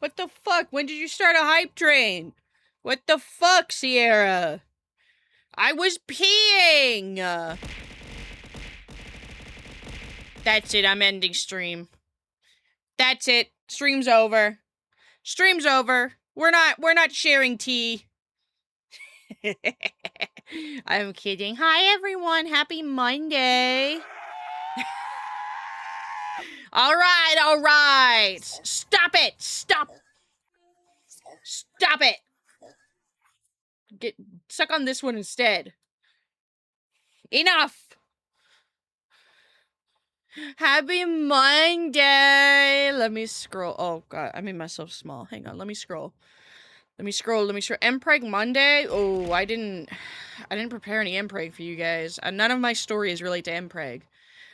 What the fuck? When did you start a hype train? What the fuck, Sierra? I was peeing! That's it, I'm ending stream. That's it. Stream's over. Stream's over. We're not sharing tea. I'm kidding. Hi, everyone. Happy Monday. All right. Stop it. Stop it. Suck on this one instead. Enough. Happy Monday. Let me scroll. Oh, God. I made myself small. Hang on. Let me scroll. Mpreg Monday. Oh, I didn't prepare any Mpreg for you guys. None of my stories relate to Mpreg.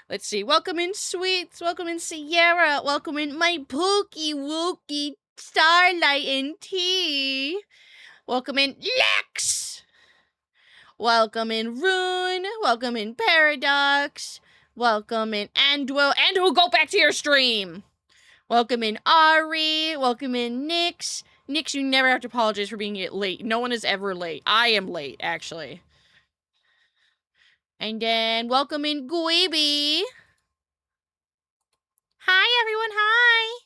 Let's see. Welcome in, Sweets. Welcome in, Sierra. Welcome in, my Pookie Wookie, Starlight, and T. Welcome in, Lex. Welcome in, Rune. Welcome in, Paradox. Welcome in, Andwell. Andwell, go back to your stream. Welcome in, Ari. Welcome in, Nyx. Nyx, you never have to apologize for being late. No one is ever late. I am late, actually. And then, welcome in, Guibi. Hi, everyone. Hi.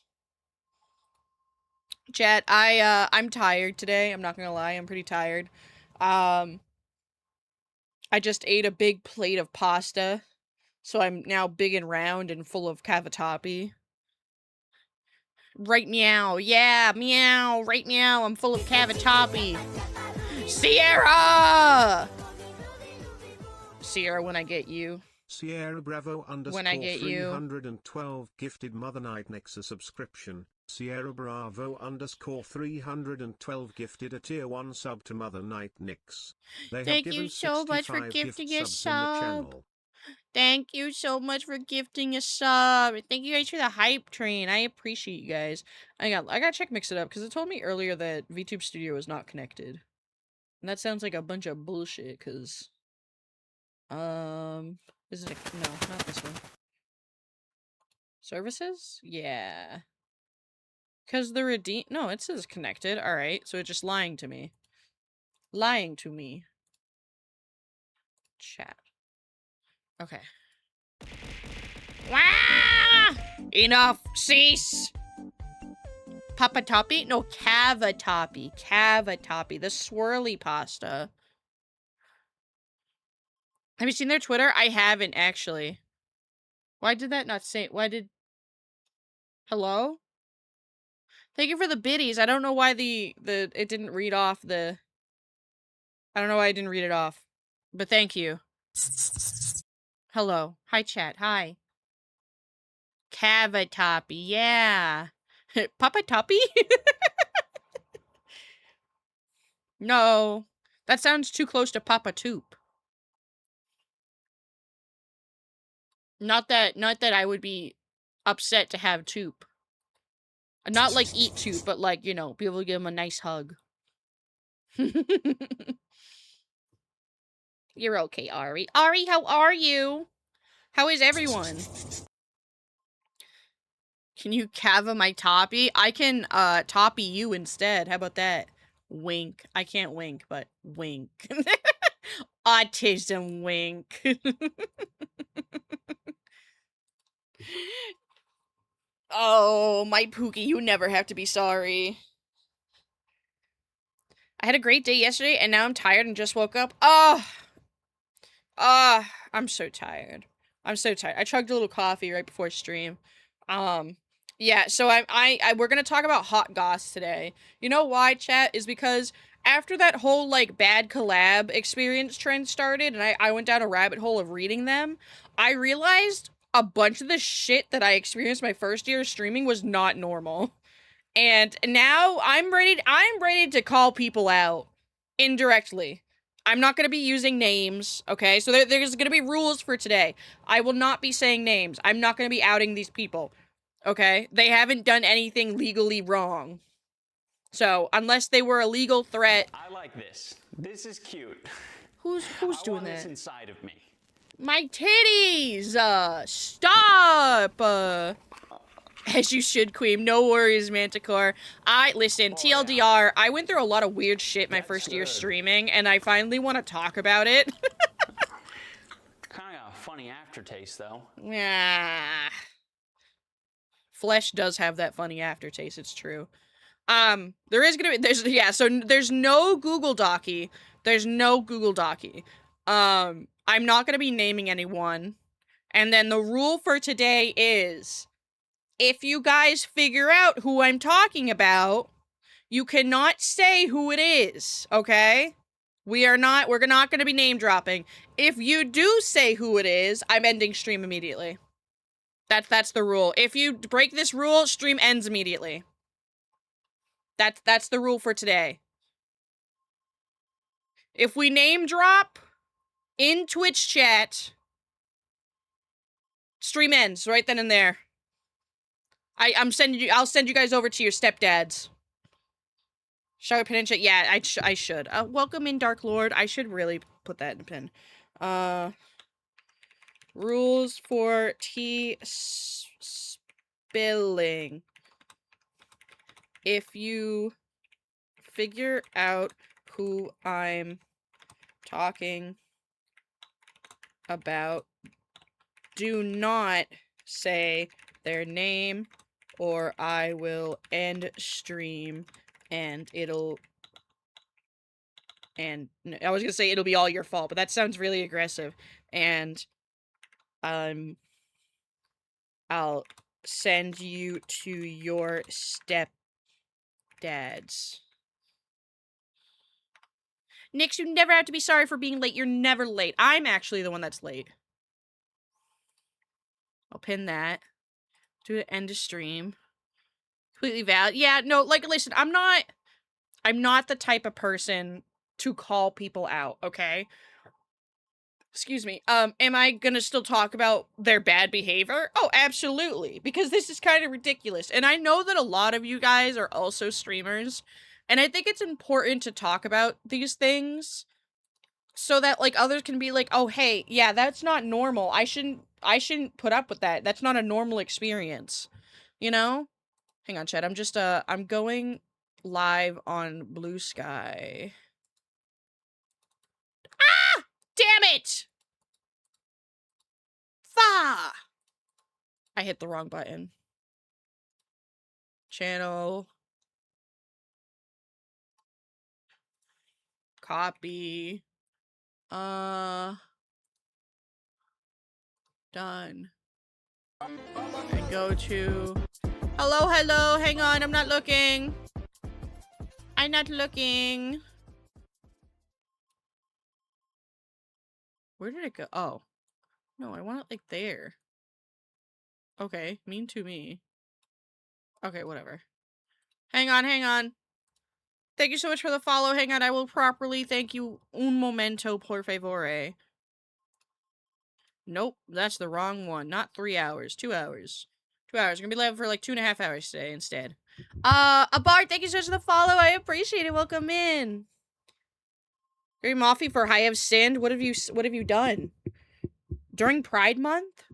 Chat, I'm tired today. I'm not gonna lie. I'm pretty tired. I just ate a big plate of pasta. So I'm now big and round and full of cavatappi. Right meow. Yeah, meow. Right meow. I'm full of cavatappi. Sierra! Sierra, when I get you. Sierra Bravo When I get you. 312 gifted Mother Night Nexus subscription. Sierra Bravo _ 312 gifted a tier 1 sub to Mother Night Nix. Thank you so much for gifting a sub. Thank you so much for gifting a sub. Thank you guys for the hype train. I appreciate you guys. I gotta check Mix It Up because it told me earlier that VTube Studio is not connected. And that sounds like a bunch of bullshit because is it no, not this one. Services? Yeah. Cause the no, it says connected. Alright, so it's just lying to me. Lying to me. Chat. Okay. Wah! Enough! Cease! Papatoppi? No, cavatappi. Cavatappi. The swirly pasta. Have you seen their Twitter? I haven't, actually. Why did that not say... Why did... Hello? Thank you for the biddies. I don't know why it didn't read off the... I don't know why I didn't read it off. But thank you. Hello. Hi, chat. Hi. Cavatappi. Yeah. Papatoppi? No. That sounds too close to Papa Toop. Not that I would be upset to have Toop. Not like eat Toop, but like, you know, be able to give him a nice hug. You're okay, Ari. Ari, how are you? How is everyone? Can you cava my toppy? I can, toppy you instead. How about that? Wink. I can't wink, but wink. Autism wink. Oh, my Pookie, you never have to be sorry. I had a great day yesterday, and now I'm tired and just woke up. I'm so tired. I'm so tired. I chugged a little coffee right before stream. Yeah, so we're gonna talk about hot goss today. You know why, chat? Is because after that whole, like, bad collab experience trend started, and I went down a rabbit hole of reading them, I realized a bunch of the shit that I experienced my first year streaming was not normal. And now I'm ready to call people out indirectly. I'm not going to be using names, okay? So there's going to be rules for today. I will not be saying names. I'm not going to be outing these people, okay? They haven't done anything legally wrong. So, unless they were a legal threat... I like this. This is cute. Who's doing want that? this inside of me. My titties! Stop! As you should, Queen. No worries, Manticore. Listen, TLDR, I went through a lot of weird shit my first year streaming, and I finally want to talk about it. Kind of got a funny aftertaste, though. Yeah. Flesh does have that funny aftertaste, it's true. There is gonna be, so there's no Google Docy. There's no Google Docy. I'm not gonna be naming anyone. And then the rule for today is, if you guys figure out who I'm talking about, you cannot say who it is, okay? We're not gonna be name dropping. If you do say who it is, I'm ending stream immediately. That's the rule. If you break this rule, stream ends immediately. That's the rule for today. If we name drop in Twitch chat, stream ends right then and there. I'll send you guys over to your stepdads. Shall we pin in chat? Yeah, I should. Welcome in, Dark Lord. I should really put that in pin. Rules for spilling. If you figure out who I'm talking about, do not say their name, or I will end stream, and it'll... And I was gonna say it'll be all your fault, but that sounds really aggressive. And I'll send you to your stepdads. Nix, you never have to be sorry for being late. You're never late. I'm actually the one that's late. I'll pin that. Do it end of stream. Completely valid. Yeah, no, like, listen, I'm not the type of person to call people out, okay? Excuse me. Am I gonna still talk about their bad behavior? Oh, absolutely. Because this is kind of ridiculous. And I know that a lot of you guys are also streamers. And I think it's important to talk about these things so that, like, others can be like, oh, hey, yeah, that's not normal. I shouldn't put up with that. That's not a normal experience. You know? Hang on, Chad. I'm going live on Blue Sky. Ah! Damn it! Fa! I hit the wrong button. Channel. Copy. Done. And go to... Hello, hello, hang on, I'm not looking. I'm not looking. Where did it go? Oh. No, I want it, like, there. Okay, mean to me. Okay, whatever. Hang on, hang on. Thank you so much for the follow. Hang on, I will properly thank you. Un momento, por favore. Nope, that's the wrong one. Not 3 hours. 2 hours. 2 hours. We're gonna be live for like 2.5 hours today instead. Abart, thank you so much for the follow. I appreciate it. Welcome in. Gary Moffy for I Have Sinned. What have you done? During Pride Month?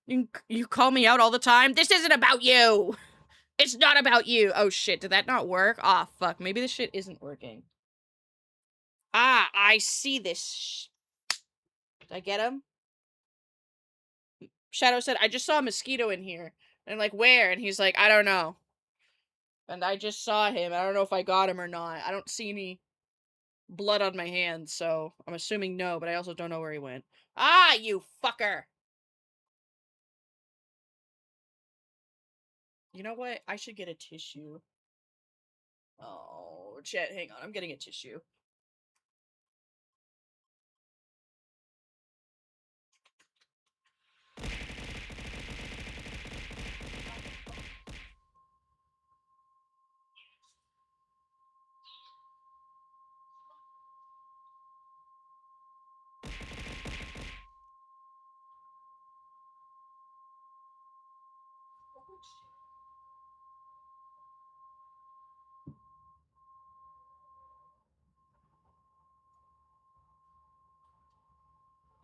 You call me out all the time. This isn't about you. It's not about you. Oh shit, did that not work? Ah, fuck. Maybe this shit isn't working. Ah, I see this. Did I get him? Shadow said, I just saw a mosquito in here. And I'm like, where? And he's like, I don't know. And I just saw him. I don't know if I got him or not. I don't see any blood on my hands, so I'm assuming no, but I also don't know where he went. Ah, you fucker! You know what? I should get a tissue. Oh, Chet, hang on. I'm getting a tissue.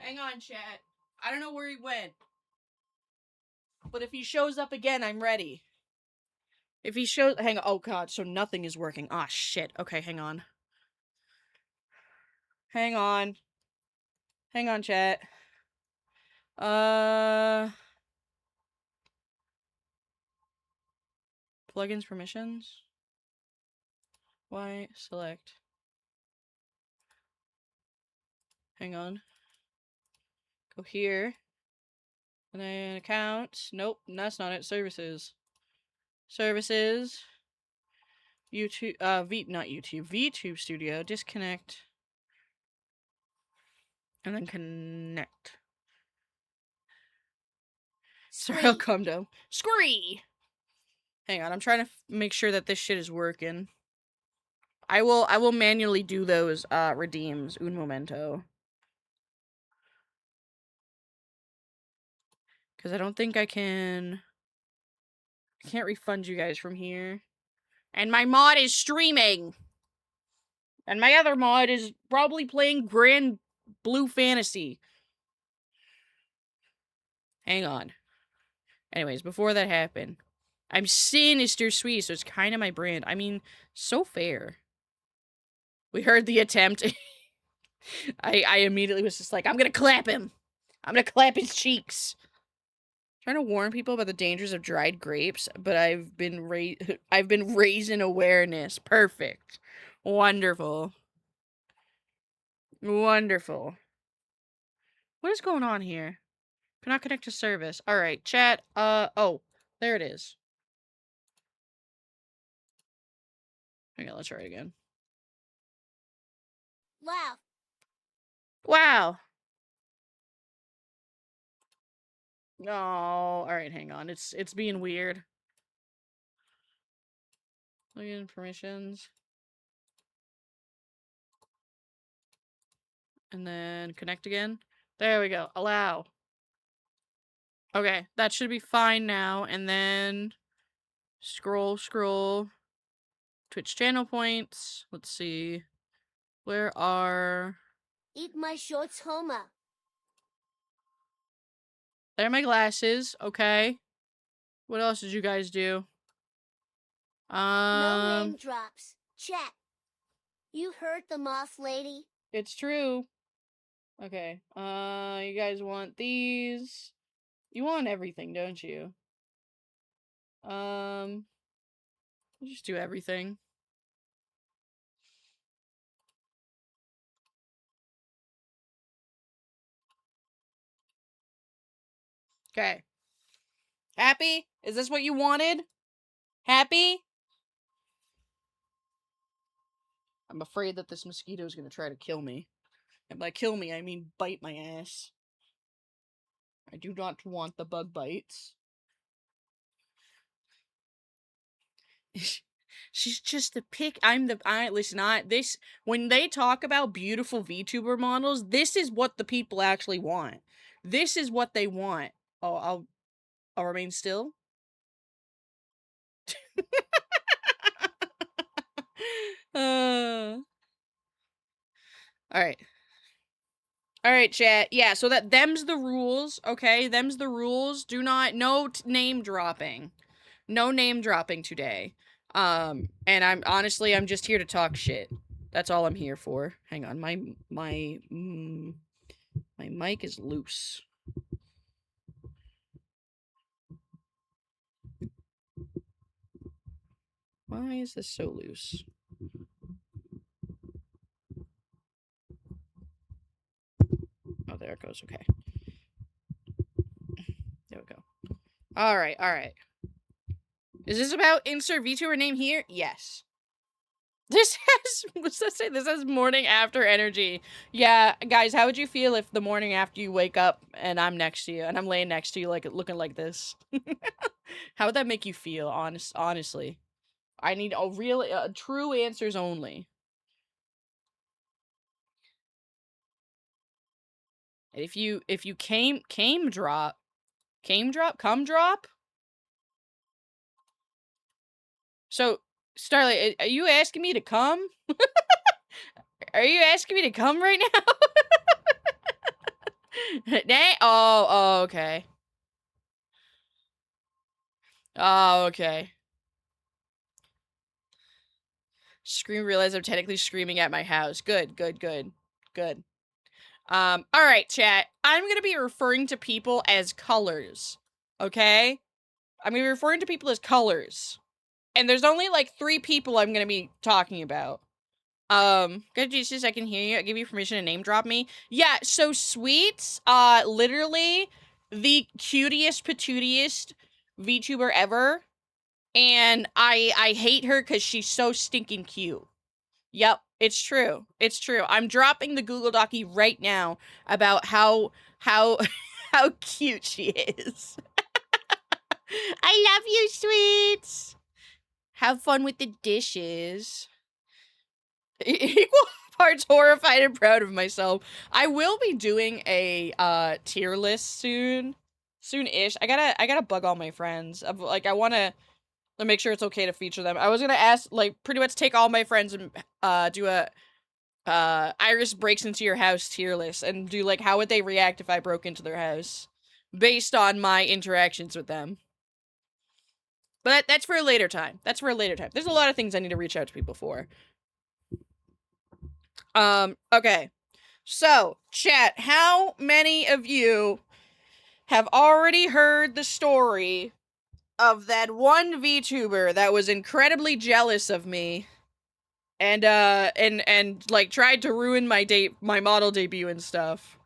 Hang on, chat. I don't know where he went. But if he shows up again, I'm ready. If he shows... Hang on. Oh, God. So nothing is working. Ah, shit. Okay, hang on. Hang on. Hang on, chat. Plugins permissions. Why select? Hang on. Go here. And then accounts. Nope, that's not it. Services. Services. YouTube, not YouTube. VTube Studio. Disconnect. And then connect. Sorry, I'll calm down. Scree! Hang on, I'm trying to make sure that this shit is working. I will manually do those, redeems. Un momento. Because I don't think I can... I can't refund you guys from here. And my mod is streaming! And my other mod is probably playing Grand Blue Fantasy. Hang on. Anyways, before that happened, I'm sinister sweet, so it's kind of my brand. I mean, so fair. We heard the attempt. I immediately was just like, I'm gonna clap him. I'm gonna clap his cheeks. Trying to warn people about the dangers of dried grapes, but I've been raising awareness. Perfect. Wonderful. Wonderful. What is going on here? Cannot connect to service. Alright, chat. Oh. There it is. Okay, let's try it again. Wow. Wow. No. Alright, hang on. It's being weird. Login permissions. And then connect again. There we go. Allow. Okay, that should be fine now. And then scroll. Twitch channel points. Let's see. Where are... Eat my shorts, Homa. There are my glasses. Okay. What else did you guys do? No name drops. Chat. You heard the moth lady? It's true. Okay. You guys want these? You want everything, don't you? Just do everything. Okay. Happy? Is this what you wanted? Happy? I'm afraid that this mosquito is gonna try to kill me. And by kill me, I mean bite my ass. I do not want the bug bites. She's just a pick. Listen, when they talk about beautiful VTuber models, this is what the people actually want. This is what they want. Oh, I'll remain still. Alright. Alright, chat. Yeah, so them's the rules, okay? Them's the rules. No name dropping. No name dropping today. And I'm just here to talk shit. That's all I'm here for. Hang on, my mic is loose. Why is this so loose? Oh, there it goes. Okay. There we go. Alright. Is this about insert VTuber name here? Yes. This has morning after energy. Yeah, guys, how would you feel if the morning after you wake up and I'm next to you and I'm laying next to you like looking like this? How would that make you feel, honestly? I need true answers only. If you came drop. So, Starlight, are you asking me to come? Are you asking me to come right now? Oh, okay. Oh, okay. Realize I'm technically screaming at my house. Good, good, good, good. Alright, chat. I'm gonna be referring to people as colors. Okay? I'm gonna be referring to people as colors. And there's only like 3 people I'm gonna be talking about. Good Jesus, I can hear you. I give you permission to name drop me. Yeah, so Sweets, literally the cutest, patootiest VTuber ever. And I hate her because she's so stinking cute. Yep, it's true. It's true. I'm dropping the Google Docie right now about how how cute she is. I love you, Sweets. Have fun with the dishes. Equal parts horrified and proud of myself. I will be doing a tier list soon-ish. I gotta bug all my friends. Like I wanna make sure it's okay to feature them. I was gonna ask, like, pretty much take all my friends and do a Iris breaks into your house tier list and do like how would they react if I broke into their house based on my interactions with them. But that's for a later time. That's for a later time. There's a lot of things I need to reach out to people for. Okay. So, chat, how many of you have already heard the story of that one VTuber that was incredibly jealous of me and like tried to ruin my model debut and stuff?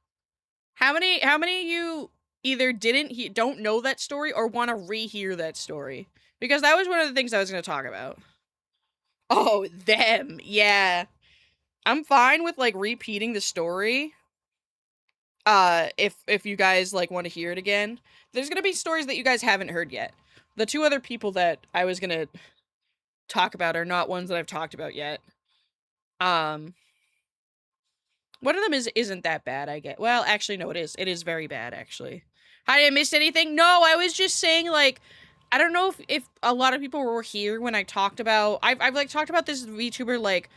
How many of you either don't know that story or want to rehear that story? Because that was one of the things I was going to talk about. Oh, them. Yeah. I'm fine with like repeating the story. If you guys like want to hear it again. There's going to be stories that you guys haven't heard yet. The 2 other people that I was going to talk about are not ones that I've talked about yet. One of them isn't that bad, I get. Well, actually, no, it is. It is very bad, actually. I didn't miss anything? No, I was just saying, like, I don't know if a lot of people were here when I talked about... I've like, talked about this VTuber, like,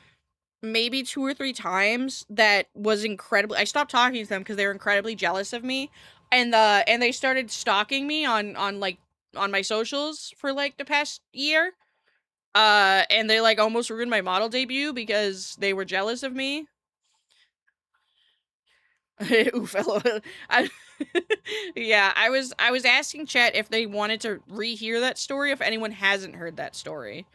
maybe 2 or 3 times that was incredibly... I stopped talking to them because they were incredibly jealous of me. And they started stalking me on my socials for, like, the past year. And they, like, almost ruined my model debut because they were jealous of me. Oof, yeah, I was asking chat if they wanted to rehear that story if anyone hasn't heard that story.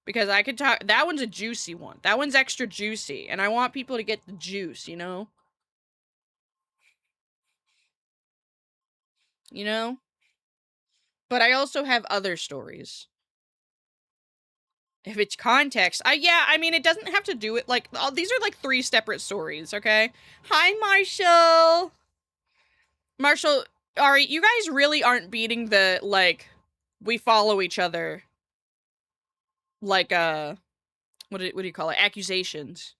Because I could talk... That one's a juicy one. That one's extra juicy. And I want people to get the juice, you know? You know? But I also have other stories. If it's context... yeah, I mean, it doesn't have to do it... Like, these are like 3 separate stories, okay? Hi, Marshall! Marshall, Ari, you guys really aren't beating the, like, we follow each other, like, what do you call it? Accusations.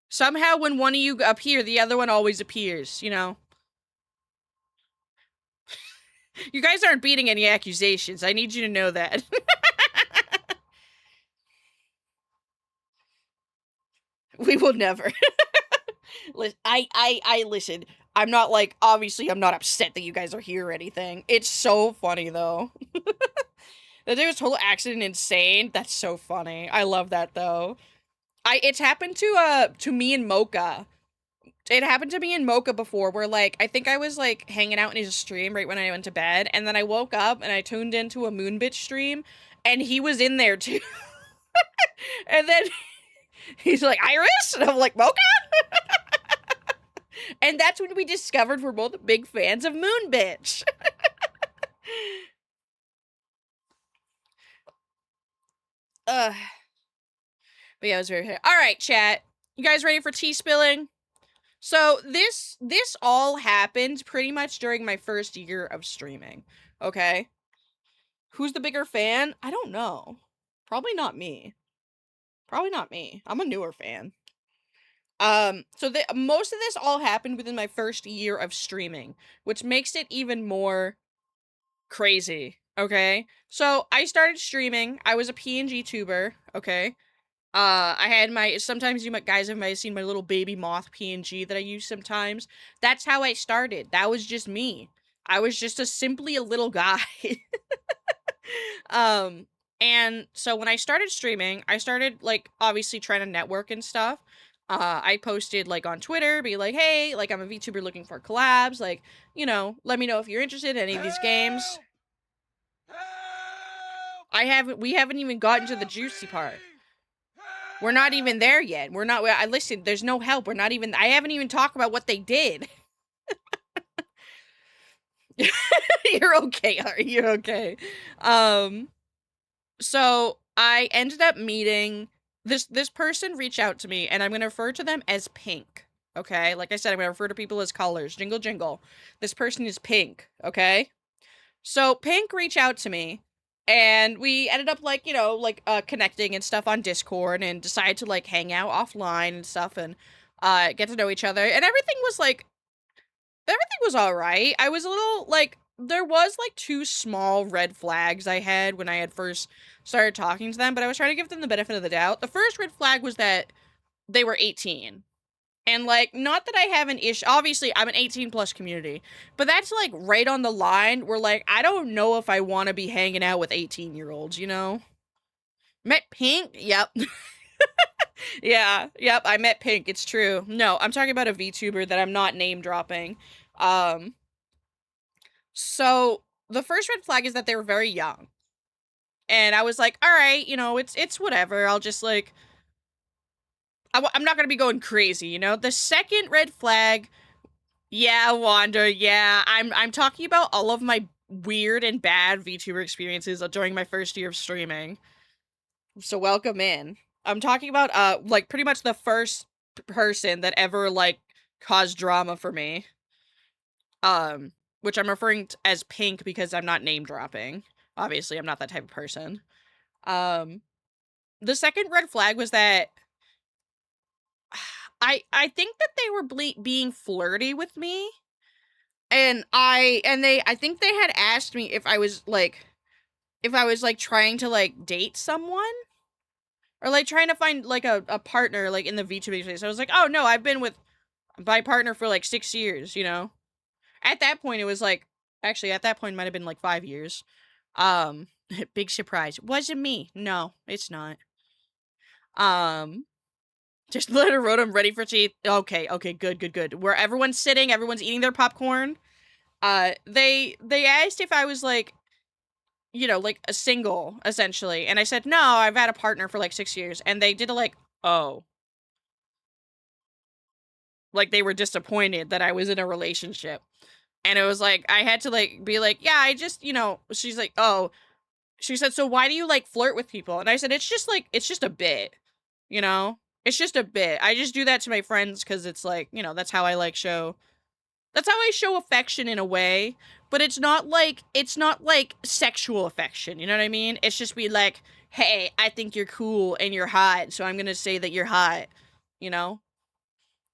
Somehow when one of you appear, the other one always appears, you know? You guys aren't beating any accusations. I need you to know that. We will never. I listen. I'm not, like, obviously I'm not upset that you guys are here or anything. It's so funny, though. That it was total accident insane. That's so funny. I love that, though. It's happened to me and Mocha. It happened to me and Mocha before, where, like, I think I was, like, hanging out in his stream right when I went to bed, and then I woke up and I tuned into a Moon Bitch stream, and he was in there, too. And then he's like, Iris? And I'm like, Mocha? And that's when we discovered we're both big fans of Moon Bitch. But yeah, it was very... Alright, chat. You guys ready for tea spilling? So, this all happened pretty much during my first year of streaming, okay? Who's the bigger fan? I don't know. Probably not me. Probably not me. I'm a newer fan. So most of this all happened within my first year of streaming, which makes it even more crazy, okay? So, I started streaming. I was a PNG tuber, okay? I had sometimes you guys have might have seen my little baby moth PNG that I use sometimes. That's how I started. That was just me. I was just simply a little guy. um, and so when I started streaming, I started like obviously trying to network and stuff. I posted like on Twitter, be like, hey, like I'm a VTuber looking for collabs, like, you know, let me know if you're interested in any of these games. We haven't even gotten to the juicy part. We're not even there yet. We're not, I listen, there's no help. We're not even, I haven't even talked about what they did. You're okay, Ari. You're okay. So I ended up meeting this person reached out to me, and I'm gonna refer to them as Pink. Okay, like I said, I'm gonna refer to people as colors. Jingle jingle. This person is Pink. Okay, so Pink reached out to me, and we ended up like connecting and stuff on Discord, and decided to like hang out offline and stuff, and get to know each other, and everything was all right. I was a little like there was like two small red flags I had when I had first started talking to them, but I was trying to give them the benefit of the doubt. The first red flag was that they were 18. And like not that I have an issue. Obviously, I'm an 18 plus community, but that's like right on the line where like I don't know if I want to be hanging out with 18-year-olds, you know? Met Pink? Yep. Yeah, yep, I met Pink. It's true. No, I'm talking about a VTuber that I'm not name dropping. Um So the first red flag is that they were very young. And I was like, all right, you know, it's whatever. I'll just like, I'm not going to be going crazy, you know? The second red flag, yeah, Wanda, yeah. I'm talking about all of my weird and bad VTuber experiences during my first year of streaming. So welcome in. I'm talking about, like, pretty much the first person that ever, like, caused drama for me. Which I'm referring to as Pink because I'm not name dropping. Obviously, I'm not that type of person. Um, the second red flag was that I think that they were being flirty with me, and I think they had asked me if I was like trying to like date someone or like trying to find like a partner like in the VTuber space. I was like, oh no, I've been with my partner for like 6 years, you know. At that point, it was like actually at that point it might have been like 5 years. Big surprise. Wasn't me. No, it's not. Um, just literally wrote them ready for tea. Okay, good. Where everyone's sitting, everyone's eating their popcorn. They asked if I was like, you know, like a single, essentially. And I said, no, I've had a partner for like 6 years. And they did a like, oh. Like they were disappointed that I was in a relationship. And it was like, I had to like be like, yeah, I just, you know, she's like, oh. She said, so why do you like flirt with people? And I said, it's just a bit, you know? It's just a bit. I just do that to my friends because it's like, you know, that's how I show affection in a way, but it's not like sexual affection, you know what I mean? It's just be like, hey, I think you're cool and you're hot, so I'm gonna say that you're hot, you know?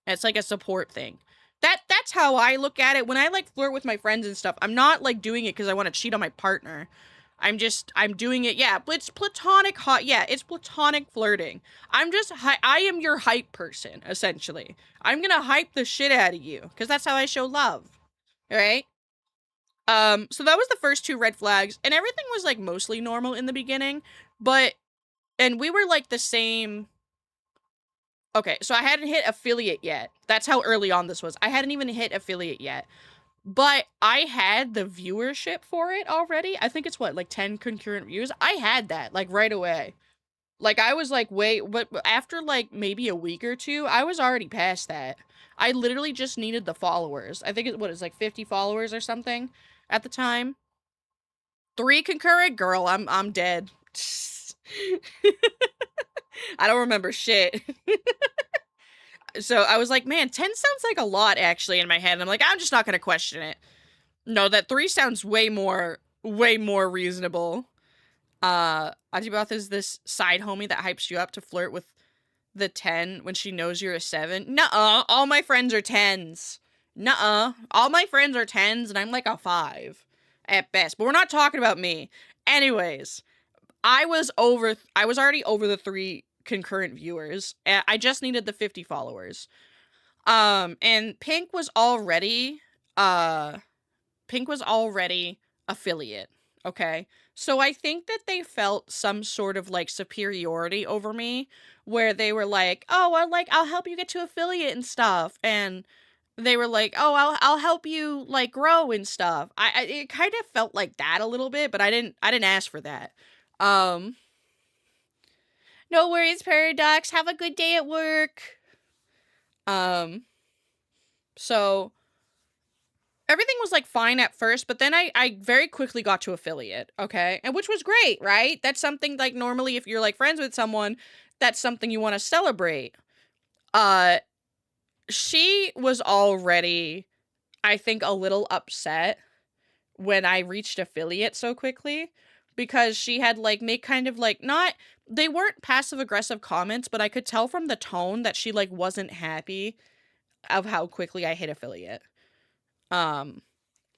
It's like a support thing. That's how I look at it. When I like flirt with my friends and stuff, I'm not like doing it because I want to cheat on my partner. I'm doing it, yeah, it's platonic it's platonic flirting. I am your hype person, essentially. I'm gonna hype the shit out of you, because that's how I show love, right? So that was the first two red flags, and everything was, like, mostly normal in the beginning, and we were, like, the same. Okay, so I hadn't hit affiliate yet. That's how early on this was. I hadn't even hit affiliate yet. But I had the viewership for it already. I think it's what, like 10 concurrent views? I had that, like, right away. Like, I was like, wait, but after, like, maybe a week or two, I was already past that. I literally just needed the followers. I think it's like 50 followers or something at the time. 3 concurrent? Girl, I'm dead. I don't remember shit. So I was like, man, 10 sounds like a lot, actually, in my head. And I'm like, I'm just not gonna question it. No, that 3 sounds way more reasonable. Ajibath is this side homie that hypes you up to flirt with the 10 when she knows you're a 7. Nuh-uh, all my friends are 10s. Nuh-uh, all my friends are 10s and I'm like a 5 at best. But we're not talking about me. Anyways, I was already over the 3 concurrent viewers. I just needed the 50 followers. And Pink was already affiliate. Okay. So I think that they felt some sort of like superiority over me where they were like, "Oh, I'll help you get to affiliate and stuff." And they were like, "Oh, I'll help you like grow and stuff." I it kind of felt like that a little bit, but I didn't ask for that. Um No worries, Paradox. Have a good day at work. Um so everything was like fine at first, but then I very quickly got to affiliate, okay? And which was great, right? That's something like normally if you're like friends with someone, that's something you want to celebrate. Uh she was already, I think, a little upset when I reached affiliate so quickly because she had like made kind of like not, they weren't passive aggressive comments, but I could tell from the tone that she like wasn't happy of how quickly I hit affiliate. Um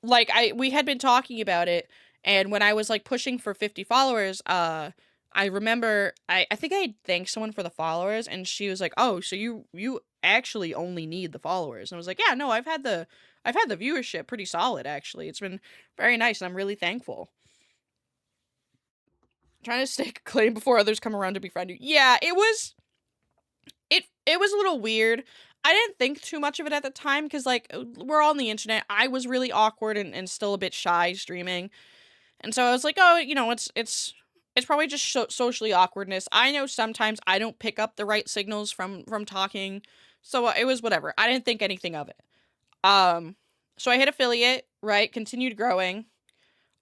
like we had been talking about it, and when I was like pushing for 50 followers, I remember I think I had thanked someone for the followers, and she was like, "Oh, so you actually only need the followers." And I was like, "Yeah, no, I've had the viewership pretty solid actually. It's been very nice and I'm really thankful." Trying to stake a claim before others come around to befriend you. Yeah, it was a little weird. I didn't think too much of it at the time because like we're all on the internet. I was really awkward and still a bit shy streaming. And so I was like, "Oh, it's probably just socially awkwardness." I know sometimes I don't pick up the right signals from talking. So it was whatever. I didn't think anything of it. Um so I hit affiliate, right? Continued growing.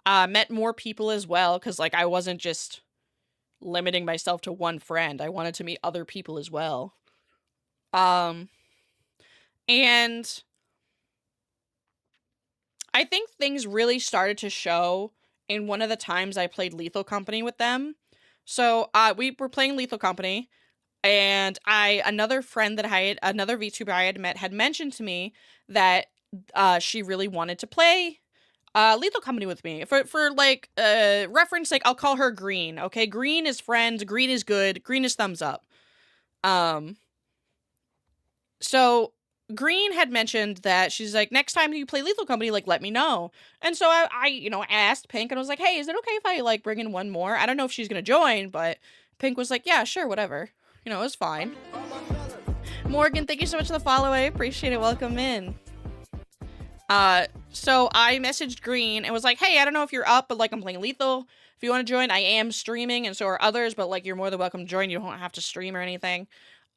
Met more people as well cuz like I wasn't just limiting myself to one friend. I wanted to meet other people as well. Um and I think things really started to show in one of the times I played Lethal Company with them. So, we were playing Lethal Company, and another friend that I had, another VTuber I had met, had mentioned to me that she really wanted to play Lethal Company with me. For like reference, like I'll call her Green. Okay, Green is friend. Green is good. Green is thumbs up. Um, so Green had mentioned that she's like, next time you play Lethal Company, like, let me know. And so I asked Pink and I was like, hey, is it okay if I like bring in one more? I don't know if she's gonna join, but Pink was like, yeah, sure, whatever. It was fine. Morgan, thank you so much for the follow. I appreciate it. Welcome in. So I messaged Green and was like, hey, I don't know if you're up, but like I'm playing Lethal. If you want to join, I am streaming, and so are others, but like you're more than welcome to join. You don't have to stream or anything.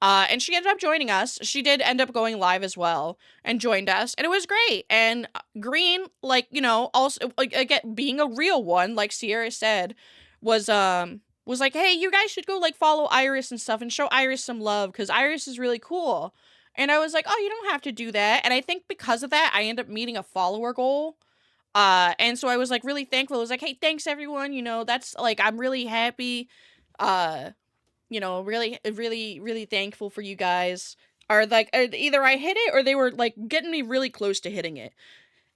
And she ended up joining us. She did end up going live as well and joined us, and it was great. And Green, like, also like again being a real one, like Sierra said, was like, hey, you guys should go like follow Iris and stuff and show Iris some love because Iris is really cool. And I was like, oh, you don't have to do that. And I think because of that, I ended up meeting a follower goal. And so I was like really thankful. I was like, hey, thanks everyone. That's like, I'm really happy. Uh, really, really, really thankful for you guys. Or like, either I hit it or they were like getting me really close to hitting it.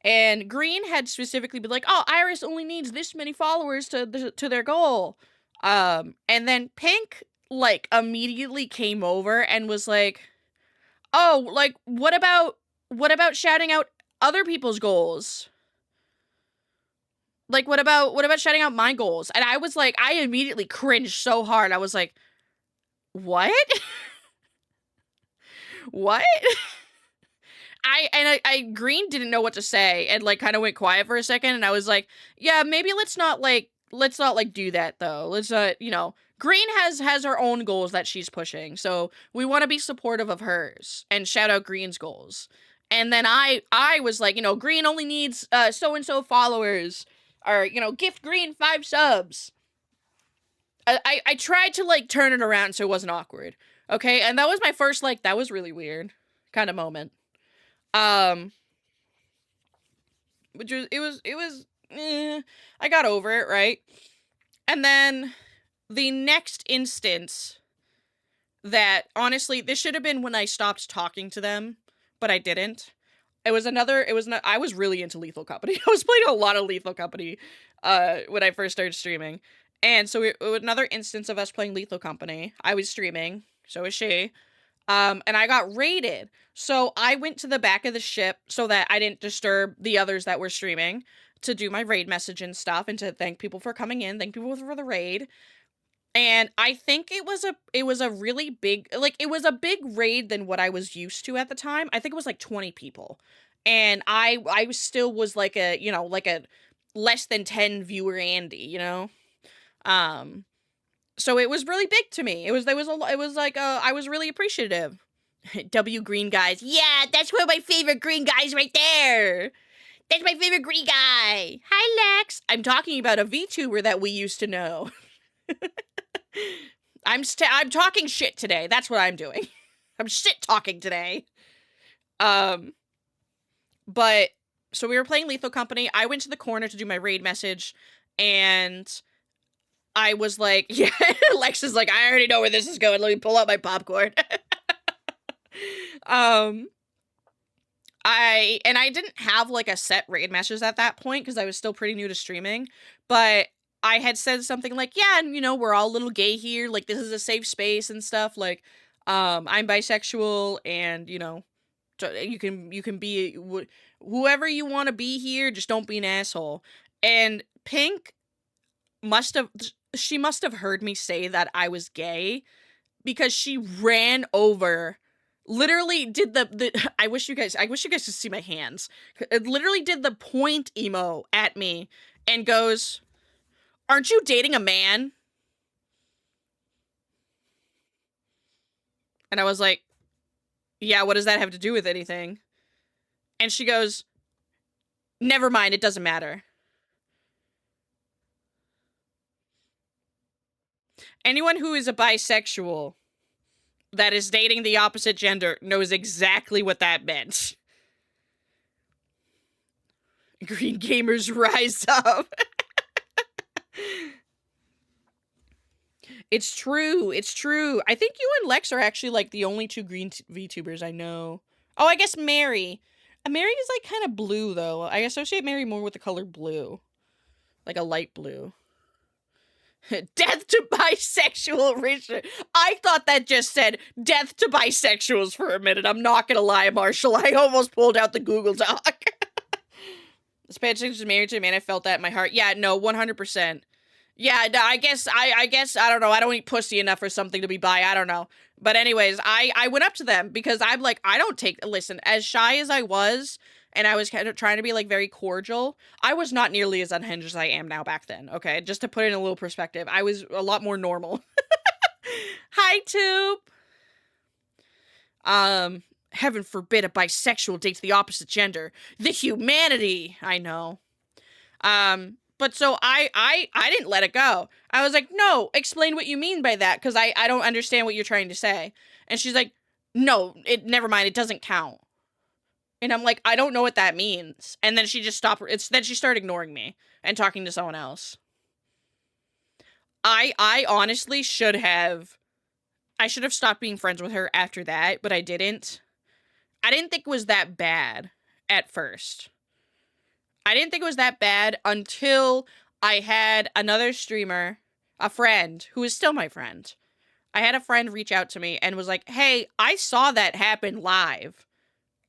And Green had specifically been like, oh, Iris only needs this many followers to their goal. And then Pink like immediately came over and was like, oh, like what about shouting out other people's goals? Like what about shouting out my goals? And I was like, I immediately cringed so hard. I was like, what? What? I Green didn't know what to say and like kind of went quiet for a second, and I was like, yeah, maybe let's not do that though. Let's Green has her own goals that she's pushing, so we want to be supportive of hers and shout out Green's goals. And then I was like, Green only needs so and so followers, or gift Green 5 subs. I tried to like turn it around so it wasn't awkward. Okay, and that was my first like that was really weird kind of moment. Um, which was I got over it, right? And then the next instance that honestly this should have been when I stopped talking to them, but I didn't. I was really into Lethal Company. I was playing a lot of Lethal Company when I first started streaming. And so it was another instance of us playing Lethal Company. I was streaming, so was she. And I got raided. So I went to the back of the ship so that I didn't disturb the others that were streaming. to do my raid message and stuff and to thank people for coming in, thank people for the raid. And I think it was a really big, like, it was a big raid than what I was used to at the time. I think it was like 20 people. And I still was like a, you know, like a less than 10 viewer Andy, you know? So it was really big to me. It was like, I was really appreciative. W Green Guys. Yeah, that's one of my favorite green guys right there. That's my favorite green guy. Hi, Lex. I'm talking about a VTuber that we used to know. I'm talking shit today. That's what I'm doing. I'm shit talking today. But so we were playing Lethal Company. I went to the corner to do my raid message, and I was like, yeah, Lex is like, I already know where this is going. Let me pull out my popcorn. I didn't have like a set raid message at that point because I was still pretty new to streaming, but I had said something like, yeah, and you know, we're all a little gay here, like this is a safe space and stuff, like I'm bisexual, and you know, you can be whoever you want to be here, just don't be an asshole. And Pink must have heard me say that I was gay, because she ran over, literally did the I wish you guys could see my hands. It literally did the point emo at me and goes, "Aren't you dating a man?" And I was like, "Yeah, what does that have to do with anything?" And she goes, "Never mind, it doesn't matter." Anyone who is a bisexual that is dating the opposite gender knows exactly what that meant. Green gamers rise up. It's true. It's true. I think you and Lex are actually like the only two green VTubers I know. Oh, I guess Mary. Mary is like kind of blue though. I associate Mary more with the color blue. Like a light blue. Death to bisexual Richard. I thought that just said death to bisexuals for a minute. I'm not gonna lie, Marshall. I almost pulled out the Google Doc. This page is married to a man. I felt that in my heart. Yeah, no, 100%. Yeah, no, I guess, I don't know. I don't eat pussy enough or something to be bi. I don't know. But anyways, I went up to them because I'm like, I don't take, listen, as shy as I was, and I was kind of trying to be like very cordial, I was not nearly as unhinged as I am now back then, okay? Just to put it in a little perspective, I was a lot more normal. Hi, Tube! Heaven forbid a bisexual dates the opposite gender. The humanity! I know. But so I didn't let it go. I was like, no, explain what you mean by that, because I don't understand what you're trying to say. And she's like, no, never mind, it doesn't count. And I'm like, I don't know what that means. And then she just stopped. Then she started ignoring me and talking to someone else. I honestly should have stopped being friends with her after that, but I didn't. I didn't think it was that bad at first. I didn't think it was that bad until I had another streamer, a friend, who is still my friend. I had a friend reach out to me and was like, hey, I saw that happen live.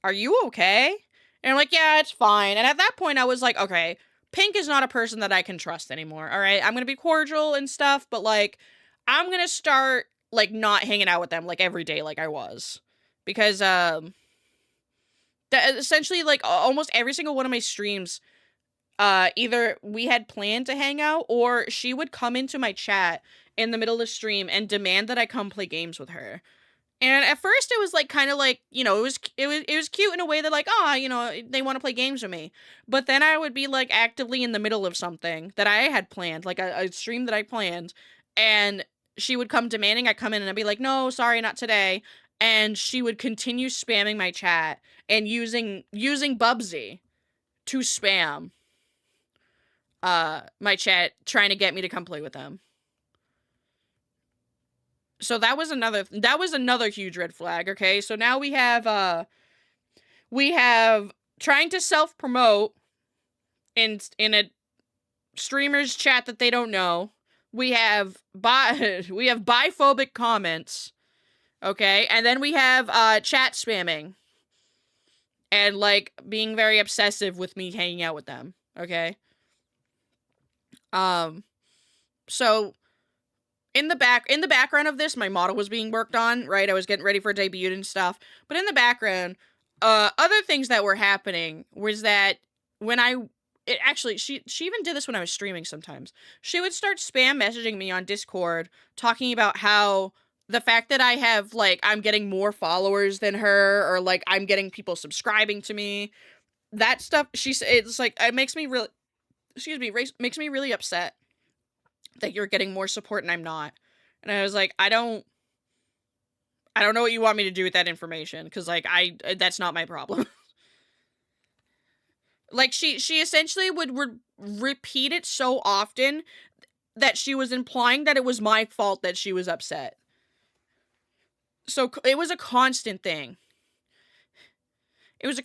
Are you okay? And I'm like, yeah, it's fine. And at that point, I was like, okay, Pink is not a person that I can trust anymore, all right? I'm going to be cordial and stuff, but, like, I'm going to start, like, not hanging out with them, like, every day like I was. Because, essentially, like, almost every single one of my streams, either we had planned to hang out, or she would come into my chat in the middle of the stream and demand that I come play games with her. And at first it was like kind of like, you know, it was cute in a way that like, oh, you know, they want to play games with me. But then I would be like actively in the middle of something that I had planned, like a stream that I planned, and she would come demanding I come in, and I'd be like, no, sorry, not today. And she would continue spamming my chat and using Bubsy to spam my chat, trying to get me to come play with them. So that was another huge red flag, okay? So now we have trying to self-promote in a streamer's chat that they don't know. We have biphobic comments, okay? And then we have chat spamming and like being very obsessive with me hanging out with them, Okay. So in the background of this, my model was being worked on, right? I was getting ready for a debut and stuff. But in the background, other things that were happening was that when she even did this when I was streaming sometimes. She would start spam messaging me on Discord talking about how the fact that I have, like, I'm getting more followers than her, or like I'm getting people subscribing to me. That stuff, it's like, it makes me really, makes me really upset that you're getting more support and I'm not. And I was like, I don't know what you want me to do with that information, because like that's not my problem. Like, she essentially would repeat it so often that she was implying that it was my fault that she was upset. So it was a constant thing. It was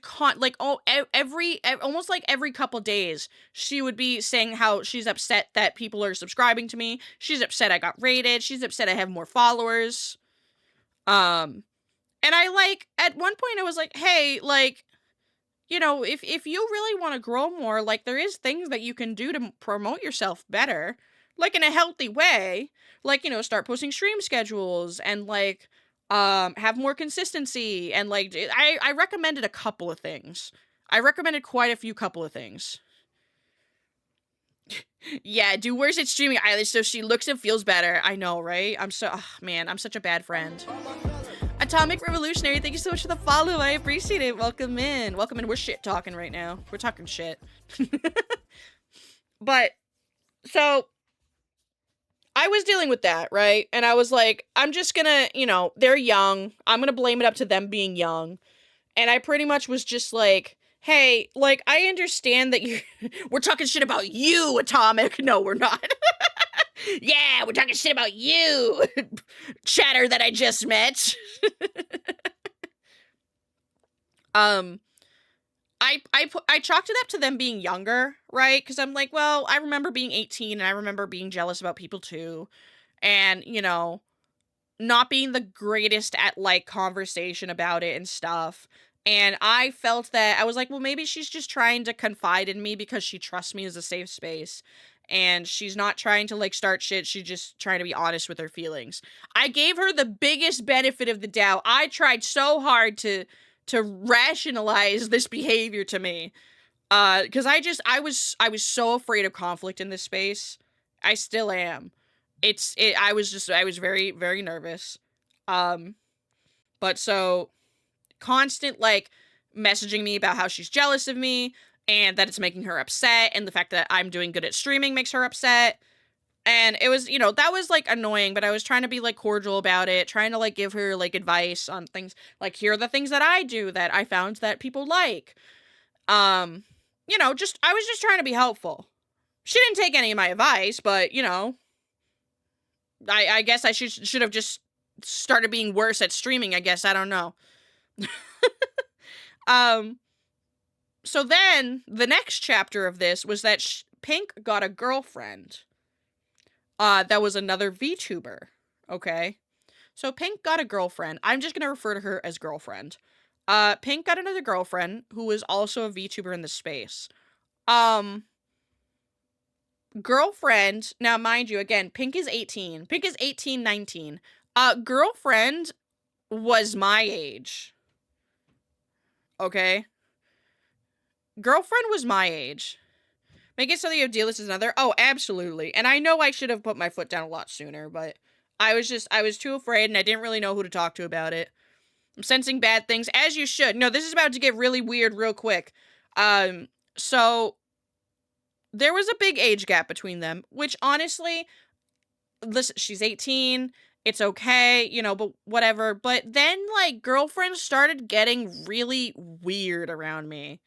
almost like every couple days, she would be saying how she's upset that people are subscribing to me. She's upset I got rated. She's upset I have more followers. And I, like, at one point I was like, hey, like, you know, if you really want to grow more, like, there is things that you can do to promote yourself better, like, in a healthy way. Like, you know, start posting stream schedules and, like, have more consistency. And, like, I recommended a couple of things. I recommended quite a few couple of things. Yeah, do worse at streaming Eilish so she looks and feels better. I know, right? I'm such a bad friend. Atomic Revolutionary, thank you so much for the follow. I appreciate it. Welcome in. Welcome in. We're shit talking right now. We're talking shit. But, so, I was dealing with that, right? And I was like, I'm just gonna, you know, they're young. I'm gonna blame it up to them being young. And I pretty much was just like, hey, like, I understand that we're talking shit about you, Atomic. No, we're not. Yeah, we're talking shit about you, chatter that I just met. I chalked it up to them being younger, right? Because I'm like, well, I remember being 18 and I remember being jealous about people too. And, you know, not being the greatest at, like, conversation about it and stuff. And I felt that, I was like, well, maybe she's just trying to confide in me because she trusts me as a safe space. And she's not trying to, like, start shit. She's just trying to be honest with her feelings. I gave her the biggest benefit of the doubt. I tried so hard to rationalize this behavior to me. Because I was so afraid of conflict in this space. I still am. I was very, very nervous. But so, constant, like, messaging me about how she's jealous of me, and that it's making her upset, and the fact that I'm doing good at streaming makes her upset. And it was, you know, that was, like, annoying, but I was trying to be, like, cordial about it, trying to, like, give her, like, advice on things, like, here are the things that I do that I found that people like. You know, I was just trying to be helpful. She didn't take any of my advice, but, you know, I guess I should have just started being worse at streaming, I guess. I don't know. So then, the next chapter of this was that Pink got a girlfriend. That was another VTuber. Okay? So Pink got a girlfriend. I'm just gonna refer to her as girlfriend. Pink got another girlfriend who was also a VTuber in the space. Girlfriend, now mind you, again, Pink is 18. Pink is 18, 19. Girlfriend was my age. Okay? Girlfriend was my age. Make it so that you have deal this as another? Oh, absolutely. And I know I should have put my foot down a lot sooner, but I was too afraid and I didn't really know who to talk to about it. I'm sensing bad things, as you should. No, this is about to get really weird real quick. So there was a big age gap between them, which honestly, listen, she's 18, it's okay, you know, but whatever. But then, like, girlfriends started getting really weird around me.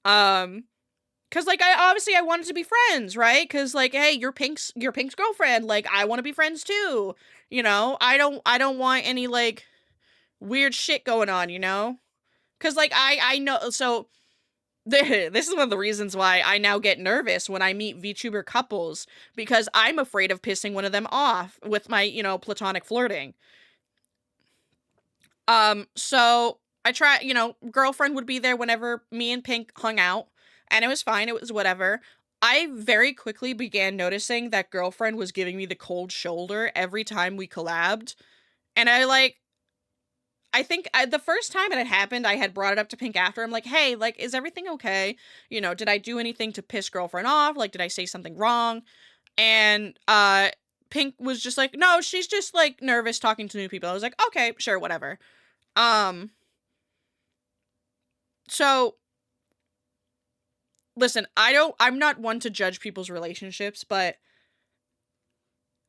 Cause, like, I wanted to be friends, right? Cause, like, hey, you're Pink's girlfriend, like, I want to be friends too, you know? I don't want any, like, weird shit going on, you know? Cause, like, I know, so, this is one of the reasons why I now get nervous when I meet VTuber couples, because I'm afraid of pissing one of them off with my, you know, platonic flirting. So, I try, you know, girlfriend would be there whenever me and Pink hung out, and it was fine. It was whatever. I very quickly began noticing that girlfriend was giving me the cold shoulder every time we collabed. And I think the first time it had happened, I had brought it up to Pink after. I'm like, hey, like, is everything okay? You know, did I do anything to piss girlfriend off? Like, did I say something wrong? And Pink was just like, no, she's just like nervous talking to new people. I was like, okay, sure, whatever. So listen, I'm not one to judge people's relationships, but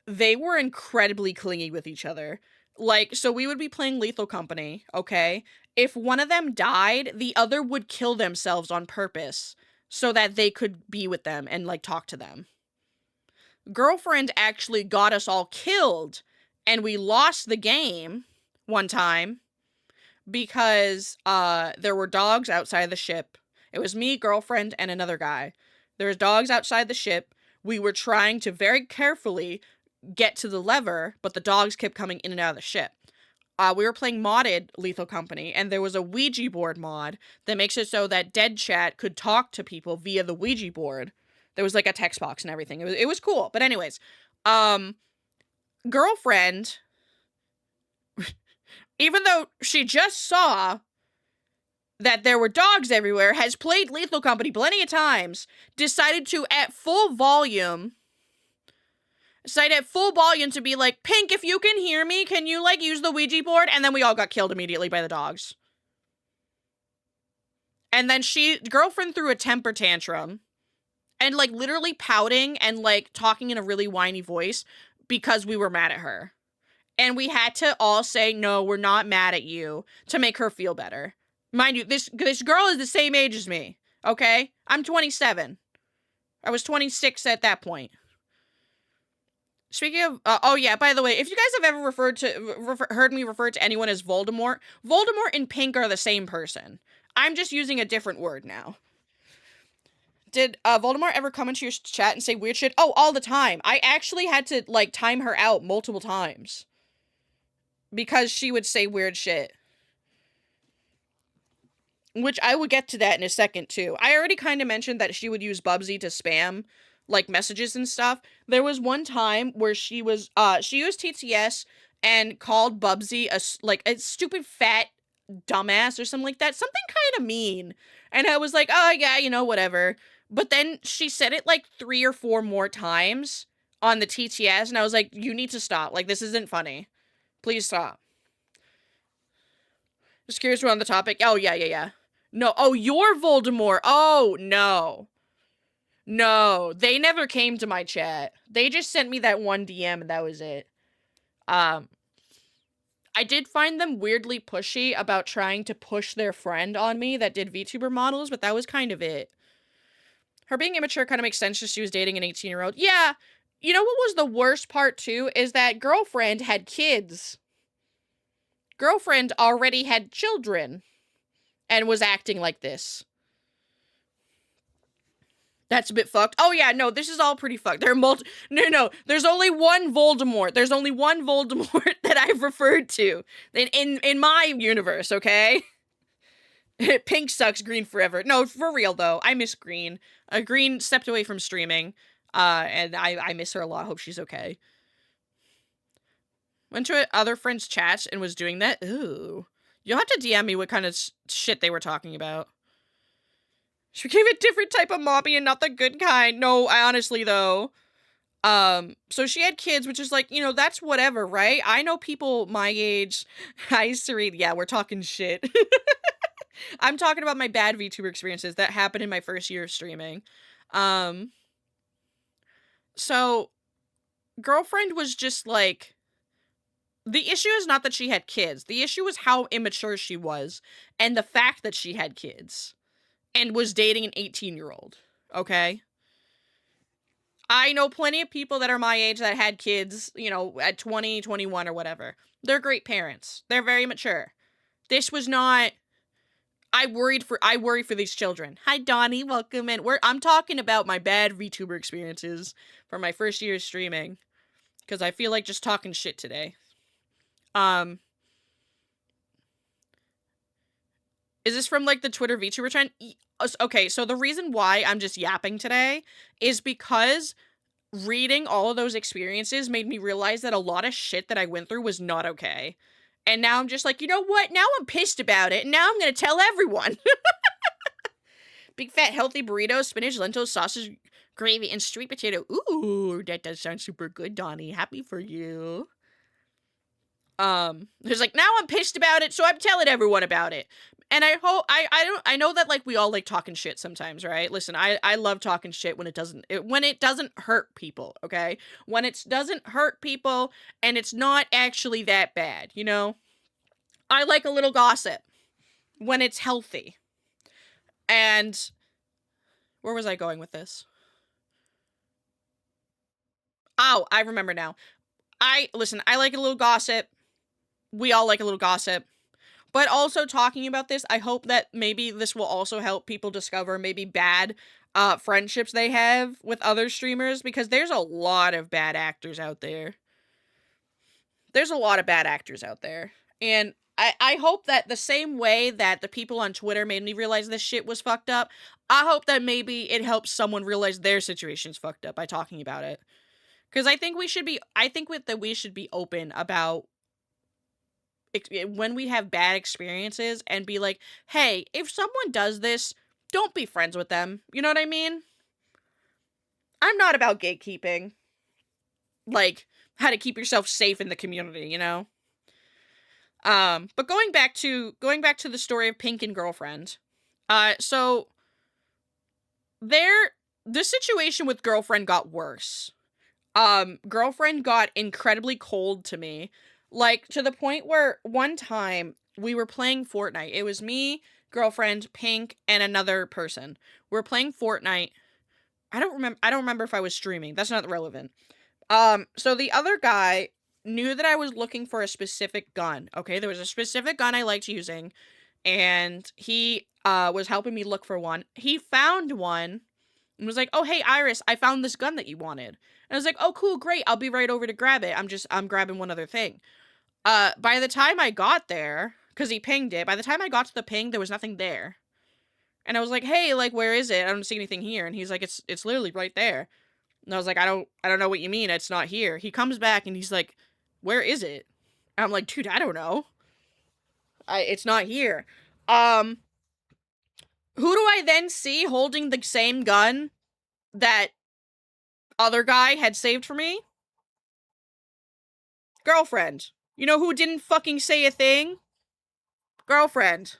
they were incredibly clingy with each other. Like, so we would be playing Lethal Company, okay? If one of them died, the other would kill themselves on purpose so that they could be with them and, like, talk to them. Girlfriend actually got us all killed, and we lost the game one time because there were dogs outside the ship. It was me, girlfriend, and another guy. There was dogs outside the ship. We were trying to very carefully get to the lever, but the dogs kept coming in and out of the ship. We were playing modded Lethal Company, and there was a Ouija board mod that makes it so that Dead Chat could talk to people via the Ouija board. There was like a text box and everything. It was cool. But anyways, girlfriend, even though she just saw that there were dogs everywhere, has played Lethal Company plenty of times, decided to, at full volume, to be like, Pink, if you can hear me, can you, like, use the Ouija board? And then we all got killed immediately by the dogs. And then girlfriend threw a temper tantrum and, like, literally pouting and, like, talking in a really whiny voice because we were mad at her. And we had to all say, no, we're not mad at you, to make her feel better. Mind you, this girl is the same age as me, okay? I'm 27. I was 26 at that point. Speaking of, oh yeah, by the way, if you guys have ever heard me refer to anyone as Voldemort, Voldemort and Pink are the same person. I'm just using a different word now. Did Voldemort ever come into your chat and say weird shit? Oh, all the time. I actually had to, like, time her out multiple times because she would say weird shit. Which I will get to that in a second, too. I already kind of mentioned that she would use Bubsy to spam, like, messages and stuff. There was one time where she used TTS and called Bubsy a stupid fat dumbass or something like that. Something kind of mean. And I was like, oh, yeah, you know, whatever. But then she said it, like, 3 or 4 more times on the TTS, and I was like, you need to stop. Like, this isn't funny. Please stop. Just curious, we're on the topic. Oh, yeah. No, oh, you're Voldemort. Oh, no. No, they never came to my chat. They just sent me that one DM and that was it. I did find them weirdly pushy about trying to push their friend on me that did VTuber models, but that was kind of it. Her being immature kind of makes sense because she was dating an 18-year-old. Yeah, you know what was the worst part, too? Is that girlfriend had kids. Girlfriend already had children and was acting like this. That's a bit fucked. Oh yeah, no, this is all pretty fucked. There are No, there's only one Voldemort. There's only one Voldemort that I've referred to in my universe, okay? Pink sucks, green forever. No, for real though, I miss Green. Green stepped away from streaming, and I miss her a lot. Hope she's okay. Went to other friends' chats and was doing that. Ooh. You'll have to DM me what kind of shit they were talking about. She gave a different type of mommy and not the good kind. No, I honestly, though. So she had kids, which is like, you know, that's whatever, right? I know people my age. I used to read, yeah, we're talking shit. I'm talking about my bad VTuber experiences that happened in my first year of streaming. So, girlfriend was just like, the issue is not that she had kids. The issue is how immature she was and the fact that she had kids and was dating an 18-year-old, okay? I know plenty of people that are my age that had kids, you know, at 20, 21 or whatever. They're great parents. They're very mature. This was not... I worry for these children. Hi, Donnie. Welcome in. I'm talking about my bad VTuber experiences from my first year of streaming. Because I feel like just talking shit today. Is this from, like, the Twitter VTuber trend? Okay, so the reason why I'm just yapping today is because reading all of those experiences made me realize that a lot of shit that I went through was not okay. And now I'm just like, you know what? Now I'm pissed about it, and now I'm gonna tell everyone. Big fat healthy burrito, spinach, lentils, sausage, gravy, and sweet potato. Ooh, that does sound super good, Donnie. Happy for you. There's like, now I'm pissed about it, so I'm telling everyone about it. And I know that, like, we all like talking shit sometimes, right? Listen, I love talking shit when it doesn't hurt people, okay? When it doesn't hurt people and it's not actually that bad, you know? I like a little gossip when it's healthy. And where was I going with this? Oh, I remember now. I like a little gossip. We all like a little gossip. But also talking about this, I hope that maybe this will also help people discover maybe bad friendships they have with other streamers, because there's a lot of bad actors out there. There's a lot of bad actors out there. And I hope that the same way that the people on Twitter made me realize this shit was fucked up, I hope that maybe it helps someone realize their situation's fucked up by talking about it. Because I think we should be open about when we have bad experiences and be like, hey, if someone does this, don't be friends with them. You know what I mean? I'm not about gatekeeping. Like, how to keep yourself safe in the community, you know? But going back to the story of Pink and Girlfriend. So the situation with Girlfriend got worse. Girlfriend got incredibly cold to me. Like, to the point where one time we were playing Fortnite. It was me, Girlfriend, Pink, and another person. We're playing Fortnite. I don't remember if I was streaming. That's not relevant. So the other guy knew that I was looking for a specific gun. Okay, there was a specific gun I liked using, and he was helping me look for one. He found one and was like, "Oh, hey, Iris, I found this gun that you wanted." And I was like, "Oh, cool, great. I'll be right over to grab it. I'm grabbing one other thing." By the time I got there, because he pinged it, by the time I got to the ping, there was nothing there. And I was like, "Hey, like, where is it? I don't see anything here." And he's like, "It's literally right there." And I was like, I don't know what you mean. It's not here." He comes back and he's like, "Where is it?" And I'm like, "Dude, I don't know. It's not here." Um, who do I then see holding the same gun that other guy had saved for me? Girlfriend. You know who didn't fucking say a thing? Girlfriend.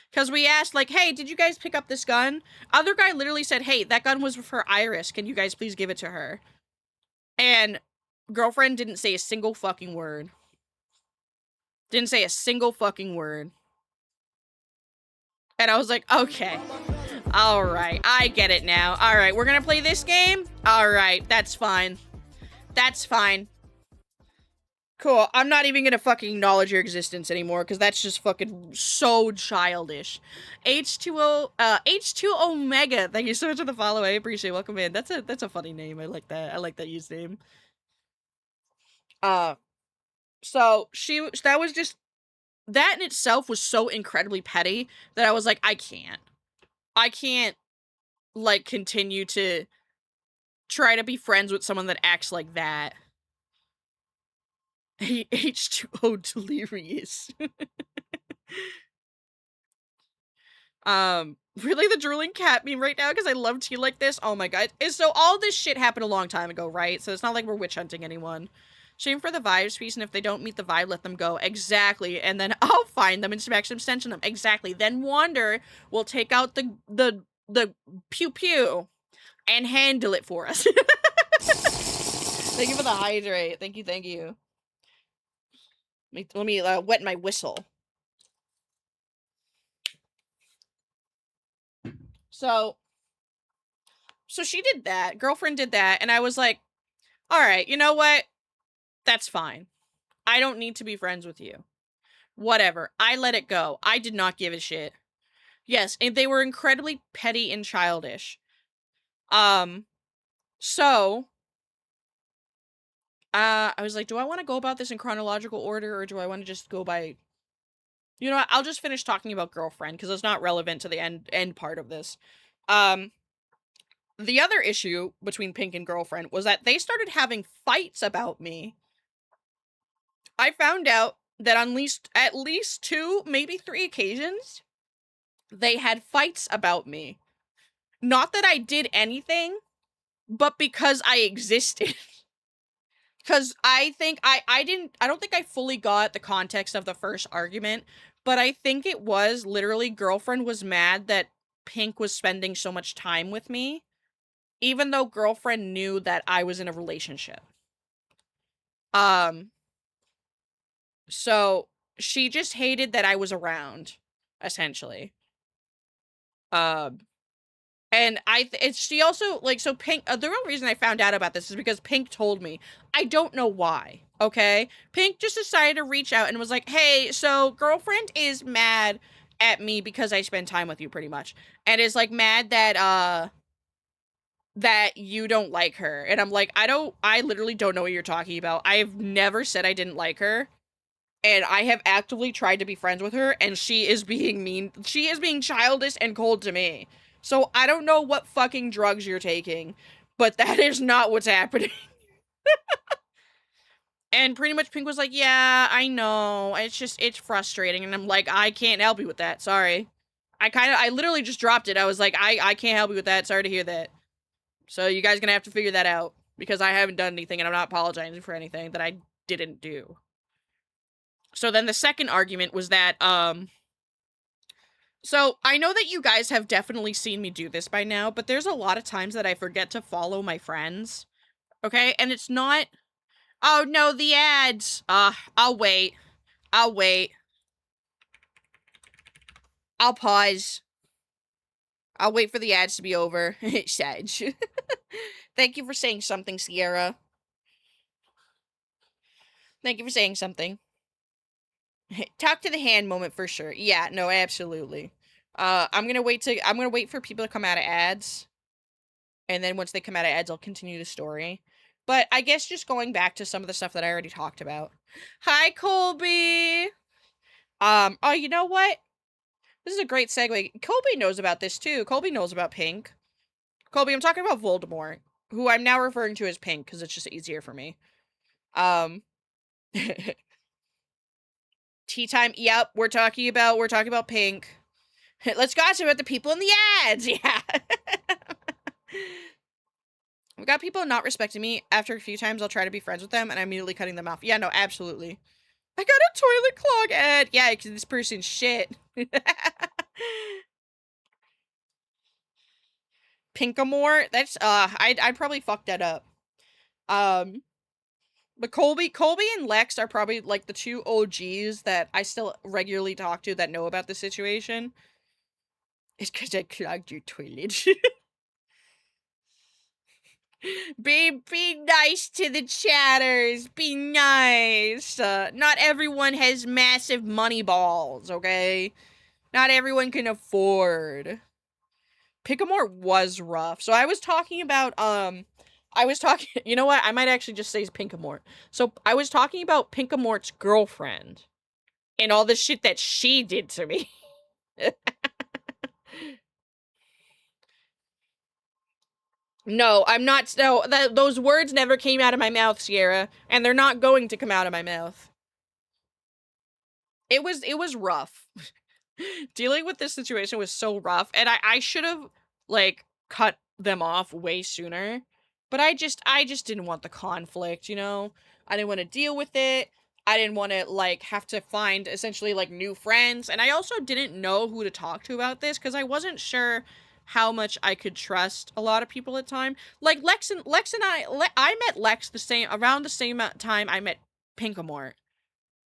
Because we asked, like, "Hey, did you guys pick up this gun?" Other guy literally said, "Hey, that gun was for Iris. Can you guys please give it to her?" And Girlfriend didn't say a single fucking word. Didn't say a single fucking word. And I was like, okay. Alright, I get it now. Alright, we're gonna play this game? Alright, that's fine. That's fine. Cool, I'm not even gonna fucking acknowledge your existence anymore, because that's just fucking so childish. H2 Omega, thank you so much for the follow, I appreciate it, welcome in. That's a funny name, I like that username. So, that was just, that in itself was so incredibly petty, that I was like, I can't, like, continue to try to be friends with someone that acts like that. H2O delirious. Really the drooling cat meme right now, because I love tea like this. Oh my god. So all this shit happened a long time ago, right? So it's not like we're witch hunting anyone. Shame for the vibes piece, and if they don't meet the vibe, let them go. Exactly. And then I'll find them and smack some stench on them. Exactly. Then Wander will take out the pew pew and handle it for us. Thank you for the hydrate. Thank you. Let me wet my whistle. So she did that. Girlfriend did that, and I was like, all right, you know what? That's fine. I don't need to be friends with you. Whatever. I let it go. I did not give a shit. Yes, and they were incredibly petty and childish. So I was like, do I want to go about this in chronological order, or do I want to just go by You know what? I'll just finish talking about girlfriend because it's not relevant to the end part of this. The other issue between Pink and girlfriend was that they started having fights about me. I found out that on at least 2, maybe 3 occasions, they had fights about me. Not that I did anything, but because I existed. Because I think I don't think I fully got the context of the first argument, but I think it was literally girlfriend was mad that Pink was spending so much time with me, even though girlfriend knew that I was in a relationship. So she just hated that I was around, essentially. And she also, like, so Pink, the real reason I found out about this is because Pink told me. I don't know why, okay? Pink just decided to reach out and was like, hey, so girlfriend is mad at me because I spend time with you, pretty much. And is, like, mad that, that you don't like her. And I'm like, I literally don't know what you're talking about. I have never said I didn't like her. And I have actively tried to be friends with her, and she is being mean. She is being childish and cold to me. So I don't know what fucking drugs you're taking, but that is not what's happening. And pretty much Pink was like, yeah, I know. It's frustrating. And I'm like, I can't help you with that. Sorry. I literally just dropped it. I was like, I can't help you with that. Sorry to hear that. So you guys gonna have to figure that out, because I haven't done anything, and I'm not apologizing for anything that I didn't do. So then the second argument was that, so I know that you guys have definitely seen me do this by now, but there's a lot of times that I forget to follow my friends, okay? And it's not, oh no, the ads. I'll wait. I'll pause. I'll wait for the ads to be over. Sage. Thank you for saying something, Sierra. Thank you for saying something. Talk to the hand moment for sure. Yeah, no, absolutely. I'm gonna wait for people to come out of ads. And then once they come out of ads, I'll continue the story. But I guess just going back to some of the stuff that I already talked about. Hi, Colby! Oh, you know what? This is a great segue. Colby knows about this too. Colby knows about Pink. Colby, I'm talking about Voldemort, who I'm now referring to as Pink because it's just easier for me. Tea time. Yep, we're talking about Pink. Let's gossip about the people in the ads. Yeah. We got people not respecting me. After a few times, I'll try to be friends with them, and I'm immediately cutting them off. Yeah, no, absolutely. I got a toilet clog ad. Yeah, because this person's shit. Pinkamore. That's I'd probably fuck that up. But Colby and Lex are probably like the 2 OGs that I still regularly talk to that know about the situation. It's because I clogged your toilet. Be nice to the chatters. Be nice. Not everyone has massive money balls, okay? Not everyone can afford. Pickamore was rough. So I was talking about, you know what? I might actually just say Pinkamore. So I was talking about Pinkamort's girlfriend and all the shit that she did to me. No, I'm not. No, those words never came out of my mouth, Sierra, and they're not going to come out of my mouth. It was rough. Dealing with this situation was so rough, and I should have, like, cut them off way sooner. But I just didn't want the conflict, you know? I didn't want to deal with it. I didn't want to, like, have to find, essentially, like, new friends. And I also didn't know who to talk to about this, because I wasn't sure how much I could trust a lot of people at the time. Like, Lex and I met Lex around the same time I met Pinkamore.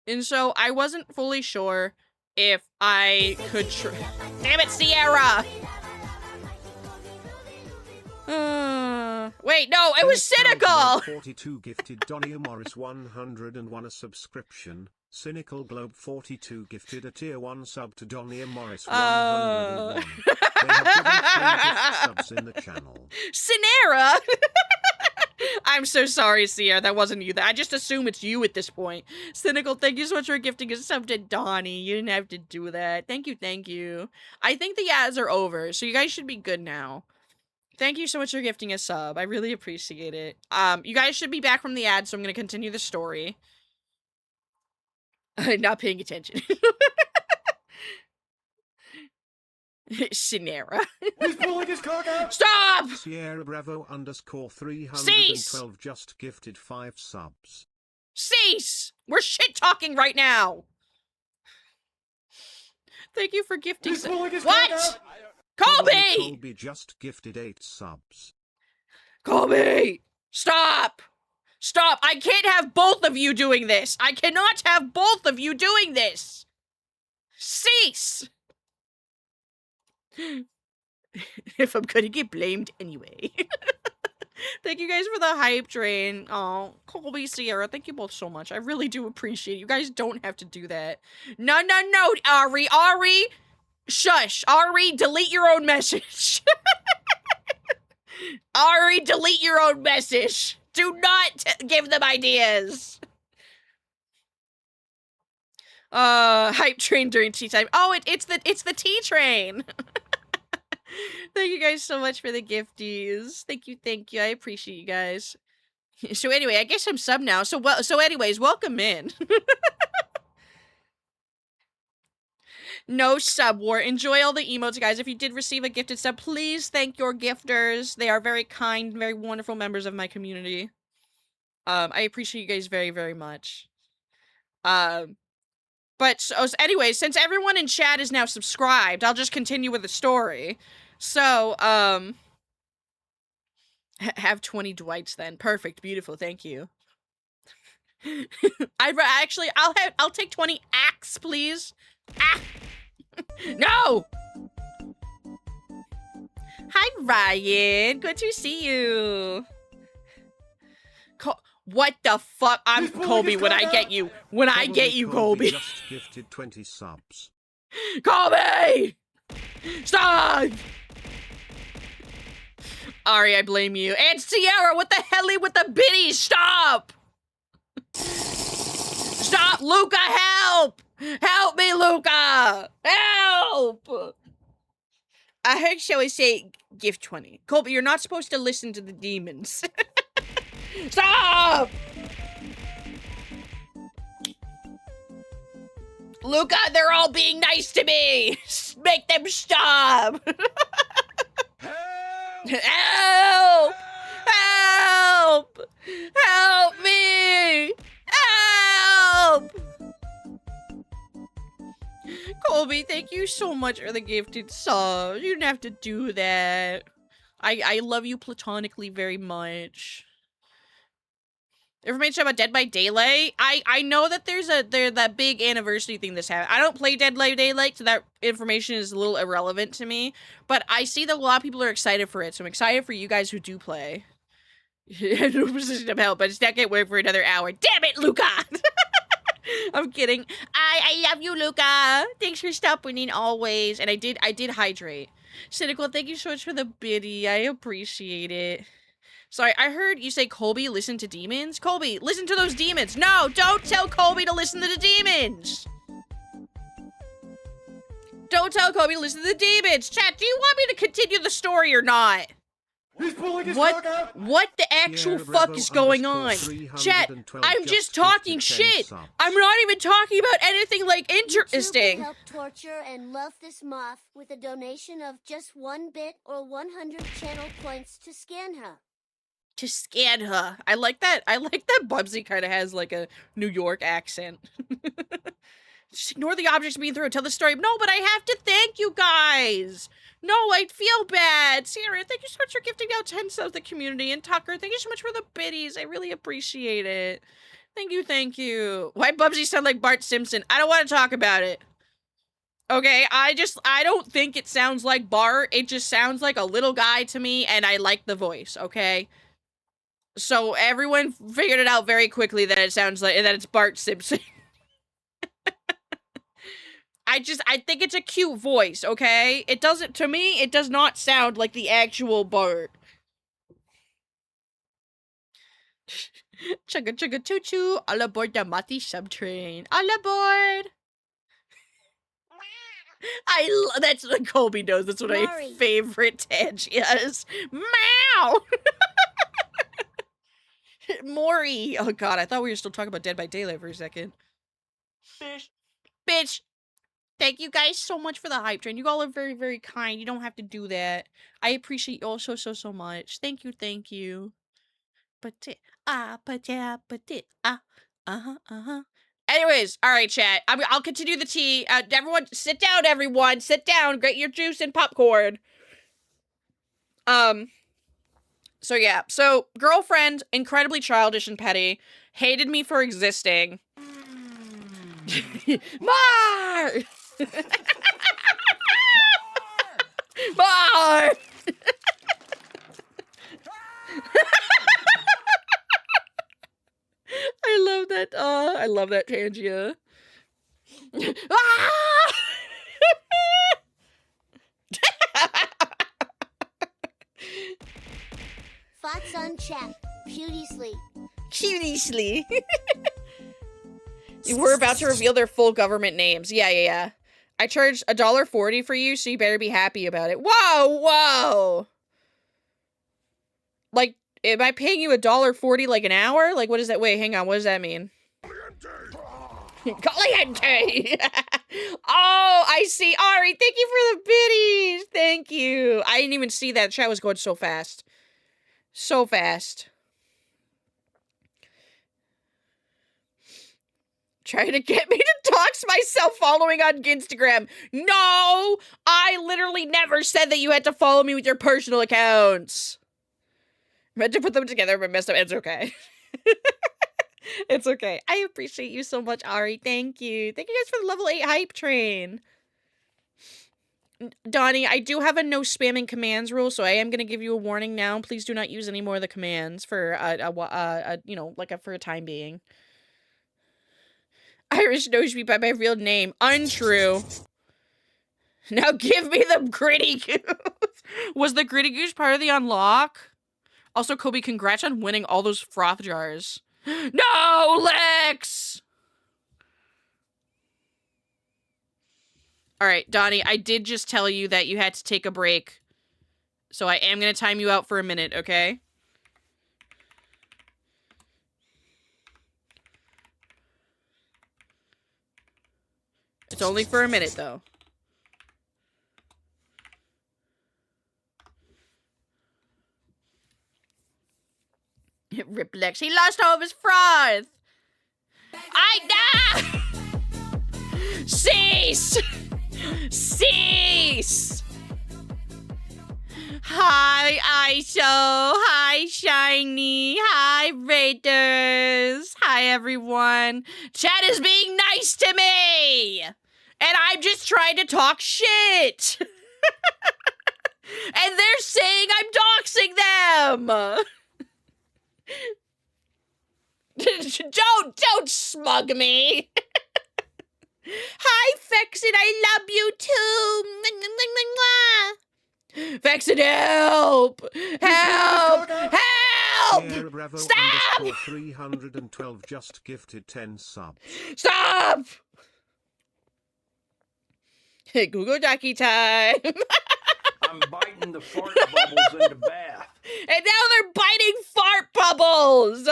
And so I wasn't fully sure if I could Damn it, Sierra! Wait, no, it was cynical! 42 gifted Donnie Morris 101 a subscription. Cynical Globe 42 gifted a tier 1 sub to Donnie Morris 101. They have given 3 gift subs in the channel. Cinera! I'm so sorry, Sierra. That wasn't you. I just assume it's you at this point. Cynical, thank you so much for gifting a sub to Donnie. You didn't have to do that. Thank you, thank you. I think the ads are over, so you guys should be good now. Thank you so much for gifting a sub. I really appreciate it. You guys should be back from the ads, so I'm going to continue the story. Not paying attention. Shinera. He's pulling his cock out! Stop! Sierra Bravo _ 312 Cease! just gifted 5 subs. Cease! We're shit-talking right now! Thank you for gifting He's pulling his What? cock out! Colby! Colby just gifted 8 subs. Colby! Stop! Stop! I can't have both of you doing this! I cannot have both of you doing this! Cease! If I'm gonna get blamed anyway. Thank you guys for the hype train. Oh, Colby, Sierra, thank you both so much. I really do appreciate it. You guys don't have to do that. No, no, no, Ari. Ari, shush. Ari, delete your own message. Ari, delete your own message. Do not give them ideas. Hype train during tea time. Oh, it's the tea train. Thank you guys so much for the gifties. Thank you, thank you. I appreciate you guys. So anyway, I guess I'm sub now. So anyways, welcome in. No sub war. Enjoy all the emotes, guys. If you did receive a gifted sub, please thank your gifters. They are very kind, very wonderful members of my community. I appreciate you guys very, very much. But so anyway, since everyone in chat is now subscribed, I'll just continue with the story. So, have 20 Dwights then. Perfect. Beautiful. Thank you. I'll take 20 Axe, please. Ah! No! Hi, Ryan. Good to see you. What the fuck? I'm Colby when I get you. When I get you, Colby. Just gifted 20 subs. Colby! Stop! Ari, I blame you. And Sierra, what the hell with the biddies? Stop! Stop! Luca, help! Help me, Luca! Help! I heard Shelly say gift 20. Colby, you're not supposed to listen to the demons. Stop! Luca, they're all being nice to me! Make them stop! Help! Help! Help me! Help! Colby, thank you so much for the gifted sub. You didn't have to do that. I love you platonically very much. Information about Dead by Daylight? I know that there's that big anniversary thing this happened. I don't play Dead by Daylight, so that information is a little irrelevant to me. But I see that a lot of people are excited for it, so I'm excited for you guys who do play. No position of help, but just not get work for another hour. Damn it, Luca! I'm kidding. I love you, Luca. Thanks for stopping in always. And I did hydrate. Cynical, thank you so much for the biddy. I appreciate it. Sorry, I heard you say, Colby, listen to demons? Colby, listen to those demons! No, don't tell Colby to listen to the demons! Don't tell Colby to listen to the demons! Chat, do you want me to continue the story or not? He's pulling his cock out! What the actual fuck is going on? Chat, I'm just talking shit! I'm not even talking about anything, like, interesting! YouTube help torture and love this moth with a donation of just 1 bit or 100 channel points to scan her. To scan her. I like that Bubsy kind of has like a New York accent. Just ignore the objects being through. Tell the story. No, but I have to thank you guys. No, I feel bad. Sierra, thank you so much for gifting out 10 subs to the community. And Tucker, thank you so much for the biddies. I really appreciate it. Thank you, thank you. Why Bubsy sound like Bart Simpson? I don't want to talk about it. Okay, I don't think it sounds like Bart. It just sounds like a little guy to me, and I like the voice, okay? So everyone figured it out very quickly that it sounds like that it's Bart Simpson. I think it's a cute voice, okay? It doesn't, to me, it does not sound like the actual Bart. Chugga chugga choo choo. All aboard the Mati subtrain. All aboard. That's what Colby knows. That's what my Mari. favorite Tangia is. Meow. Maury. Oh god, I thought we were still talking about Dead by Daylight for a second. Bitch. Thank you guys so much for the hype train. You all are very, very kind. You don't have to do that. I appreciate you all so much. Thank you, thank you. Anyways, all right, chat. I'll continue the tea. Everyone, sit down. Everyone, sit down. Get your juice and popcorn. So yeah. So girlfriend, incredibly childish and petty, hated me for existing. Mar. Mar. I love that. I love that Tangia. Ah! Thoughts on chat. Cutiously. Cutiously. We're about to reveal their full government names. Yeah. I charged $1.40 for you, so you better be happy about it. Whoa! Like, am I paying you $1.40 like an hour? Like, what is that? Wait, hang on. What does that mean? Caliente! Oh, I see. Ari, thank you for the biddies. Thank you. I didn't even see that. Chat was going so fast. So fast. Trying to get me to dox myself following on Instagram. No! I literally never said that you had to follow me with your personal accounts. I meant to put them together, but messed up. It's okay. It's okay. I appreciate you so much, Ari. Thank you. Thank you guys for the level 8 hype train. Donnie, I do have a no spamming commands rule, so I am going to give you a warning now. Please do not use any more of the commands for, for a time being. Irish knows me by my real name. Untrue. Now give me the gritty goose. Was the gritty goose part of the unlock? Also, Kobe, congrats on winning all those froth jars. No, Lex! Alright, Donnie, I did just tell you that you had to take a break. So I am going to time you out for a minute, okay? It's only for a minute, though. Rip Lex. He lost all of his froth. Cease! Cease! Hi, ISO. Hi, Shiny. Hi, Raiders. Hi, everyone. Chat is being nice to me. And I'm just trying to talk shit. And they're saying I'm doxing them. Don't smug me. Hi, Fexit, I love you too. Fexit, help! Help! Help! Sierra Bravo Stop! 312 just gifted 10 subs. Stop! Hey, Google Ducky time. I'm biting the fart bubbles in the bath. And now they're biting fart bubbles!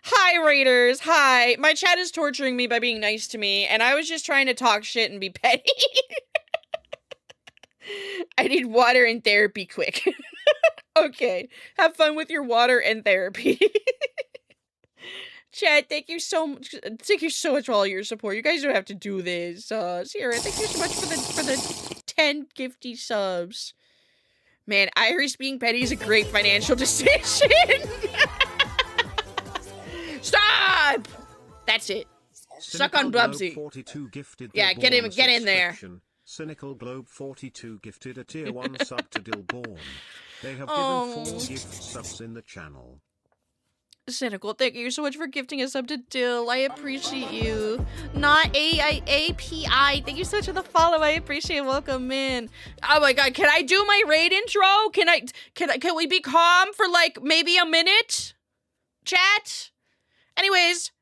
Hi, Raiders. Hi. My chat is torturing me by being nice to me, and I was just trying to talk shit and be petty. I need water and therapy quick. Okay. Have fun with your water and therapy. Chat, thank you so much for all your support. You guys don't have to do this. Sierra, thank you so much for the 10 gifty subs. Man, Iris being petty is a great financial decision. Stop! That's it. Suck on Bubsy. 42 gifted Yeah, get in there. Cynical Globe 42 gifted a tier 1 sub to Dilborn. They have given 4 gift subs in the channel. Cynical, thank you so much for gifting a sub to Dill. I appreciate you. Not API. Thank you so much for the follow. I appreciate it. Welcome in. Oh my god, can I do my raid intro? Can we be calm for like maybe a minute? chat. Anyways,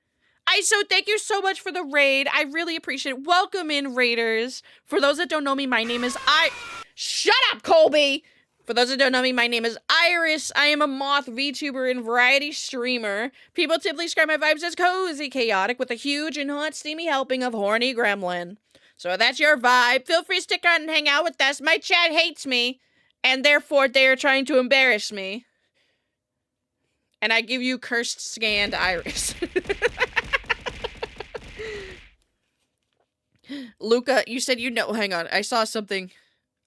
ISO, thank you so much for the raid. I really appreciate it. Welcome in, raiders. For those that don't know me, my name is Shut up, Colby! For those that don't know me, my name is Iris. I am a moth VTuber and variety streamer. People typically describe my vibes as cozy, chaotic, with a huge and hot, steamy helping of horny gremlin. So if that's your vibe, feel free to stick around and hang out with us. My chat hates me, and therefore they are trying to embarrass me. And I give you cursed scanned Iris. Luca, you said hang on, I saw something.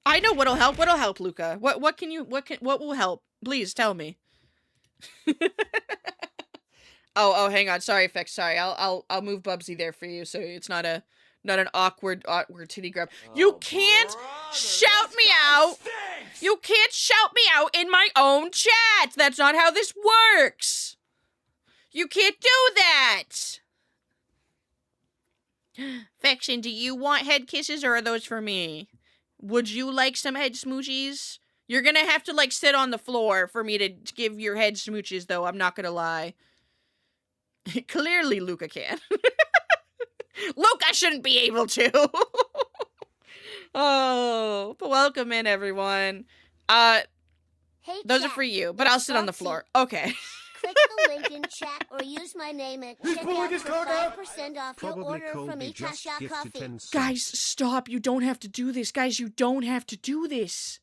I know what'll help, Luca. What will help? Please tell me. oh, hang on. Sorry, Fix. Sorry. I'll move Bubsy there for you so it's not an awkward titty grab. You can't shout me out. You can't shout me out in my own chat. That's not how this works. You can't do that. Fection, do you want head kisses or are those for me? Would you like some head smoochies? You're gonna have to, like, sit on the floor for me to give your head smooches, though. I'm not gonna lie. Clearly, Luca can. Luca shouldn't be able to. Oh, but welcome in, everyone. Hey, Those chat, are for you, but I'll sit on the floor. Okay. Click the link in chat or use my name at checkout for 5% off your order from Itasha Coffee. Guys, stop. You don't have to do this. Guys, you don't have to do this.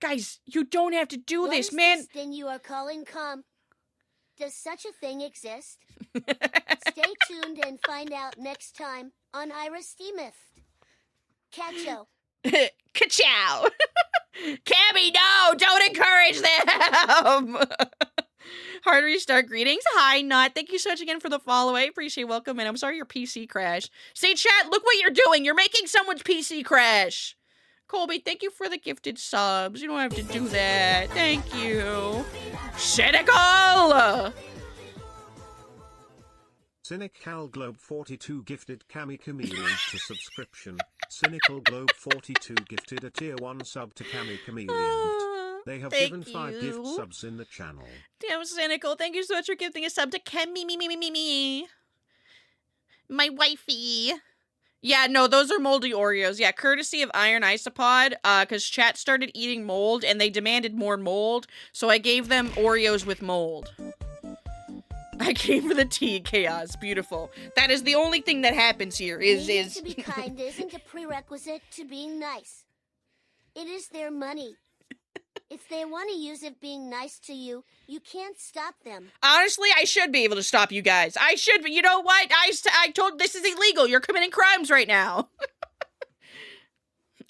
Guys, you don't have to do What this, is man. This thing you are calling cum? Does such a thing exist? Stay tuned and find out next time on Iris Steamith. Catcho. Ka-chow. Cammy, no! Don't encourage them! Hard restart greetings. Hi, Nut. Thank you so much again for the follow. I appreciate it. Welcome in. I'm sorry your PC crashed. Say, chat, look what you're doing. You're making someone's PC crash. Colby, thank you for the gifted subs. You don't have to do that. Thank you. Cynical! Cynical Globe 42 gifted Cami Chameleon to subscription. Cynical Globe 42 gifted a tier 1 sub to Cami Chameleon. They have given 5 gift subs in the channel. Damn, Cynical. Thank you so much for gifting a sub to me. My wifey. Yeah, no, those are moldy Oreos. Yeah, courtesy of Iron Isopod, because chat started eating mold and they demanded more mold, so I gave them Oreos with mold. I came for the tea, chaos. Beautiful. That is the only thing that happens here, Needing to be kind isn't a prerequisite to being nice. It is their money. If they want to use it being nice to you, you can't stop them. Honestly, I should be able to stop you guys. I should, but you know what? I told this is illegal. You're committing crimes right now.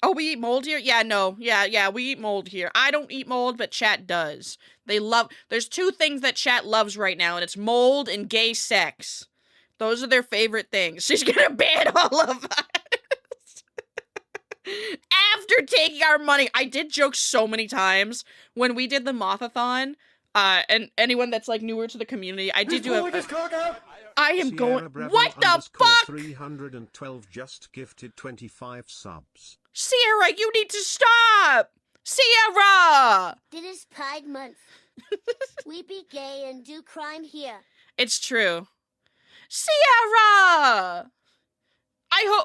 Oh, we eat mold here? Yeah, no. Yeah, we eat mold here. I don't eat mold, but chat does. There's 2 things that chat loves right now, and it's mold and gay sex. Those are their favorite things. She's gonna ban all of us. After taking our money. I did joke so many times when we did the Mothathon, and anyone that's, like, newer to the community, I did do I am going. What the fuck? 312 just gifted 25 subs. Sierra, you need to stop! Sierra! It is Pride Month. We be gay and do crime here. It's true. Sierra!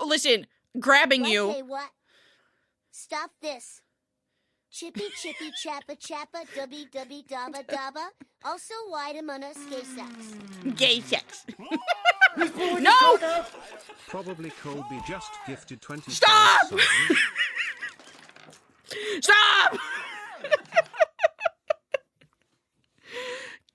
Listen, grabbing you. Hey, what? Stop this. Chippy chippy chappa chappa dubby dubby dabba dabba. Also white among us gay sex. Gay sex. No! Probably Colby just gifted 25 Stop! subs. Stop!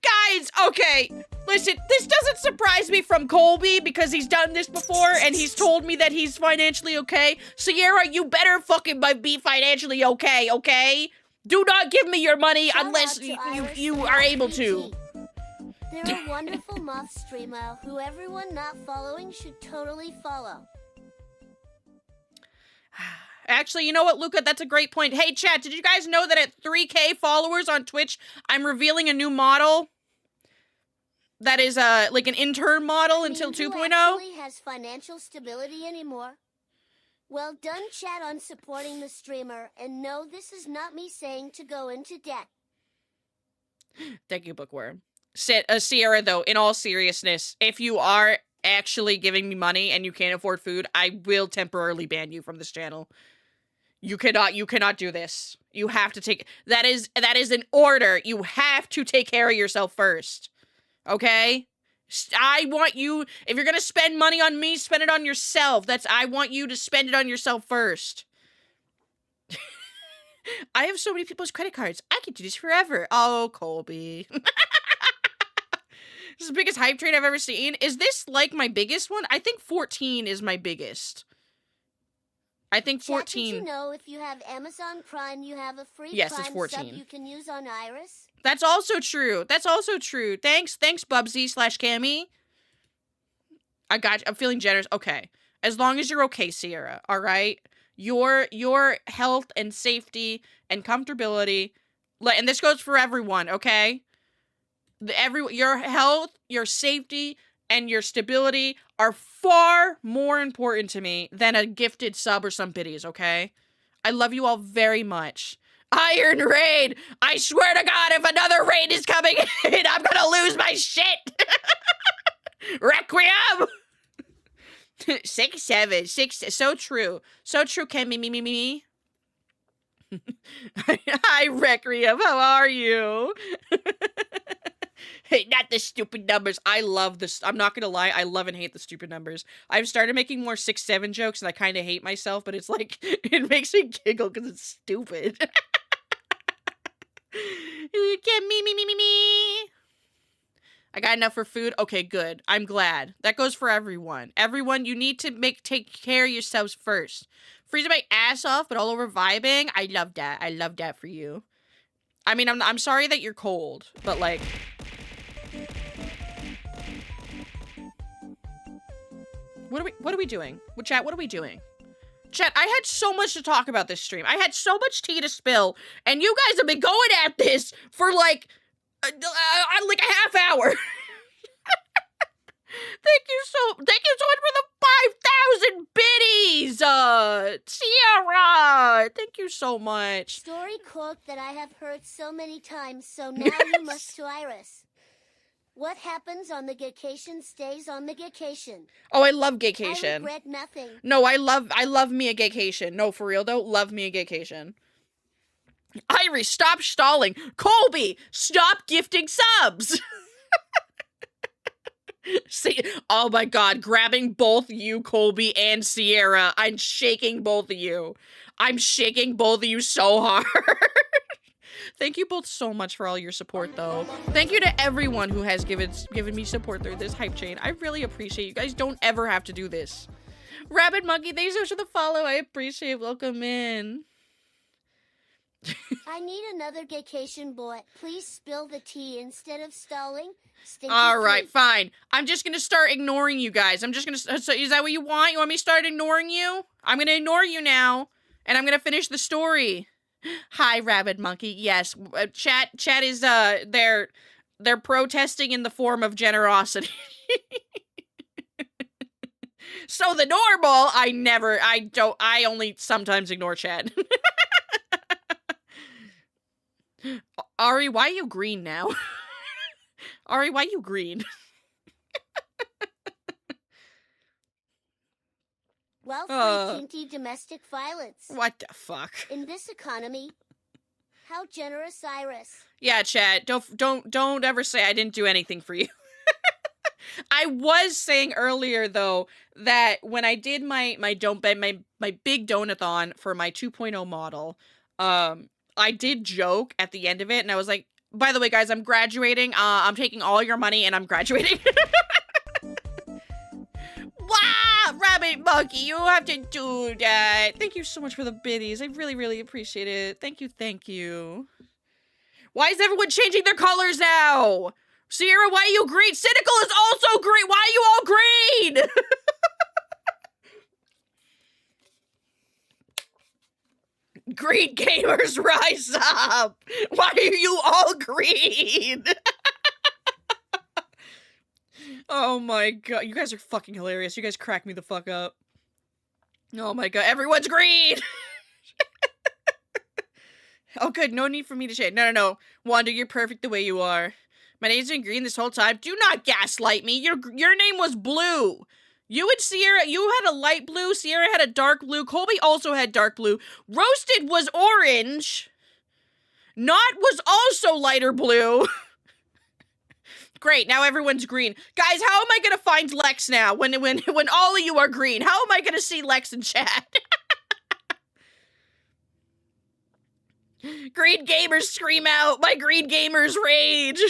Guys, okay. Listen, this doesn't surprise me from Colby because he's done this before and he's told me that he's financially okay. Sierra, you better fucking be financially okay, okay? Do not give me your money Shout unless out to you are able to. They're a wonderful moth streamer who everyone not following should totally follow. Actually, you know what, Luca? That's a great point. Hey, chat, did you guys know that at 3K followers on Twitch, I'm revealing a new model? That is, like an intern model until 2.0? Who actually has financial stability anymore? Well done, chat, on supporting the streamer, and no, this is not me saying to go into debt. Thank you, Bookworm. Sierra, though, in all seriousness, if you are actually giving me money and you can't afford food, I will temporarily ban you from this channel. You cannot do this. You have to take, that is an order. You have to take care of yourself first. Okay? I want you, if you're gonna spend money on me, spend it on yourself. I want you to spend it on yourself first. I have so many people's credit cards. I could do this forever. Oh, Colby. This is the biggest hype train I've ever seen. Is this like my biggest one? I think 14 is my biggest. I think 14. Chat, did you know if you have Amazon Prime, you have a free Yes, Prime it's 14. sub you can use on Iris? That's also true. That's also true. Thanks, Bubsy/Cammy. I got you. I'm feeling generous. Okay. As long as you're okay, Sierra, all right? Your health and safety and comfortability, and this goes for everyone, okay? Your health, your safety, and your stability are far more important to me than a gifted sub or some biddies, okay? I love you all very much. Iron Raid! I swear to God, if another raid is coming in, I'm gonna lose my shit! Requiem! 6, 7, 6, so true. So true, Ken, me. Hi, Requiem, how are you? Hey, not the stupid numbers. I love this. I'm not gonna lie, I love and hate the stupid numbers. I've started making more 6, 7 jokes, and I kind of hate myself, but it's like, it makes me giggle because it's stupid. You can't me. I got enough for food. Okay, good. I'm glad. That goes for everyone. Everyone, you need to take care of yourselves first. Freezing my ass off, but all over vibing. I love that. I love that for you. I mean, I'm sorry that you're cold, but like. What are we doing? Well, chat, what are we doing? Chat, I had so much to talk about this stream. I had so much tea to spill, and you guys have been going at this for like a half hour. Thank you so much for the 5,000 biddies, Sierra. Thank you so much. Story quote that I have heard so many times, so now you must to Iris. What happens on the vacation stays on the vacation. Oh, I love gaycation. I regret nothing. No, I love me a gaycation. No, for real though, love me a gaycation. Iris, stop stalling. Colby, stop gifting subs. See, oh my God, grabbing both you, Colby, and Sierra. I'm shaking both of you. I'm shaking both of you so hard. Thank you both so much for all your support, though. Thank you to everyone who has given me support through this hype chain. I really appreciate you guys. Don't ever have to do this. Rabbit Monkey, thanks so much for the follow. I appreciate it. Welcome in. I need another vacation boy. Please spill the tea instead of stalling. All right, fine. I'm just gonna start ignoring you guys. I'm just gonna. So is that what you want? You want me to start ignoring you? I'm gonna ignore you now, and I'm gonna finish the story. Hi, Rabbit Monkey. Yes, chat is they're protesting in the form of generosity. So the normal, I only sometimes ignore chat. Ari, why are you green now? Ari, why are you green? Well, free domestic violence. What the fuck? In this economy, how generous, Iris. Yeah, chat. Don't ever say I didn't do anything for you. I was saying earlier though that when I did my big donathon for my 2.0 model, I did joke at the end of it, and I was like, by the way, guys, I'm graduating. I'm taking all your money, and I'm graduating. Wow, Rabbit Monkey, you have to do that. Thank you so much for the biddies. I really, really appreciate it. Thank you. Why is everyone changing their colors now? Sierra, why are you green? Cynical is also green. Why are you all green? Green gamers, rise up! Why are you all green? Oh my God, you guys are fucking hilarious. You guys crack me the fuck up. Oh my God, everyone's green! Oh good, no need for me to shade. No. Wanda, you're perfect the way you are. My name's been green this whole time. Do not gaslight me. Your name was blue. You and Sierra, you had a light blue. Sierra had a dark blue. Colby also had dark blue. Roasted was orange. Not was also lighter blue. Great, now everyone's green. Guys, how am I gonna find Lex now when all of you are green? How am I gonna see Lex in chat? Green gamers scream out. My green gamers rage.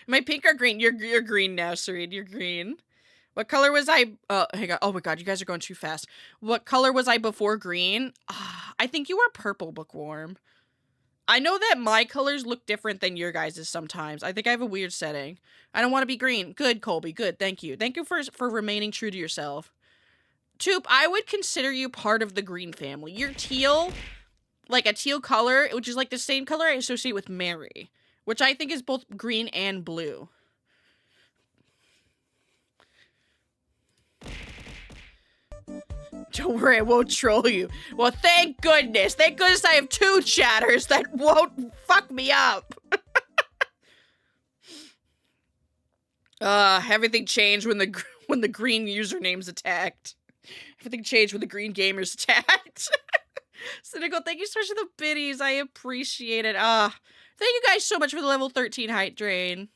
My pink or green? You're green now, Serene. You're green. What color was I? Hang on. Oh my god, you guys are going too fast. What color was I before green? I think you were purple, Bookworm. I know that my colors look different than your guys' sometimes. I think I have a weird setting. I don't want to be green. Good, Colby. Good. Thank you. Thank you for remaining true to yourself. Toop, I would consider you part of the green family. You're teal, like a teal color, which is like the same color I associate with Mary, which I think is both green and blue. Don't worry, I won't troll you. Well, thank goodness. Thank goodness I have 2 chatters that won't fuck me up. Everything changed when the green username's attacked. Everything changed when the green gamers attacked. Cynical, thank you so much for the biddies. I appreciate it. Thank you guys so much for the level 13 hype train.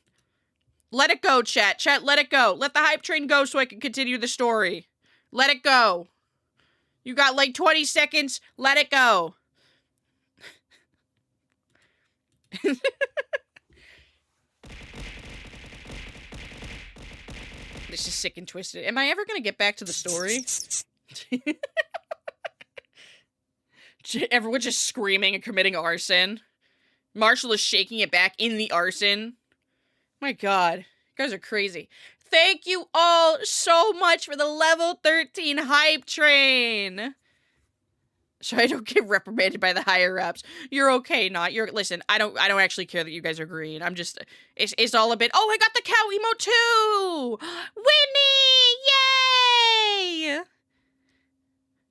Let it go, chat. Chat, let it go. Let the hype train go so I can continue the story. Let it go. You got like 20 seconds. Let it go. This is sick and twisted. Am I ever going to get back to the story? Everyone just screaming and committing arson. Marshall is shaking it back in the arson. My god. You guys are crazy. Thank you all so much for the level 13 hype train. So I don't get reprimanded by the higher ups. You're okay, listen, I don't actually care that you guys are green. I'm just, it's all a bit, oh, I got the cow emote too! Winnie! Yay!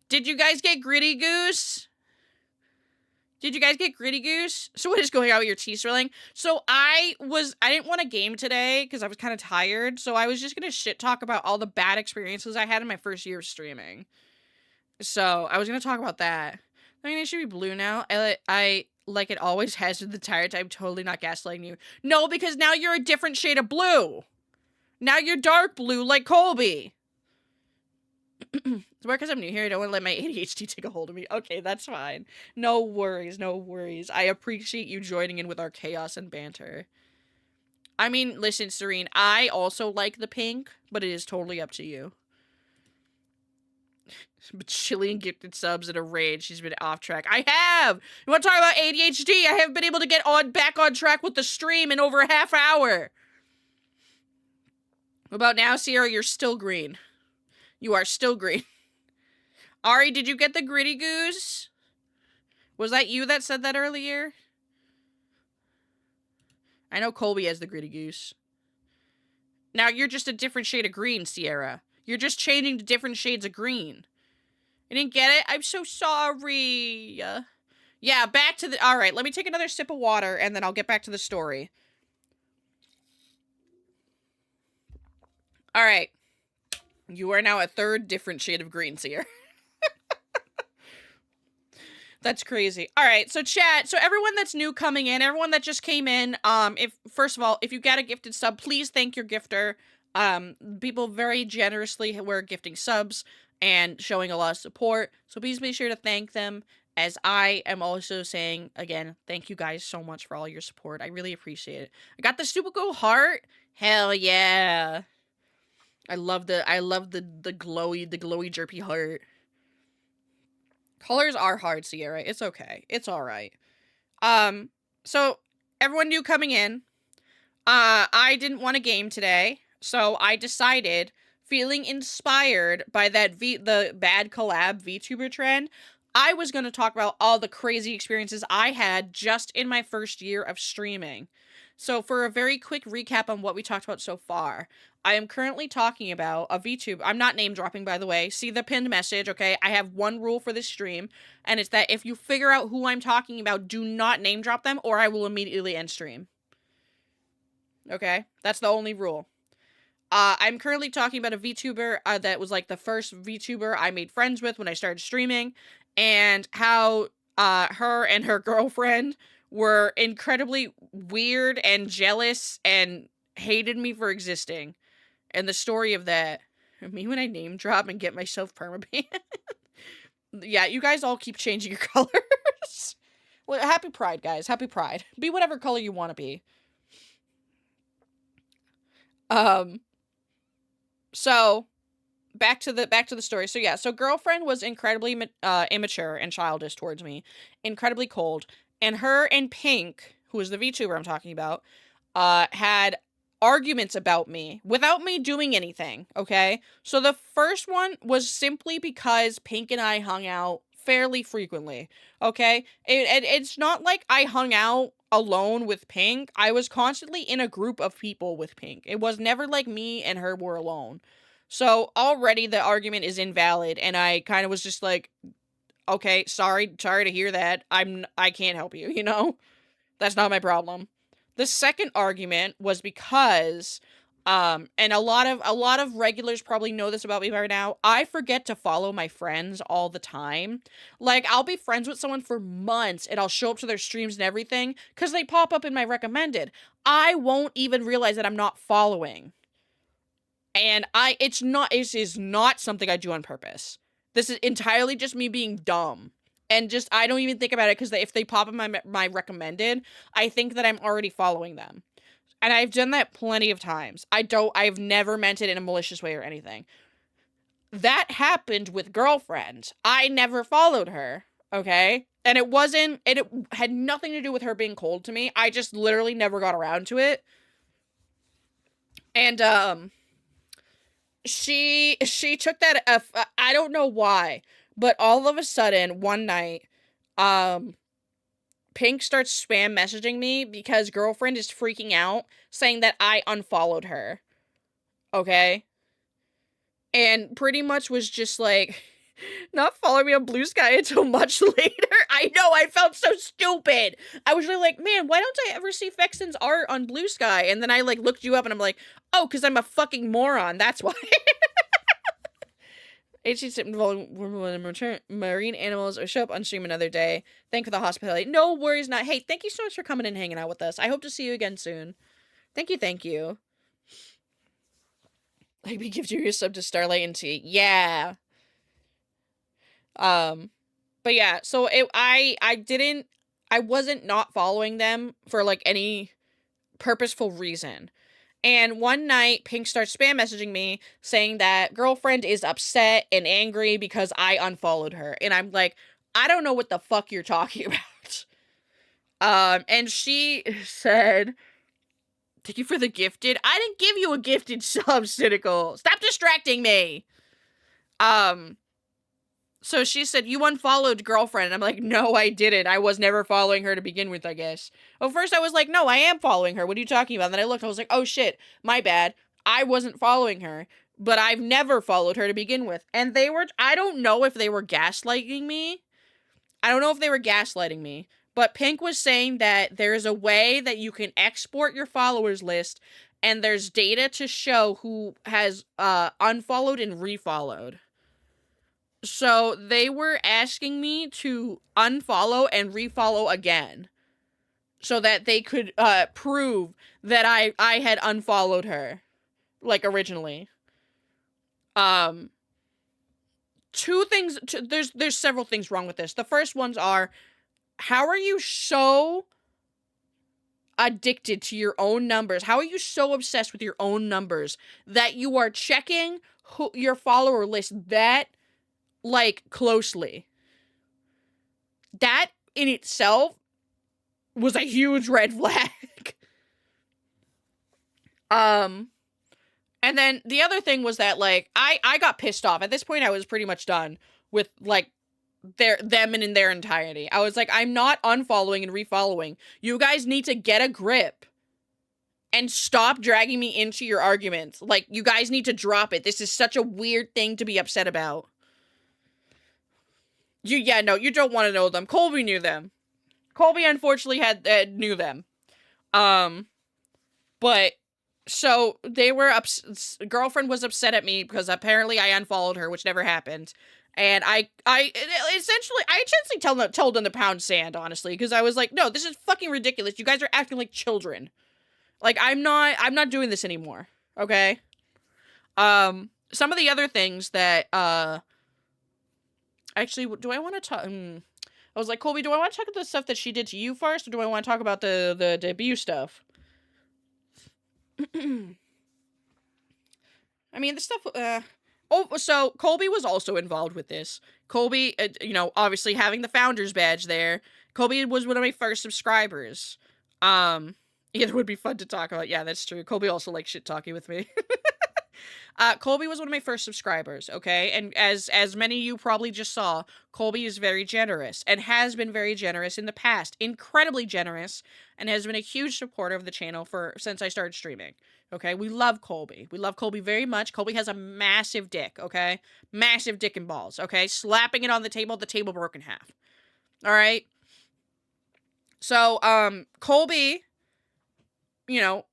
Did you guys get Gritty Goose? Did you guys get Gritty Goose? So what is going on with your T-Swirling? So I didn't want to game today because I was kind of tired. So I was just going to shit talk about all the bad experiences I had in my first year of streaming. So I was going to talk about that. I mean, it should be blue now. I like it always has with the tire type. Totally not gaslighting you. No, because now you're a different shade of blue. Now you're dark blue like Colby. It's because I'm new here. I don't want to let my ADHD take a hold of me. Okay, that's fine. No worries, no worries. I appreciate you joining in with our chaos and banter. I mean, listen, Serene, I also like the pink, but it is totally up to you. But Chillian gifted subs at a rage. She's been off track. I have! You want to talk about ADHD? I haven't been able to get back on track with the stream in over a half hour. What about now, Sierra? You're still green. You are still green. Ari, did you get the Gritty Goose? Was that you that said that earlier? I know Colby has the Gritty Goose. Now you're just a different shade of green, Sierra. You're just changing to different shades of green. You didn't get it? I'm so sorry. Yeah, back to the... Alright, let me take another sip of water, and then I'll get back to the story. Alright. You are now a third different shade of green, Sierra. That's crazy. All right, so chat. So everyone that's new coming in, everyone that just came in, first of all, if you get a gifted sub, please thank your gifter. People very generously were gifting subs and showing a lot of support. So please be sure to thank them, as I am also saying, again, thank you guys so much for all your support. I really appreciate it. I got the super cool heart. Hell yeah. I love the glowy jerpy heart. Colors are hard, Sierra. It's okay. It's alright. So, everyone new coming in. I didn't want a game today, so I decided, feeling inspired by the bad collab VTuber trend, I was going to talk about all the crazy experiences I had just in my first year of streaming. So, for a very quick recap on what we talked about so far, I am currently talking about a VTuber. I'm not name dropping, by the way. See the pinned message, okay? I have one rule for this stream, and it's that if you figure out who I'm talking about, do not name drop them, or I will immediately end stream. Okay? That's the only rule. I'm currently talking about a VTuber that was like the first VTuber I made friends with when I started streaming, and how her and her girlfriend were incredibly weird and jealous and hated me for existing. And the story of that, me when I name drop and get myself permabanned. Yeah, you guys all keep changing your colors. Well, happy Pride, guys. Happy Pride. Be whatever color you want to be. So back to the story. So yeah, so girlfriend was incredibly immature and childish towards me, incredibly cold, and her and Pink, who is the VTuber I'm talking about, had arguments about me without me doing anything. Okay, so the first one was simply because Pink and I hung out fairly frequently. Okay, it's not like I hung out alone with Pink. I was constantly in a group of people with Pink. It was never like me and her were alone. So already the argument is invalid, and I kind of was just like, okay, sorry to hear that. I can't help you, you know? That's not my problem. The second argument was because and a lot of regulars probably know this about me by now. I forget to follow my friends all the time. Like, I'll be friends with someone for months and I'll show up to their streams and everything cuz they pop up in my recommended. I won't even realize that I'm not following. And it is not something I do on purpose. This is entirely just me being dumb. And just, I don't even think about it because if they pop in my recommended, I think that I'm already following them. And I've done that plenty of times. I've never meant it in a malicious way or anything. That happened with girlfriend. I never followed her, okay? And it had nothing to do with her being cold to me. I just literally never got around to it. And, she took that I don't know why, but all of a sudden one night Pink starts spam messaging me because girlfriend is freaking out saying that I unfollowed her. Okay? And pretty much was just like not following me on Blue Sky until much later. I know, I felt so stupid. I was really like, man, why don't I ever see Fexton's art on Blue Sky? And then I like looked you up and I'm like, oh, because I'm a fucking moron. That's why. Marine animals or show up on stream another day. Thank you for the hospitality. No worries, not. Hey, thank you so much for coming and hanging out with us. I hope to see you again soon. Thank you, thank you. Like, we give you your sub to Starlight and T. Yeah. But yeah, so I wasn't not following them for like any purposeful reason. And one night, Pink starts spam messaging me saying that girlfriend is upset and angry because I unfollowed her. And I'm like, I don't know what the fuck you're talking about. And she said, thank you for the gifted. I didn't give you a gifted sub, Cynical. Stop distracting me. So she said, you unfollowed girlfriend. And I'm like, no, I didn't. I was never following her to begin with, I guess. Well, first I was like, no, I am following her. What are you talking about? And then I looked, I was like, oh shit, my bad. I wasn't following her, but I've never followed her to begin with. And I don't know if they were gaslighting me. But Pink was saying that there's a way that you can export your followers list and there's data to show who has unfollowed and refollowed. So they were asking me to unfollow and refollow again so that they could prove that I had unfollowed her like originally. There's several things wrong with this. The first ones are, how are you so addicted to your own numbers? How are you so obsessed with your own numbers that you are checking your follower list that like closely? That in itself was a huge red flag. And then the other thing was that like I got pissed off. At this point I was pretty much done with like them and in their entirety. I was like, I'm not unfollowing and refollowing. You guys need to get a grip and stop dragging me into your arguments. Like, you guys need to drop it. This is such a weird thing to be upset about. You don't want to know them. Colby knew them. Colby unfortunately knew them. But But so they were girlfriend was upset at me because apparently I unfollowed her, which never happened. And I essentially told them to pound sand, honestly, because I was like, no, this is fucking ridiculous. You guys are acting like children. Like, I'm not doing this anymore. Okay. Some of the other things that, actually, do I want to talk, I was like, Colby, do I want to talk about the stuff that she did to you first, or do I want to talk about the debut stuff? I mean, the stuff, so Colby was also involved with this. Colby, obviously having the founder's badge there, Colby was one of my first subscribers. It would be fun to talk about. Yeah, that's true. Colby also likes shit talking with me. Colby was one of my first subscribers, okay? And as many of you probably just saw, Colby is very generous and has been very generous in the past. Incredibly generous, and has been a huge supporter of the channel since I started streaming. Okay? We love Colby. We love Colby very much. Colby has a massive dick, okay? Massive dick and balls, okay? Slapping it on the table broke in half. All right? So, Colby,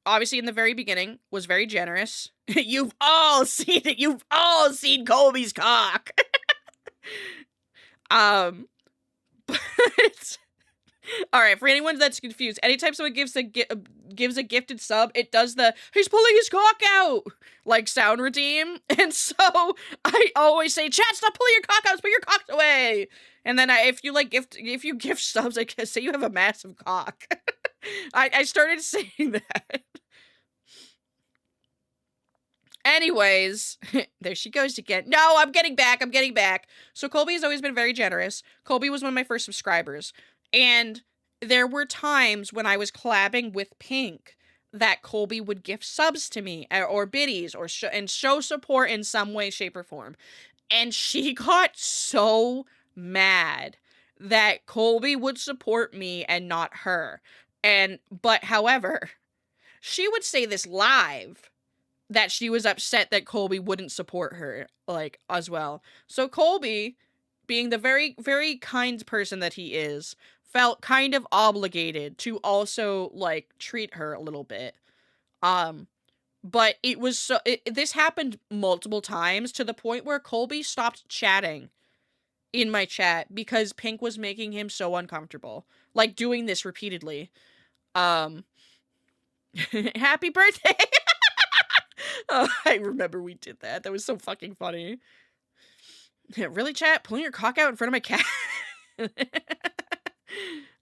obviously in the very beginning, was very generous. You've all seen it. You've all seen Colby's cock. But all right, for anyone that's confused, anytime someone gives a gifted sub, it does the "he's pulling his cock out" like sound redeem, and so I always say, "Chat, stop pulling your cock out. Put your cocks away." And then if you gift subs, I guess say you have a massive cock. I started saying that. Anyways, there she goes again. No, I'm getting back. So Colby has always been very generous. Colby was one of my first subscribers. And there were times when I was collabing with Pink that Colby would gift subs to me or biddies and show support in some way, shape, or form. And she got so mad that Colby would support me and not her. But however, she would say this live that she was upset that Colby wouldn't support her, like, as well. So Colby, being the very, very kind person that he is, felt kind of obligated to also, like, treat her a little bit. But it was this happened multiple times to the point where Colby stopped chatting in my chat because Pink was making him so uncomfortable. Like, doing this repeatedly. Happy birthday! Oh, I remember we did that. That was so fucking funny. Yeah, really, chat? Pulling your cock out in front of my cat?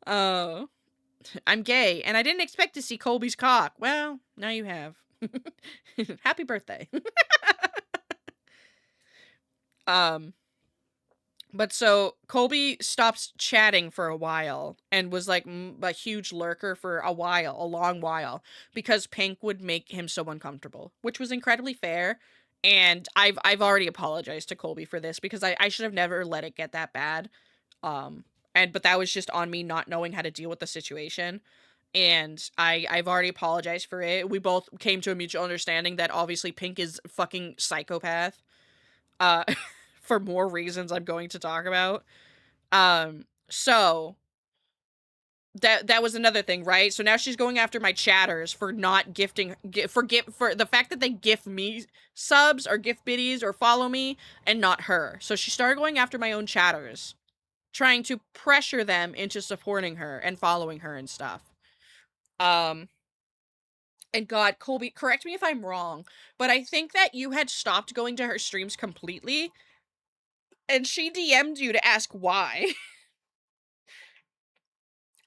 Oh. I'm gay, and I didn't expect to see Colby's cock. Well, now you have. Happy birthday. But so Colby stopped chatting for a while and was like a huge lurker for a long while, because Pink would make him so uncomfortable, which was incredibly fair. And I've already apologized to Colby for this because I should have never let it get that bad. But that was just on me not knowing how to deal with the situation. And I've already apologized for it. We both came to a mutual understanding that obviously Pink is fucking psychopath. For more reasons I'm going to talk about. So that was another thing, right? So now she's going after my chatters for not gifting, for the fact that they gift me subs or gift biddies or follow me and not her. So she started going after my own chatters, trying to pressure them into supporting her and following her and stuff. And God, Colby, correct me if I'm wrong, but I think that you had stopped going to her streams completely, and she DM'd you to ask why.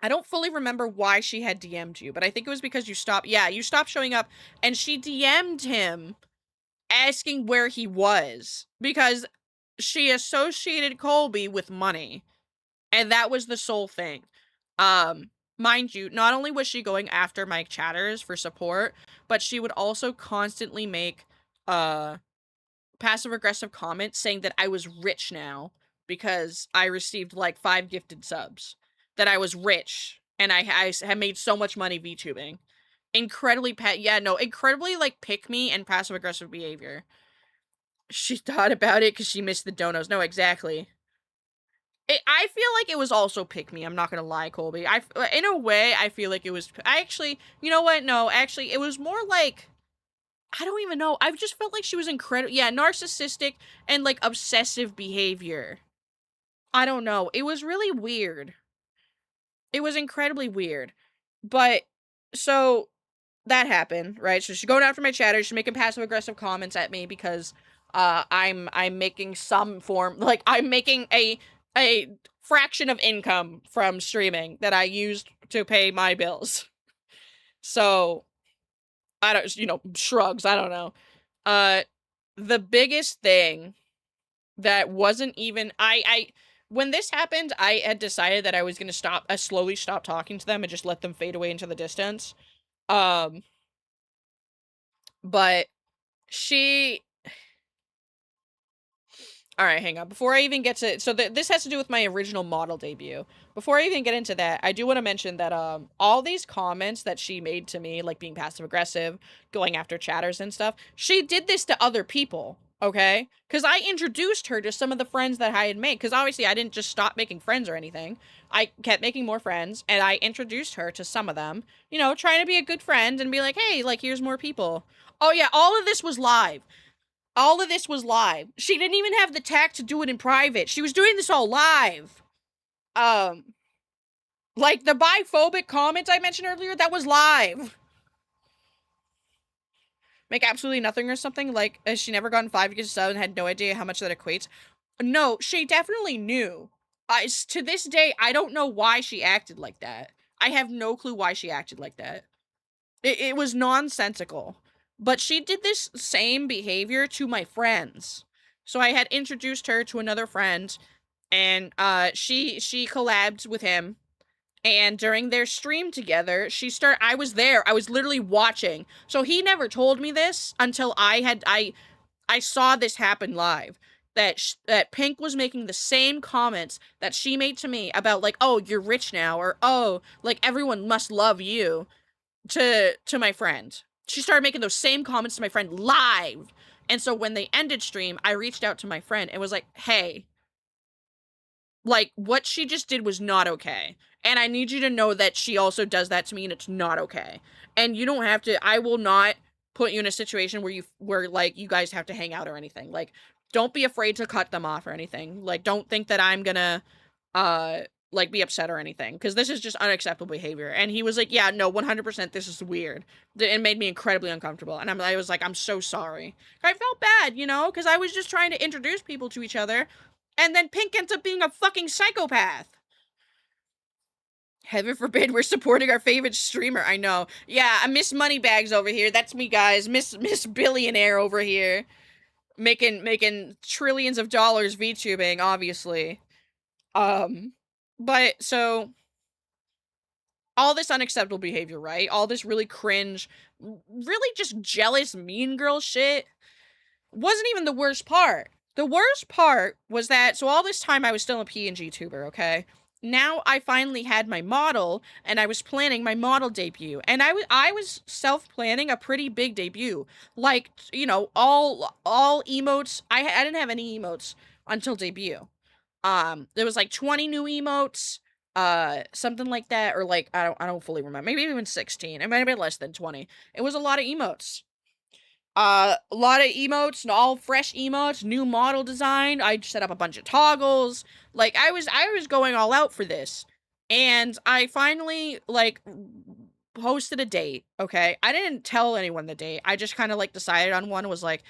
I don't fully remember why she had DM'd you, but I think it was because you stopped showing up, and she DM'd him asking where he was, because she associated Colby with money, and that was the sole thing. Mind you, not only was she going after my chatters for support, but she would also constantly make, passive-aggressive comments saying that I was rich now because I received, like, 5 gifted subs. That I was rich, and I had made so much money VTubing. Incredibly, like, pick-me and passive-aggressive behavior. She thought about it because she missed the donos. No, exactly. I feel like it was also pick me. I'm not gonna lie, Colby. In a way, I feel like it was. I actually, you know what? No, actually, it was more like, I don't even know. I've just felt like she was incredible. Yeah, narcissistic and like obsessive behavior. I don't know. It was really weird. It was incredibly weird. But so that happened, right? So she's going after my chatter. She's making passive aggressive comments at me because I'm making some form, like I'm making a fraction of income from streaming that I used to pay my bills. So I don't, shrugs, I don't know. The biggest thing that wasn't even I when this happened, I had decided that I was gonna slowly stop talking to them and just let them fade away into the distance. Um, but she all right, hang on. Before I even get to this has to do with my original model debut. Before I even get into that, I do want to mention that all these comments that she made to me, like being passive aggressive, going after chatters and stuff, she did this to other people, okay? Cuz I introduced her to some of the friends that I had made, cuz obviously I didn't just stop making friends or anything. I kept making more friends and I introduced her to some of them, trying to be a good friend and be like, "Hey, like here's more people." Oh yeah, all of this was live. All of this was live. She didn't even have the tact to do it in private. She was doing this all live. Like the biphobic comments I mentioned earlier, that was live. Make absolutely nothing or something? Like, has she never gotten 5 because 7 had no idea how much that equates? No, she definitely knew. To this day, I don't know why she acted like that. I have no clue why she acted like that. It was nonsensical. But she did this same behavior to my friends. So I had introduced her to another friend, and she collabed with him. And during their stream together, I was there. I was literally watching. So he never told me this until I saw this happen live. That Pink was making the same comments that she made to me about like, "Oh, you're rich now," or "Oh, like everyone must love you." To my friend. She started making those same comments to my friend live. And so when they ended stream, I reached out to my friend and was like, "Hey, like what she just did was not okay. And I need you to know that she also does that to me and it's not okay. And you don't have to I will not put you in a situation where like you guys have to hang out or anything. Like don't be afraid to cut them off or anything. Like don't think that I'm gonna like be upset or anything because this is just unacceptable behavior." And he was like, "Yeah, no, 100%, this is weird." It made me incredibly uncomfortable, and I was like, "I'm so sorry." I felt bad, because I was just trying to introduce people to each other, and then Pink ends up being a fucking psychopath. Heaven forbid we're supporting our favorite streamer. I know. Yeah, I Miss Moneybags over here. That's me, guys. Miss Billionaire over here, making trillions of dollars VTubing, obviously. But so all this unacceptable behavior, right? All this really cringe, really just jealous mean girl shit wasn't even the worst part. The worst part was that so all this time I was still a PNG tuber, okay? Now I finally had my model and I was planning my model debut. And I was self-planning a pretty big debut. Like, all emotes. I didn't have any emotes until debut. There was like 20 new emotes, something like that, or like I don't fully remember. Maybe even 16. It might have been less than 20. It was a lot of emotes. A lot of emotes, and all fresh emotes, new model design. I set up a bunch of toggles. Like I was going all out for this. And I finally like posted a date, okay? I didn't tell anyone the date. I just kind of like decided on one. Was like,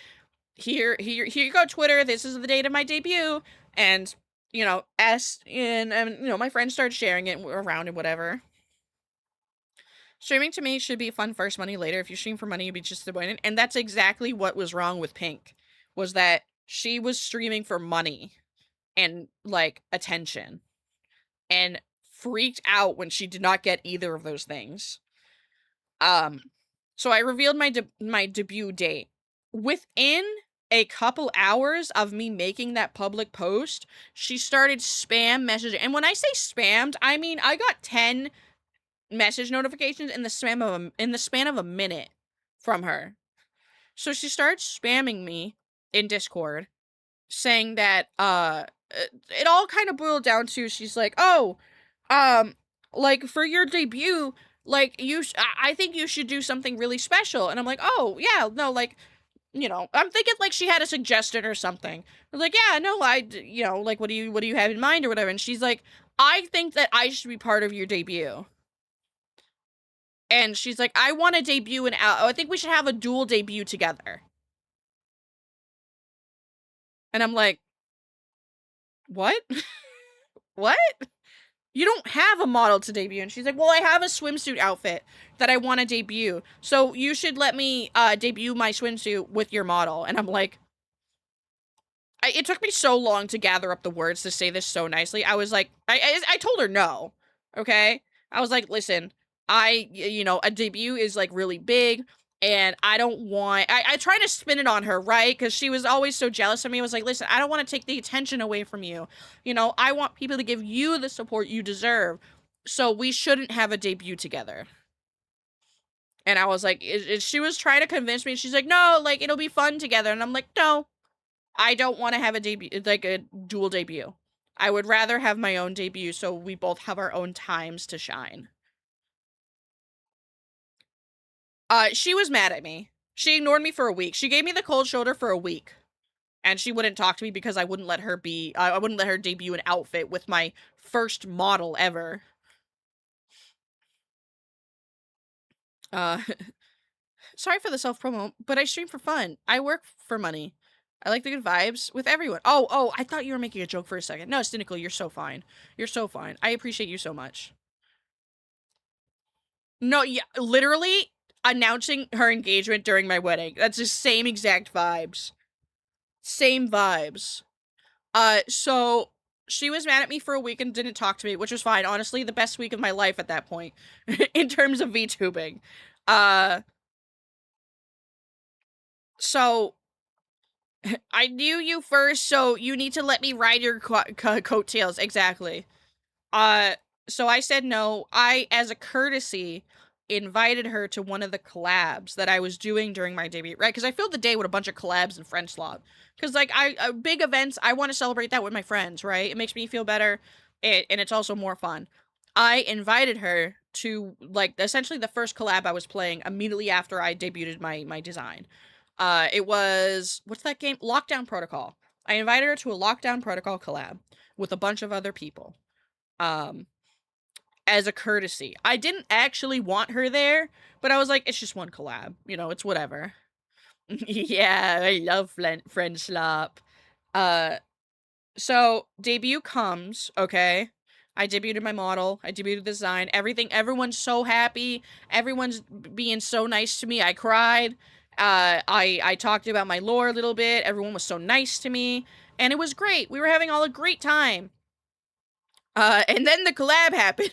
here you go, Twitter, this is the date of my debut. And my friends started sharing it around and whatever. Streaming to me should be fun first, money later. If you stream for money, you'd be just disappointed. And that's exactly what was wrong with Pink, was that she was streaming for money and like attention and freaked out when she did not get either of those things. So I revealed my debut date. Within a couple hours of me making that public post, she started spam messaging. And when I say spammed, I mean I got 10 message notifications in the span of a minute from her. So she started spamming me in Discord saying that it all kind of boiled down to, she's like, oh, like, for your debut, like, I think you should do something really special. And I'm like, oh, yeah, no, like, you know, I'm thinking like she had a suggestion or something. I was like, yeah, no, you know, like, what do you have in mind or whatever? And she's like, I think that I should be part of your debut. And she's like, I want to debut I think we should have a dual debut together. And I'm like, what? What? You don't have a model to debut. And she's like, well, I have a swimsuit outfit that I want to debut. So you should let me debut my swimsuit with your model. And I'm like, it took me so long to gather up the words to say this so nicely. I was like, I told her no. Okay? I was like, listen, you know, a debut is like really big. And I don't want, I tried to spin it on her, right? Because she was always so jealous of me. I was like, listen, I don't want to take the attention away from you. You know, I want people to give you the support you deserve. So we shouldn't have a debut together. And I was like, she was trying to convince me. She's like, no, like, it'll be fun together. And I'm like, no, I don't want to have a debut, like a dual debut. I would rather have my own debut so we both have our own times to shine. She was mad at me. She ignored me for a week. She gave me the cold shoulder for a week. And she wouldn't talk to me because I wouldn't let her I wouldn't let her debut an outfit with my first model ever. Sorry for the self-promo, but I stream for fun. I work for money. I like the good vibes with everyone. Oh, I thought you were making a joke for a second. No, Cynical, you're so fine. You're so fine. I appreciate you so much. No, yeah, literally announcing her engagement during my wedding. That's the same exact vibes. Same vibes. So she was mad at me for a week and didn't talk to me, which was fine. Honestly, the best week of my life at that point in terms of VTubing. So I knew you first, so you need to let me ride your coattails. Exactly. So I said no. I, as a courtesy, invited her to one of the collabs that I was doing during my debut, right? Because I filled the day with a bunch of collabs and French slop. Because, like, big events, I want to celebrate that with my friends, right? It makes me feel better, and it's also more fun. I invited her to, like, essentially the first collab I was playing immediately after I debuted my design. It was, what's that game? Lockdown Protocol. I invited her to a Lockdown Protocol collab with a bunch of other people. As a courtesy. I didn't actually want her there, but I was like, it's just one collab. You know, it's whatever. Yeah, I love French slop. So debut comes, okay? I debuted my model. I debuted the design. Everything. Everyone's so happy. Everyone's being so nice to me. I cried. I talked about my lore a little bit. Everyone was so nice to me. And it was great. We were having all a great time. And then the collab happened.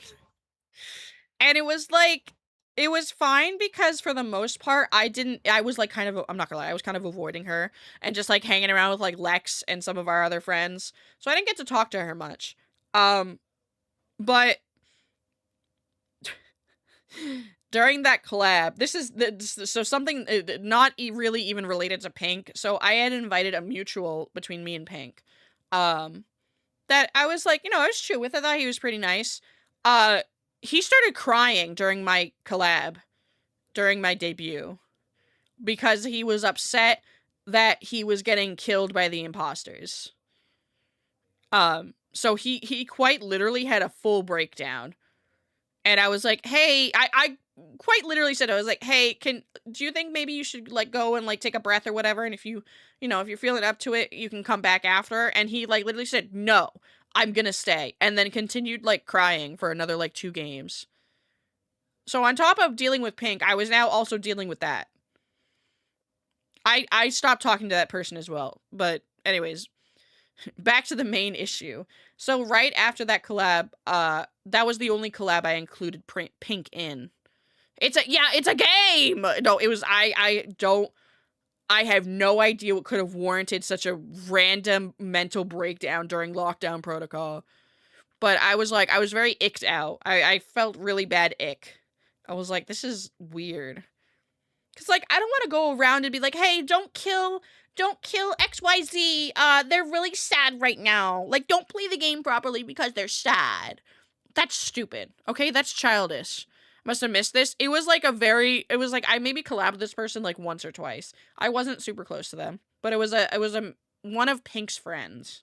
And it was like, it was fine because for the most part, I was like kind of, I'm not gonna lie, I was kind of avoiding her and just like hanging around with like Lex and some of our other friends. So I didn't get to talk to her much. But during that collab, this is so something not really even related to Pink. So I had invited a mutual between me and Pink. That I was like, you know, I was chill with. I thought he was pretty nice. He started crying during my collab, during my debut, because he was upset that he was getting killed by the imposters. So he quite literally had a full breakdown. And I was like, hey, I quite literally said, I was like, hey, do you think maybe you should like go and like take a breath or whatever? And if you know, if you're feeling up to it, you can come back after. And he like literally said, no, I'm gonna stay. And then continued like crying for another like 2 games. So on top of dealing with Pink, I was now also dealing with that. I stopped talking to that person as well. But anyways, back to the main issue. So right after that collab, that was the only collab I included Pink in. It's a game! No, it was, I have no idea what could have warranted such a random mental breakdown during Lockdown Protocol. But I was like, I was very icked out. I felt really bad ick. I was like, this is weird. Cause like I don't want to go around and be like, hey, don't kill XYZ. They're really sad right now. Like, don't play the game properly because they're sad. That's stupid. Okay, that's childish. Must have missed this. It was like I maybe collabed with this person like once or twice. I wasn't super close to them, but it was one of Pink's friends.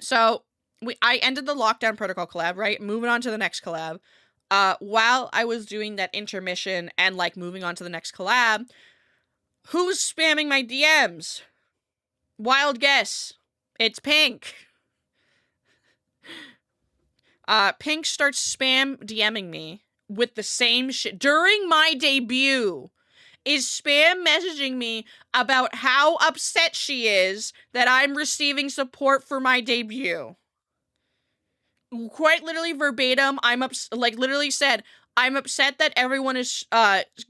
So I ended the lockdown protocol collab, right? Moving on to the next collab. While I was doing that intermission and like moving on to the next collab, who's spamming my DMs? Wild guess. It's Pink. Pink starts spam DMing me with the same shit during my debut. Is spam messaging me about how upset she is that I'm receiving support for my debut. Quite literally verbatim, literally said, I'm upset that everyone is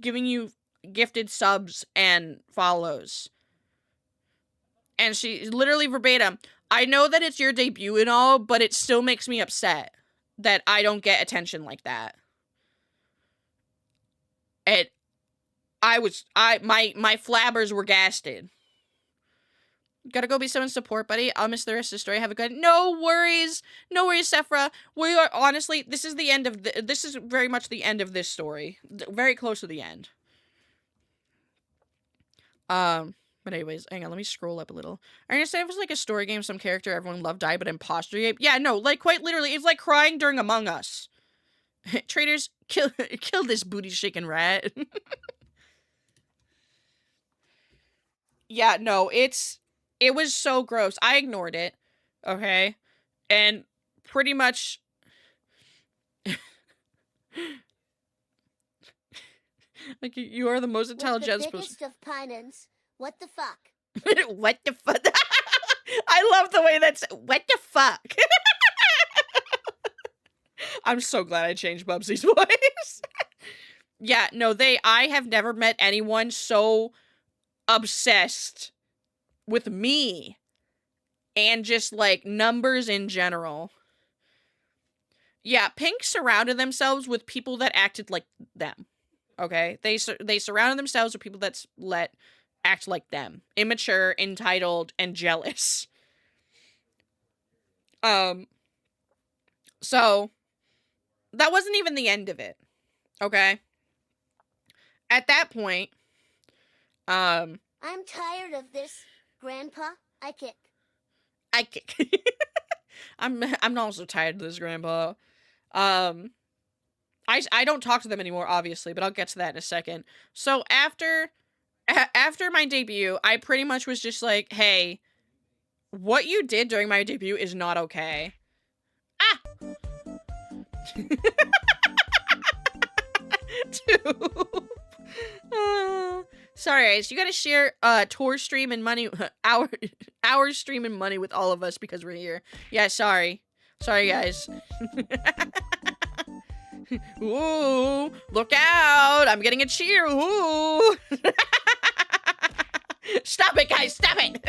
giving you gifted subs and follows. And she literally verbatim, I know that it's your debut and all, but it still makes me upset that I don't get attention like that. And my flabbers were gasted. Gotta go be someone's support buddy. I'll miss the rest of the story. Have a good. No worries, Sephra. We are honestly. This is the end of this is very much the end of this story. Very close to the end. But anyways, hang on. Let me scroll up a little. I understand if it's like a story game, some character everyone loved died, but imposter game. Yeah, no, like quite literally, it's like crying during Among Us. Traitors, kill this booty shaking rat. Yeah, no, it was so gross. I ignored it, okay? And pretty much... like, you are the most intelligent... With the biggest of pinans. What the fuck? What the fuck? I love the way that's... What the fuck? I'm so glad I changed Bubsy's voice. Yeah, no, I have never met anyone so obsessed with me and just like numbers in general. Yeah, Pink surrounded themselves with people that acted like them. Okay, they surrounded themselves with people that act like them, immature, entitled, and jealous. So that wasn't even the end of it. Okay, at that point, I'm tired of this, Grandpa. I kick. I'm also tired of this, Grandpa. I don't talk to them anymore, obviously, but I'll get to that in a second. So after my debut, I pretty much was just like, hey, what you did during my debut is not okay. Ah! Dude. Sorry, guys. You gotta share tour stream and money, our stream and money with all of us because we're here. Yeah, sorry. Sorry, guys. Ooh, look out. I'm getting a cheer. Ooh. Stop it, guys. Stop it.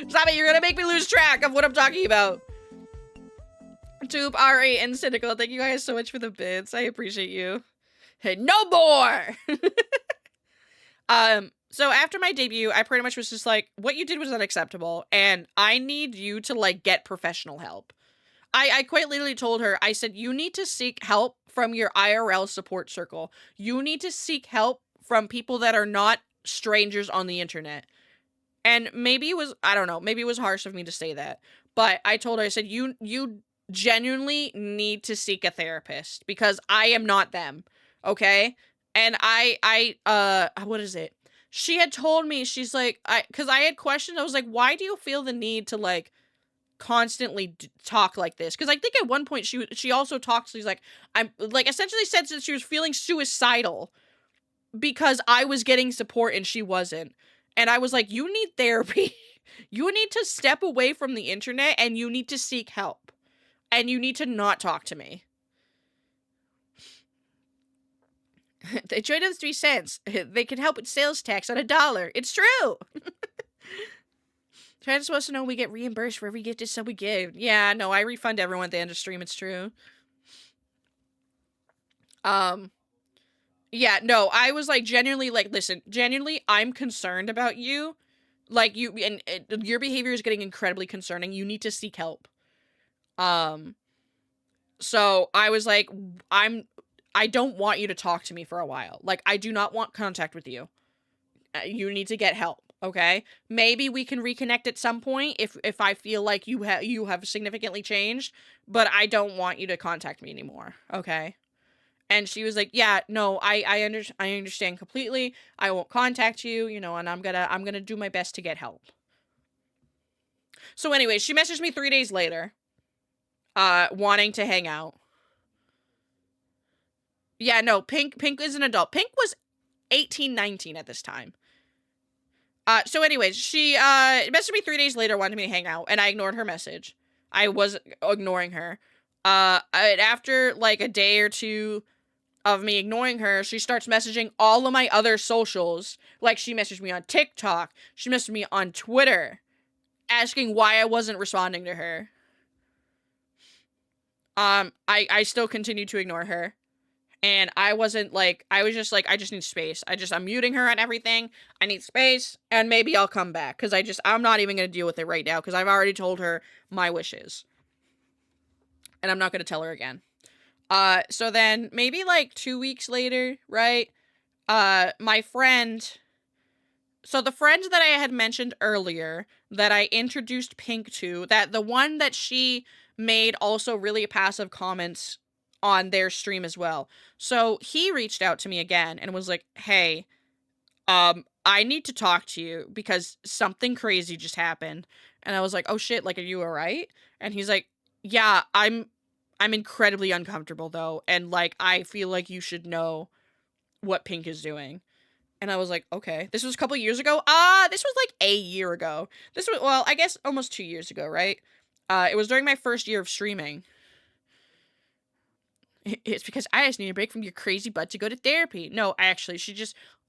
Stop it. You're gonna make me lose track of what I'm talking about. Tube, Ari, and Cynical, thank you guys so much for the bits. I appreciate you. Hey, no more! So after my debut, I pretty much was just like, what you did was unacceptable, and I need you to, like, get professional help. I quite literally told her, I said, you need to seek help from your IRL support circle. You need to seek help from people that are not strangers on the internet. And maybe it was, I don't know, maybe it was harsh of me to say that. But I told her, I said, you genuinely need to seek a therapist because I am not them. Okay? And what is it? She had told me, she's like, because I had questioned, I was like, why do you feel the need to, like, constantly talk like this? Because I think at one point she also talks, she's like, I'm, like, essentially said that she was feeling suicidal because I was getting support and she wasn't. And I was like, you need therapy. You need to step away from the internet and you need to seek help. And you need to not talk to me. They joined us 3 cents. They can help with sales tax on $1. It's true. Trans supposed to know we get reimbursed for every gifted sub we give. Yeah, no, I refund everyone at the end of stream. It's true. Yeah, no, I was like genuinely like, listen, genuinely, I'm concerned about you. Like and your behavior is getting incredibly concerning. You need to seek help. Um, so I was like, I don't want you to talk to me for a while. Like, I do not want contact with you. You need to get help, okay? Maybe we can reconnect at some point if I feel like you have significantly changed, but I don't want you to contact me anymore, okay? And she was like, "Yeah, no, I understand completely. I won't contact you, you know, and I'm gonna do my best to get help." So anyway, she messaged me 3 days later, wanting to hang out. Yeah, no, Pink is an adult. Pink was 18, 19 at this time. So anyways, she messaged me 3 days later, wanted me to hang out, and I ignored her message. I was ignoring her. After like a day or two of me ignoring her, she starts messaging all of my other socials. Like, she messaged me on TikTok. She messaged me on Twitter, asking why I wasn't responding to her. I still continued to ignore her. And I wasn't like, I was just like, I just need space. I'm muting her and everything. I need space, and maybe I'll come back. Because I'm not even going to deal with it right now. Because I've already told her my wishes. And I'm not going to tell her again. So then maybe like 2 weeks later, right? My friend, so the friend that I had mentioned earlier that I introduced Pink to, that the one that she made also really passive comments on their stream as well. So he reached out to me again and was like, "Hey, I need to talk to you because something crazy just happened." And I was like, "Oh shit, like, are you all right?" And he's like, "Yeah, I'm incredibly uncomfortable though, and like I feel like you should know what Pink is doing." And I was like, "Okay." This was a couple years ago. This was like a year ago. This was, well, I guess almost 2 years ago, right? It was during my first year of streaming. It's because I just need a break from your crazy butt to go to therapy. No, actually,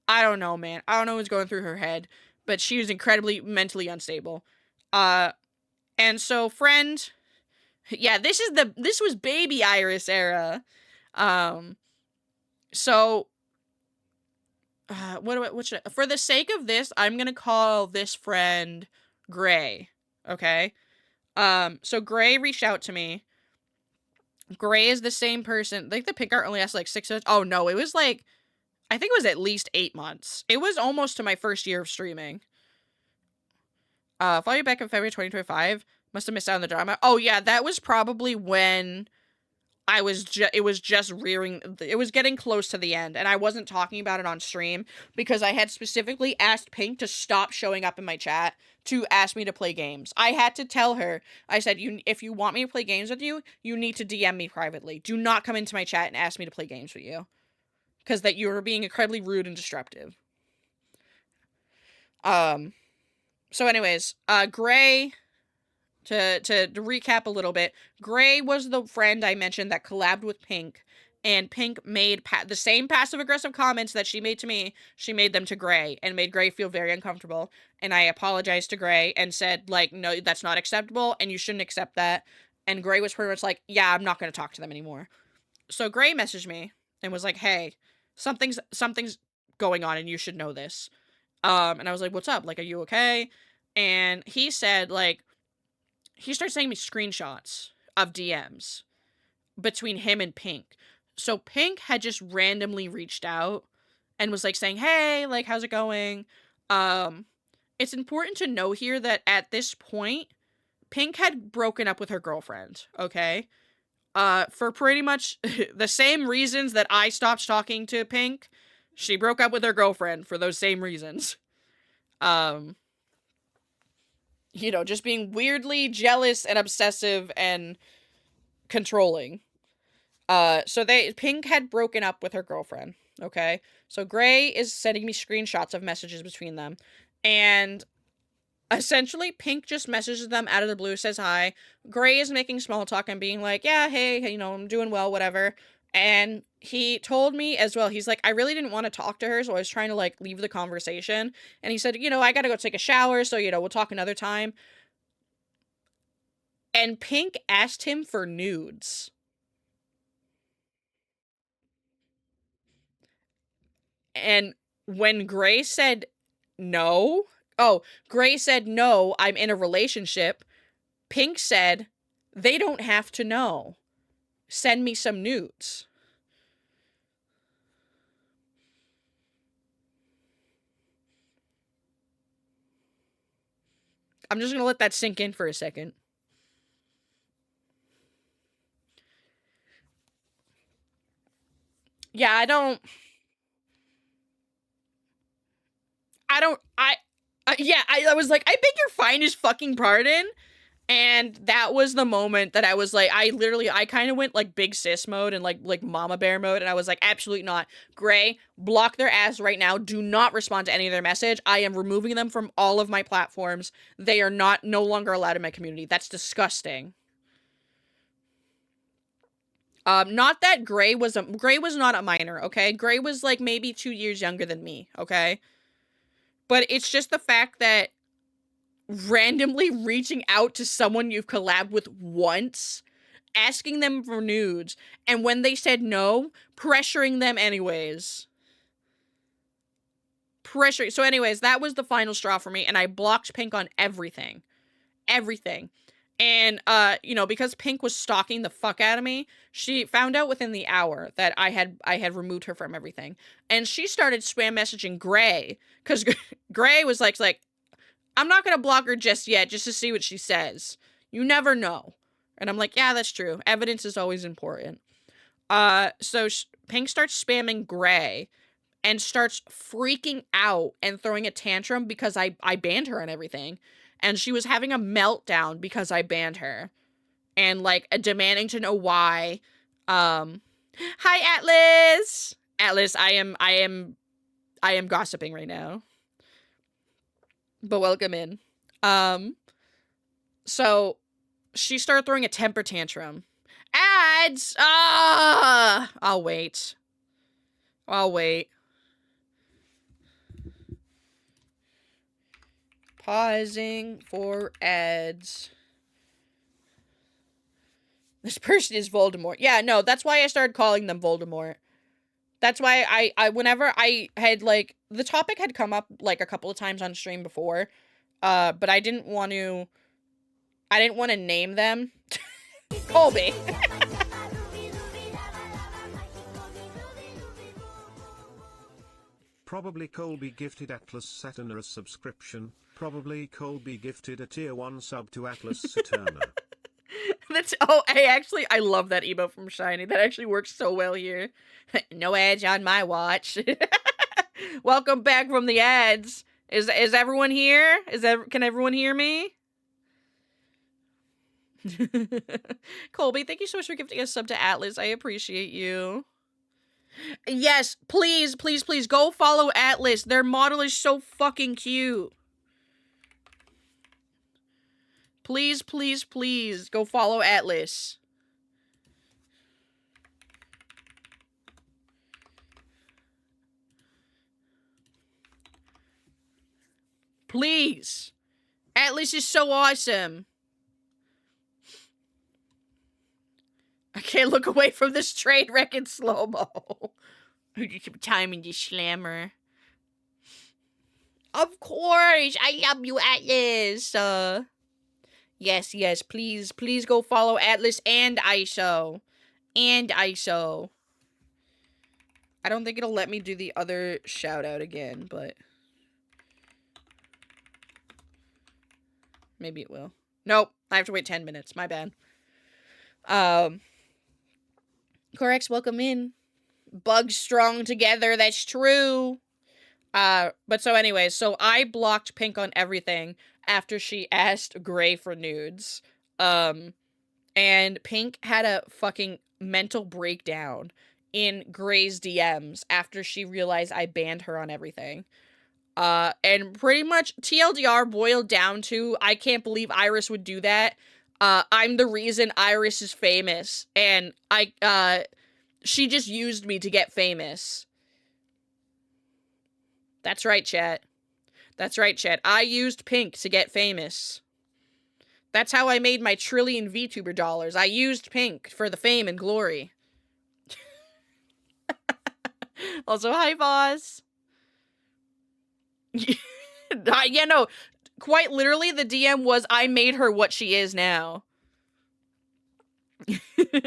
I don't know, man. I don't know what's going through her head, but she was incredibly mentally unstable. Uh, and so friend, yeah, this was baby Iris era. Um, so, for the sake of this, I'm gonna call this friend Gray, okay? So Gray reached out to me. Gray is the same person. Like, the pick art only has like 6 months. Oh no, it was like, I think it was at least 8 months. It was almost to my first year of streaming. Follow you back in February 2025. Must have missed out on the drama. Oh yeah, that was probably when it was just rearing, it was getting close to the end, and I wasn't talking about it on stream because I had specifically asked Pink to stop showing up in my chat to ask me to play games. I had to tell her, I said, if you want me to play games with you, you need to DM me privately. Do not come into my chat and ask me to play games with you. Because that you were being incredibly rude and disruptive. So anyways, Gray, to recap a little bit, Gray was the friend I mentioned that collabed with Pink, and Pink made the same passive-aggressive comments that she made to me, she made them to Gray, and made Gray feel very uncomfortable, and I apologized to Gray and said, like, no, that's not acceptable, and you shouldn't accept that, and Gray was pretty much like, yeah, I'm not going to talk to them anymore. So Gray messaged me, and was like, hey, something's going on, and you should know this. And I was like, what's up? Like, are you okay? And he said, like, he started sending me screenshots of DMs between him and Pink. So Pink had just randomly reached out and was like saying, hey, like, how's it going? It's important to know here that at this point, Pink had broken up with her girlfriend, okay? For pretty much the same reasons that I stopped talking to Pink, she broke up with her girlfriend for those same reasons. You know, just being weirdly jealous and obsessive and controlling. So Pink had broken up with her girlfriend, okay? So Gray is sending me screenshots of messages between them, and essentially Pink just messages them out of the blue, says hi. Gray is making small talk and being like, yeah, hey, you know, I'm doing well, whatever. And he told me as well, he's like, I really didn't want to talk to her, so I was trying to, like, leave the conversation. And he said, you know, I gotta go take a shower, so, you know, we'll talk another time. And Pink asked him for nudes. And when Gray said no, Gray said no, I'm in a relationship. Pink said, they don't have to know. Send me some nudes. I'm just gonna let that sink in for a second. Yeah, I was like, I beg your finest fucking pardon. And that was the moment that I was like, I kind of went like big sis mode and like mama bear mode. And I was like, absolutely not. Gray, block their ass right now. Do not respond to any of their message. I am removing them from all of my platforms. They are no longer allowed in my community. That's disgusting. Not that Gray was not a minor, okay? Gray was like maybe 2 years younger than me, okay? But it's just the fact that randomly reaching out to someone you've collabed with once, asking them for nudes, and when they said no, pressuring them anyways. So anyways, that was the final straw for me, and I blocked Pink on everything. Everything. And, because Pink was stalking the fuck out of me, she found out within the hour that I had removed her from everything. And she started spam messaging Gray, because Gray was like, I'm not gonna block her just yet, just to see what she says. You never know. And I'm like, yeah, that's true. Evidence is always important. So Pink starts spamming Gray, and starts freaking out and throwing a tantrum because I banned her and everything. And she was having a meltdown because I banned her. And, like, demanding to know why. Hi, Atlas! Atlas, I am gossiping right now. But welcome in. So, she started throwing a temper tantrum. Ads! Ah! I'll wait. Pausing for ads. This person is Voldemort. Yeah, no, that's why I started calling them Voldemort. That's why I whenever I had, like, the topic had come up, like, a couple of times on stream before, but I didn't want to name them. Colby. Probably Colby gifted Atlas Saturn a subscription. Probably Colby gifted a tier 1 sub to Atlas Saturn. I love that emote from Shiny. That actually works so well here. No ads on my watch. Welcome back from the ads. Is everyone here? Can everyone hear me? Colby, thank you so much for gifting a sub to Atlas. I appreciate you. Yes, please go follow Atlas. Their model is so fucking cute. Please go follow Atlas. Please. Atlas is so awesome. I can't look away from this train wreck in slow-mo. Timing the slammer. Of course, I love you, Atlas. Yes, please go follow Atlas and ISO. I don't think it'll let me do the other shout out again, but maybe it will. Nope, I have to wait 10 minutes. My bad. Corex, welcome in. Bugs strong together, that's true. But so anyways, so I blocked Pink on everything after she asked Gray for nudes. And Pink had a fucking mental breakdown in Gray's DMs after she realized I banned her on everything. And pretty much TLDR boiled down to, I can't believe Iris would do that. I'm the reason Iris is famous, and she just used me to get famous. That's right, chat. I used Pink to get famous. That's how I made my trillion VTuber dollars. I used Pink for the fame and glory. Also, hi, Voss. Yeah, no, quite literally the DM was, I made her what she is now.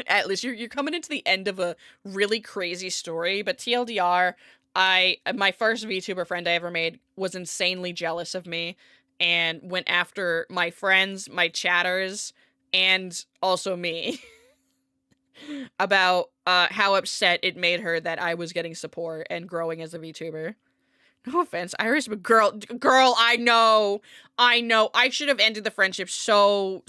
At least you're coming into the end of a really crazy story, but TLDR, my first VTuber friend I ever made was insanely jealous of me and went after my friends, my chatters, and also me about how upset it made her that I was getting support and growing as a VTuber. No offense, Iris, but girl, I know. I should have ended the friendship so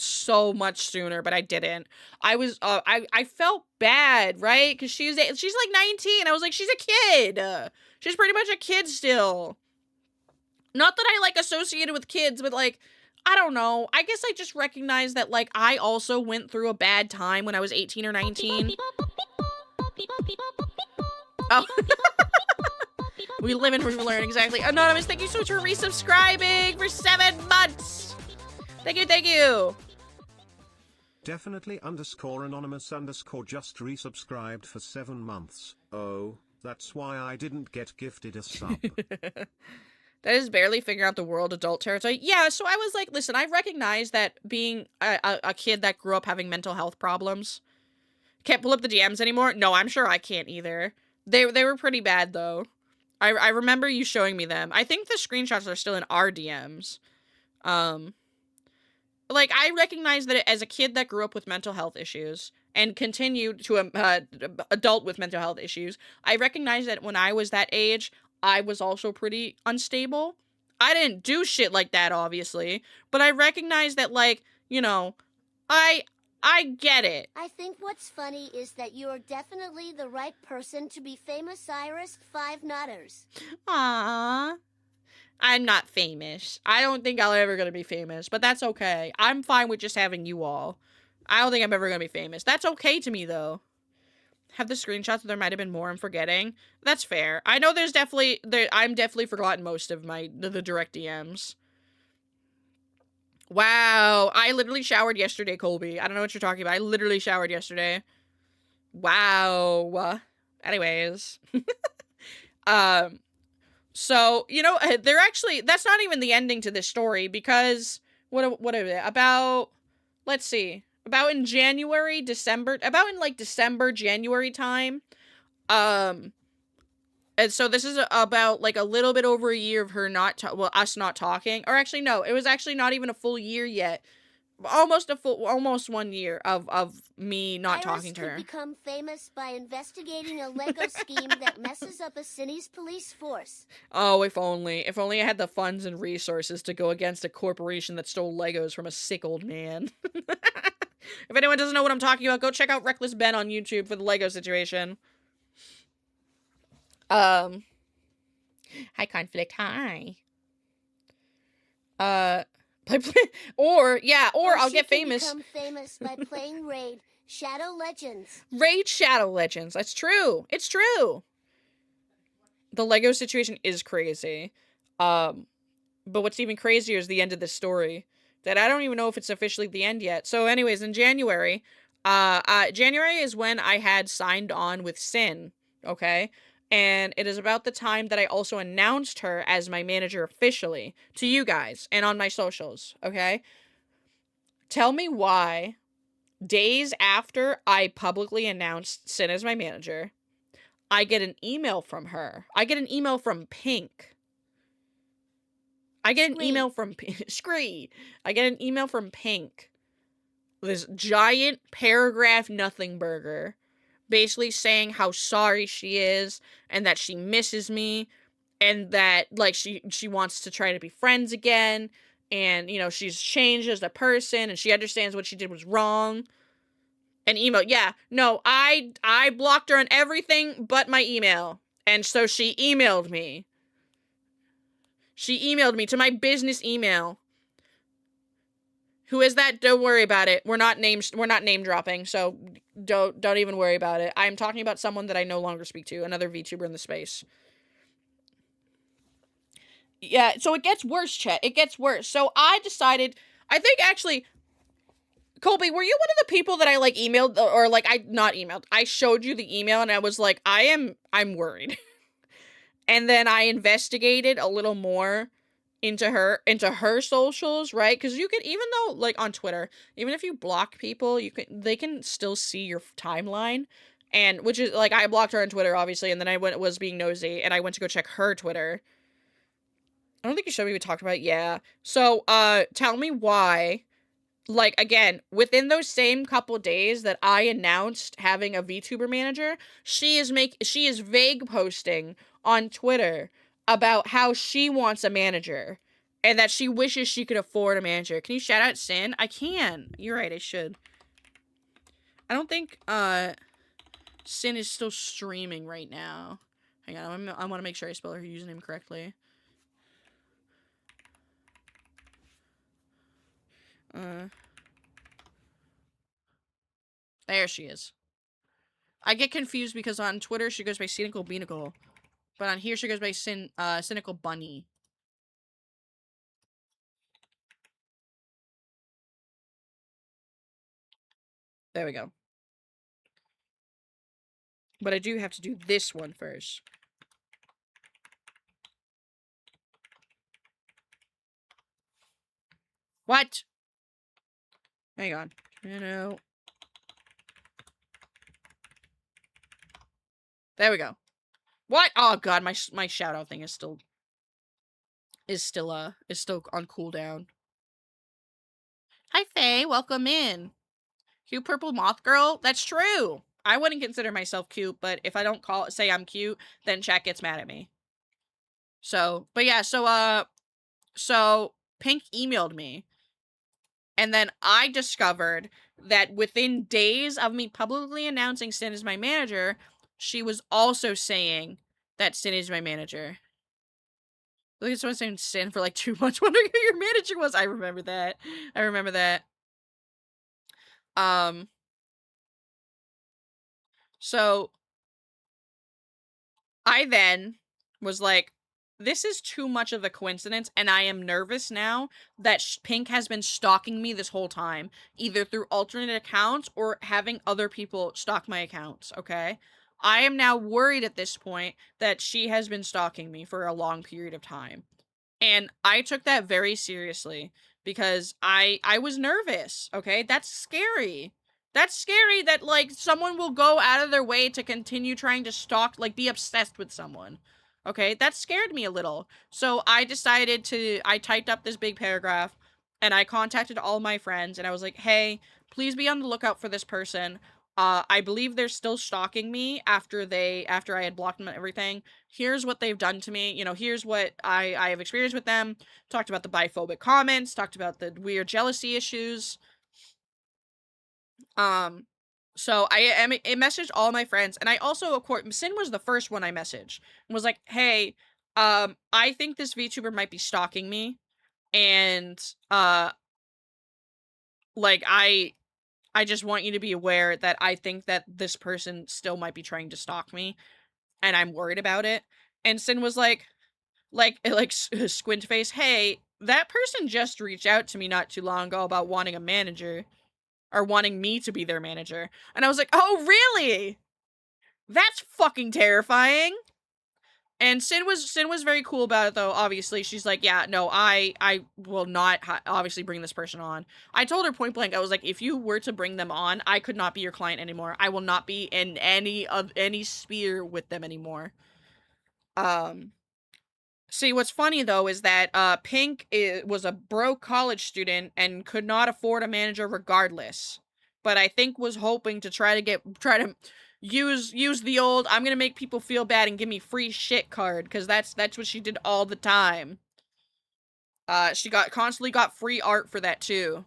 much sooner, but I didn't. I was, I felt bad, right? Because she's like 19. I was like, she's a kid. She's pretty much a kid still. Not that I, like, associated with kids, but, like, I don't know. I guess I just recognized that, like, I also went through a bad time when I was 18 or 19. Oh. We live and we learn, exactly. Anonymous, thank you so much for resubscribing for 7 months. Thank you. Definitely _anonymous_ just resubscribed for 7 months. Oh, that's why I didn't get gifted a sub. That is barely figuring out the world adult territory. Yeah, so I was like, listen, I recognize that being a kid that grew up having mental health problems. Can't pull up the DMs anymore? No, I'm sure I can't either. They were pretty bad, though. I remember you showing me them. I think the screenshots are still in our DMs. Like, I recognize that as a kid that grew up with mental health issues and continued to adult with mental health issues, I recognize that when I was that age, I was also pretty unstable. I didn't do shit like that, obviously, but I recognize that, like, you know, I get it. I think what's funny is that you're definitely the right person to be famous, Iris. 5 nutters. Aww. I'm not famous. I don't think I'm ever gonna be famous, but that's okay. I'm fine with just having you all. I don't think I'm ever gonna be famous. That's okay to me, though. Have the screenshots, there might have been more I'm forgetting. That's fair. I know I'm definitely forgotten most of the direct DMs. Wow, I literally showered yesterday, Colby. I don't know what you're talking about. I literally showered yesterday. Wow. Anyways. So, you know, they're actually, that's not even the ending to this story, because, what is it? About, let's see, about in December, January time, and so this is about, like, a little bit over a year of her us not talking. Or actually, no, it was actually not even a full year yet. Almost 1 year of me not talking to her. Iris could become famous by investigating a Lego scheme that messes up a city's police force. Oh, if only. If only I had the funds and resources to go against a corporation that stole Legos from a sick old man. If anyone doesn't know what I'm talking about, go check out Reckless Ben on YouTube for the Lego situation. Hi, Conflict. Hi. Or I'll get famous. Become famous by playing Raid Shadow Legends. Raid Shadow Legends. That's true. It's true. The Lego situation is crazy. But what's even crazier is the end of this story. That I don't even know if it's officially the end yet. So anyways, in January, January is when I had signed on with Sin. Okay? And it is about the time that I also announced her as my manager officially to you guys and on my socials, okay? Tell me why, days after I publicly announced Sin as my manager, I get an email from her. I get an email from Pink. I get an email from Scree. I get an email from Pink. This giant paragraph nothing burger. Basically saying how sorry she is and that she misses me and that, like, she wants to try to be friends again and, you know, she's changed as a person and she understands what she did was wrong. An email. Yeah. No, I blocked her on everything but my email. And so she emailed me. She emailed me to my business email. Who is that? Don't worry about it. We're not name dropping, so don't even worry about it. I'm talking about someone that I no longer speak to, another VTuber in the space. Yeah, so it gets worse, Chet. It gets worse. So I decided, I think actually, Colby, were you one of the people that I, like, emailed, or, like, not emailed, I showed you the email and I was like, I'm worried. And then I investigated a little more into her socials, right? Because you can, even though like on Twitter, even if you block people, they can still see your timeline. And which is like, I blocked her on Twitter, obviously, and then I was being nosy and I went to go check her Twitter. I don't think you showed me, we talked about it. Yeah. So tell me why, like, again, within those same couple days that I announced having a VTuber manager, she is vague posting on Twitter about how she wants a manager and that she wishes she could afford a manager. Can you shout out Sin? I can. You're right, I should. I don't think Sin is still streaming right now. Hang on, I want to make sure I spell her username correctly. There she is. I get confused because on Twitter she goes by Cynical Beanicle, but on here she goes by Cynical Bunny. There we go. But I do have to do this one first. What? Hang on. No. There we go. What? Oh god, my shout out thing is still on cooldown. Hi Faye, welcome in. Cute purple moth girl? That's true. I wouldn't consider myself cute, but if I don't say I'm cute, then chat gets mad at me. So, but yeah, so Pink emailed me. And then I discovered that within days of me publicly announcing Sin as my manager, she was also saying that Sin is my manager. Look at someone saying Sin for like 2 months, wondering who your manager was. I remember that. So I then was like, this is too much of a coincidence, and I am nervous now that Pink has been stalking me this whole time, either through alternate accounts or having other people stalk my accounts, okay? I am now worried at this point that she has been stalking me for a long period of time. And I took that very seriously because I was nervous, okay? That's scary. That's scary that, like, someone will go out of their way to continue trying to stalk, like, be obsessed with someone. Okay? That scared me a little. So I typed up this big paragraph and I contacted all my friends and I was like, hey, please be on the lookout for this person. I believe they're still stalking me after I had blocked them and everything. Here's what they've done to me. You know, here's what I have experienced with them. Talked about the biphobic comments, talked about the weird jealousy issues. So I messaged all my friends, and I also, of course, Sin was the first one I messaged and was like, hey, I think this VTuber might be stalking me, and like I just want you to be aware that I think that this person still might be trying to stalk me, and I'm worried about it. And Sin was like squint face, hey, that person just reached out to me not too long ago about wanting a manager, or wanting me to be their manager. And I was like, oh, really? That's fucking terrifying. And Sin was very cool about it, though. Obviously, she's like, yeah, no, I will not obviously bring this person on. I told her point blank, I was like, if you were to bring them on, I could not be your client anymore. I will not be in any sphere with them anymore. See, what's funny though is that Pink was a broke college student and could not afford a manager regardless. But I think was hoping to try to use the old I'm gonna make people feel bad and give me free shit card, because that's what she did all the time. She constantly got free art for that too.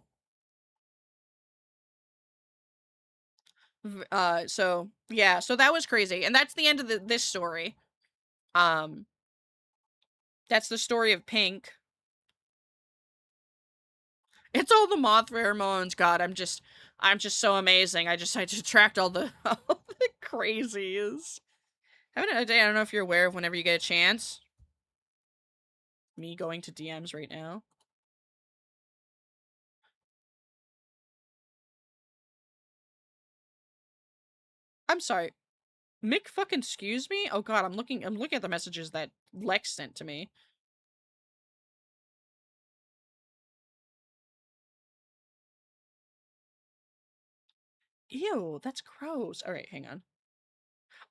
So yeah, so that was crazy, and that's the end of this story. That's the story of Pink. It's all the moth pheromones. God, I'm just so amazing. I attract all the, all the crazies. Having a day, I don't know if you're aware of, whenever you get a chance. Me going to DMs right now. I'm sorry. Mick fucking excuse me? Oh god, I'm looking at the messages that Lex sent to me. Ew, that's gross. Alright, hang on.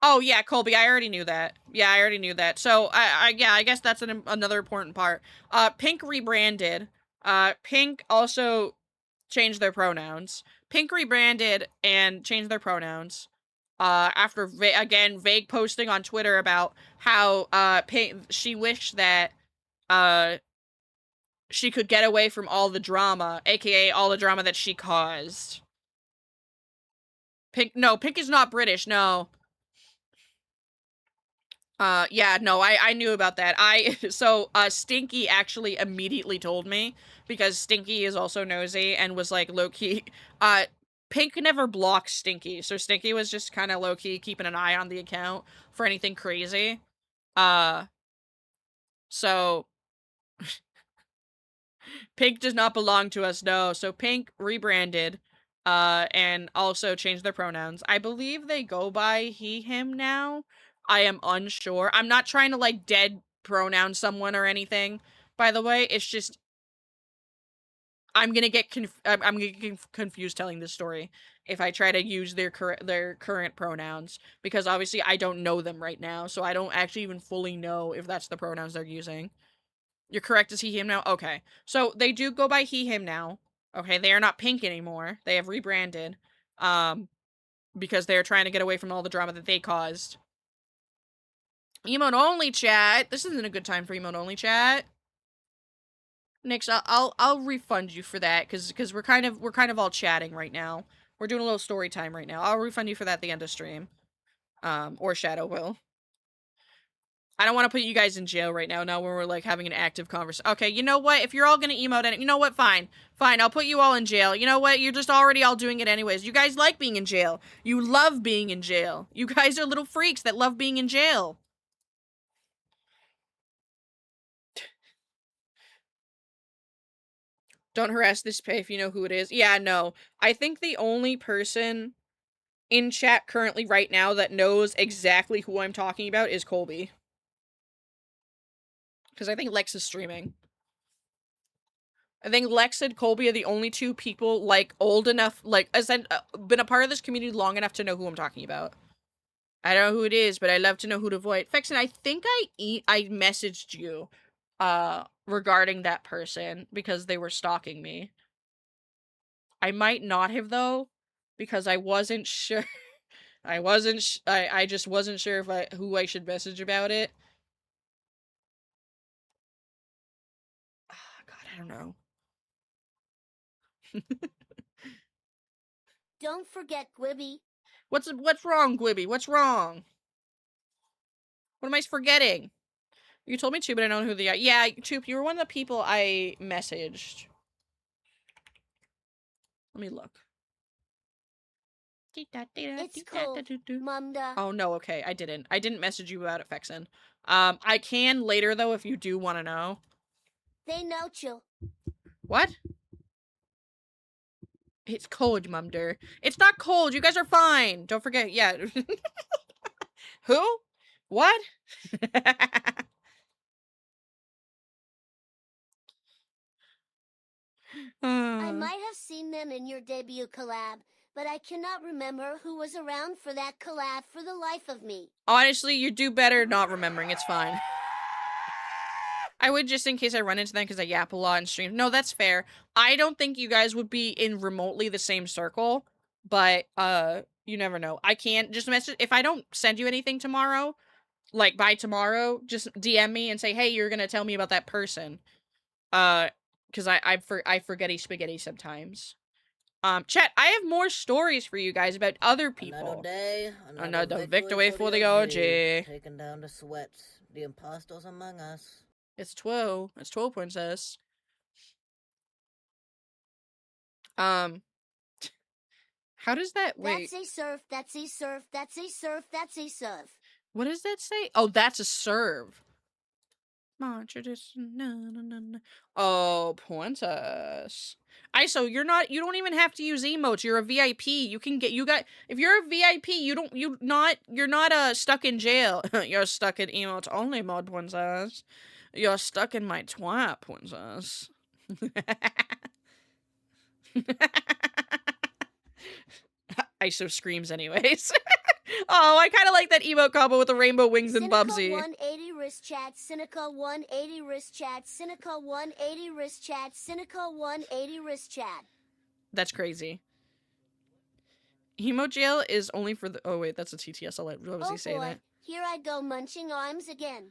Oh yeah, Colby, I already knew that. Yeah, I already knew that. So, I guess that's another important part. Pink rebranded. Pink also changed their pronouns. Pink rebranded and changed their pronouns. After, again, vague posting on Twitter about how, she wished that, she could get away from all the drama, aka all the drama that she caused. Pink is not British, no. Yeah, no, I knew about that. So, Stinky actually immediately told me, because Stinky is also nosy and was, like, low-key, Pink never blocked Stinky, so Stinky was just kind of low-key keeping an eye on the account for anything crazy. So, Pink does not belong to us, no. So Pink rebranded, and also changed their pronouns. I believe they go by he, him now. I am unsure. I'm not trying to, like, dead pronoun someone or anything, by the way. It's just, I'm gonna get confused telling this story if I try to use their current pronouns, because obviously I don't know them right now, so I don't actually even fully know if that's the pronouns they're using. You're correct as he, him now? Okay. So, they do go by he, him now. Okay, they are not Pink anymore. They have rebranded. Because they're trying to get away from all the drama that they caused. Emote only chat. This isn't a good time for emote only chat. Nix, I'll refund you for that, because we're kind of all chatting right now. We're doing a little story time right now. I'll refund you for that at the end of stream. Or Shadow will. I don't want to put you guys in jail right now when we're, like, having an active conversation. Okay, you know what? If you're all gonna emote it, you know what? Fine. Fine, I'll put you all in jail. You know what? You're just already all doing it anyways. You guys like being in jail. You love being in jail. You guys are little freaks that love being in jail. Don't harass this pay if you know who it is. Yeah, no. I think the only person in chat currently right now that knows exactly who I'm talking about is Colby. Because I think Lex is streaming. I think Lex and Colby are the only two people, like, old enough, like, been a part of this community long enough to know who I'm talking about. I don't know who it is, but I love to know who to avoid. Fexen, I think I messaged you, regarding that person, because they were stalking me. I might not have, though, because I wasn't sure. I just wasn't sure who I should message about it. God, I don't know. Don't forget Gwibby. What's wrong, Gwibby? What's wrong? What am I forgetting? You told me to, but I don't know who they are. Yeah, Choop, you were one of the people I messaged. Let me look. It's cold, Mumda. Oh, no, okay, I didn't. I didn't message you about it, Fexen. I can later, though, if you do want to know. They know you. What? It's cold, Mumder. It's not cold. You guys are fine. Don't forget. Yeah. Who? What? I might have seen them in your debut collab, but I cannot remember who was around for that collab for the life of me. Honestly, you do better not remembering. It's fine. I would, just in case I run into them, because I yap a lot in streams. No, that's fair. I don't think you guys would be in remotely the same circle, but, you never know. I can't just message, if I don't send you anything tomorrow, like, by tomorrow, just DM me and say, hey, you're gonna tell me about that person. Because I forgetty spaghetti sometimes. Chat, I have more stories for you guys about other people. Another day, another victory for the OG. Taking down the sweats, the imposters among us. It's 12. It's 12, princess. How does that, wait. That's a serve, that's a serve, that's a serve, that's a serve. What does that say? Oh, that's a serve. Oh, princess. ISO, you don't even have to use emotes. You're a VIP. If you're a VIP, you're not stuck in jail. You're stuck in emotes only mode, princess. You're stuck in my twat, princess. ISO screams anyways. Oh, I kind of like that emote combo with the rainbow wings and Bubsy. 180 wrist chat, cynical 180 wrist chat, cynical 180 wrist chat, cynical 180 wrist chat. That's crazy. Emote jail is only for the... Oh, wait, that's a TTS. I'll let Bubsy say that. Here I go munching arms again.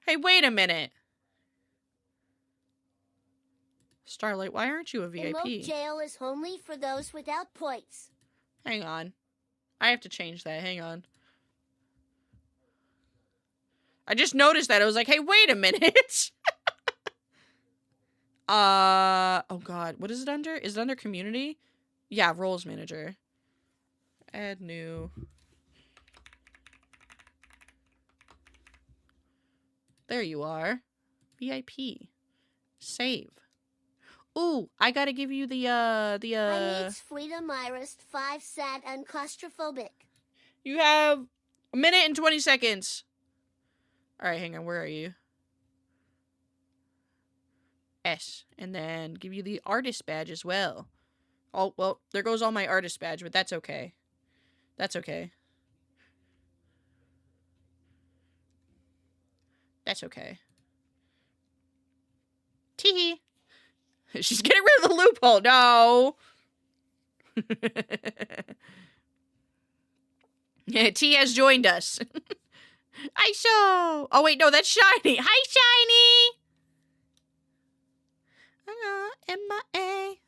Hey, wait a minute. Starlight, why aren't you a VIP? Emote jail is only for those without points. Hang on. I have to change that. Hang on. I just noticed that. I was like, hey, wait a minute. Oh god. What is it under? Is it under community? Yeah, roles manager. Add new. There you are. VIP. Save. Ooh, I gotta give you I needs freedom, Iris, 5 sad and claustrophobic. You have a minute and 20 seconds. Alright, hang on, where are you? S. And then give you the artist badge as well. Oh, well, there goes all my artist badge, but that's okay. That's okay. That's okay. Tee. She's getting rid of the loophole. No. Yeah, T has joined us. ISO. Oh, wait, no, that's Shiny. Hi, Shiny. M-I-A.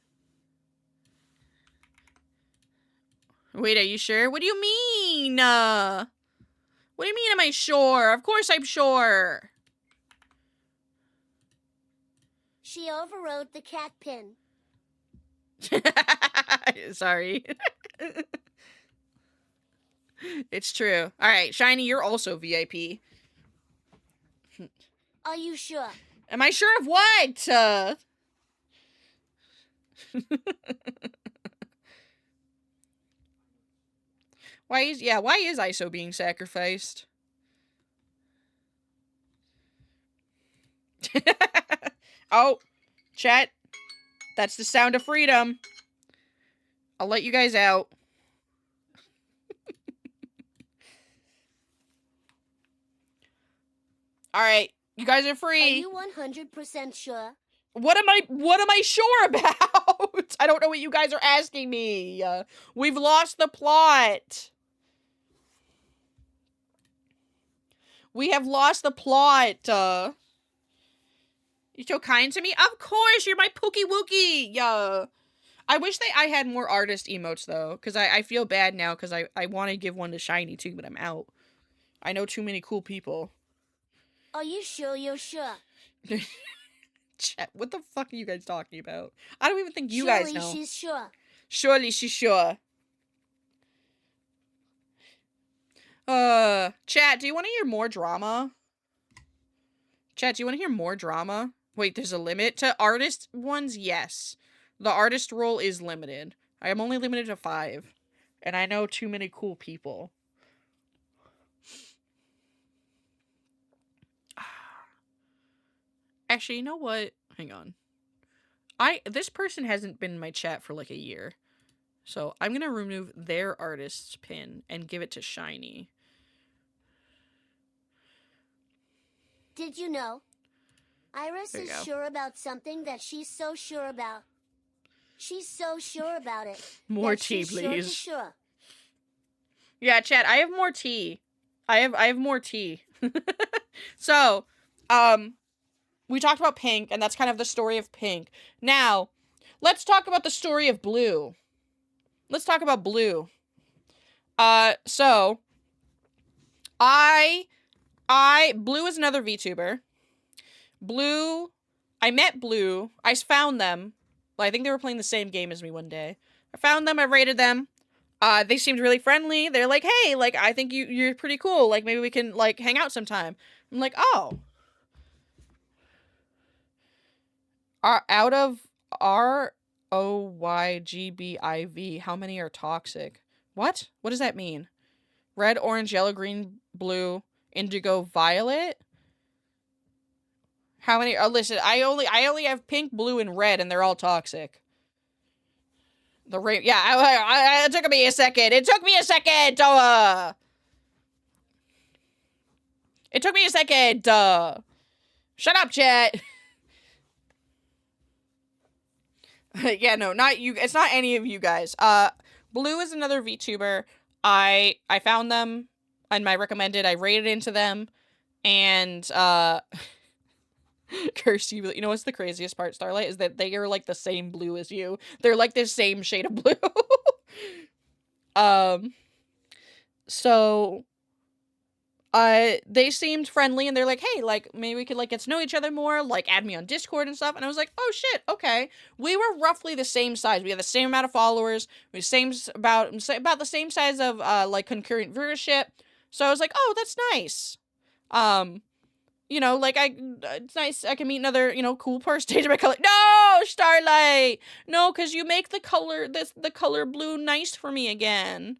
Wait, are you sure? What do you mean? What do you mean, am I sure? Of course I'm sure. She overrode the cat pin. Sorry. It's true. Alright, Shiny, you're also VIP. Are you sure? Am I sure of what? Why is ISO being sacrificed? Oh, chat. That's the sound of freedom. I'll let you guys out. All right, you guys are free. Are you 100% sure? What am I sure about? I don't know what you guys are asking me. We've lost the plot. We have lost the plot. You're so kind to me. Of course, you're my pookie wookie. Yeah. I wish I had more artist emotes though, because I feel bad now because I want to give one to Shiny too, but I'm out. I know too many cool people. Are you sure you're sure? Chat, what the fuck are you guys talking about? I don't even think you guys know. Surely she's sure. Surely she's sure. Chat, do you want to hear more drama? Chat, do you want to hear more drama? Wait, there's a limit to artist ones? Yes. The artist role is limited. I am only limited to 5. And I know too many cool people. Actually, you know what? Hang on. This person hasn't been in my chat for like a year. So I'm gonna remove their artist's pin and give it to Shiny. Did you know? Iris is sure about something that she's so sure about. She's so sure about it. More tea, please. Sure. Yeah, chat, I have more tea. I have more tea. So, we talked about Pink, and that's kind of the story of Pink. Now, let's talk about the story of Blue. Let's talk about Blue. So, Blue is another VTuber. Blue, I met Blue. I found them. I think they were playing the same game as me one day. I found them, I rated them. They seemed really friendly. They're like, hey, like, I think you're pretty cool. Like, maybe we can, like, hang out sometime. I'm like, oh. OYGBIV. How many are toxic? What? What does that mean? Red, orange, yellow, green, blue, indigo, violet? How many? Oh, listen, I only have pink, blue, and red, and they're all toxic. It took me a second. It took me a second. It took me a second. Shut up, chat. Yeah, no, not you. It's not any of you guys. Blue is another VTuber. I found them on my recommended. I rated into them, and Kirsty, you know what's the craziest part, Starlight, is that they are like the same blue as you. They're like the same shade of blue. So they seemed friendly, and they're like, hey, like, maybe we could, like, get to know each other more, like, add me on Discord and stuff, and I was like, oh, shit, okay. We were roughly the same size. We had the same amount of followers. We were about the same size of, like, concurrent viewership, so I was like, oh, that's nice. You know, like, it's nice, I can meet another, you know, cool person, change my color. No, Starlight! No, because you make the color blue nice for me again.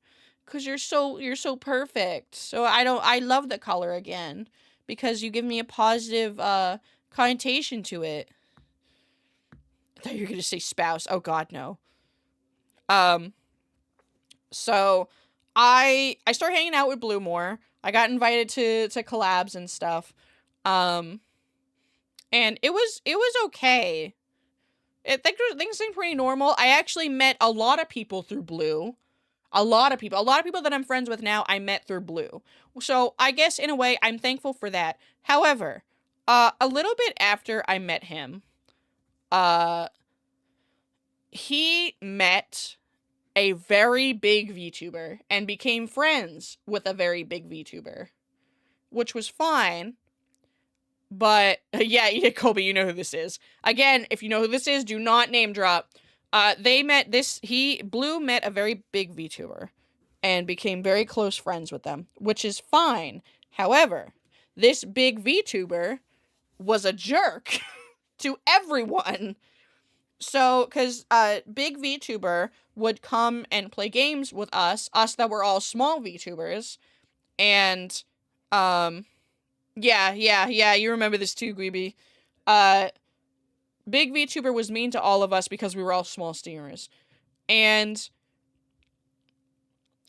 Because you're so perfect. So I love the color again. Because you give me a positive, connotation to it. I thought you were going to say spouse. Oh god, no. So, I started hanging out with Blue more. I got invited to collabs and stuff. And it was okay. Things seemed pretty normal. I actually met a lot of people through Blue. A lot of people that I'm friends with now, I met through Blue. So, I guess, in a way, I'm thankful for that. However, a little bit after I met him, he met a very big VTuber and became friends with a very big VTuber, which was fine. But, yeah, Kobe, you know who this is. Again, if you know who this is, do not name drop. Blue met a very big VTuber and became very close friends with them, which is fine. However, this big VTuber was a jerk to everyone. So, because, big VTuber would come and play games with us that were all small VTubers, and, yeah, you remember this too, Gweeby. Big VTuber was mean to all of us because we were all small streamers. And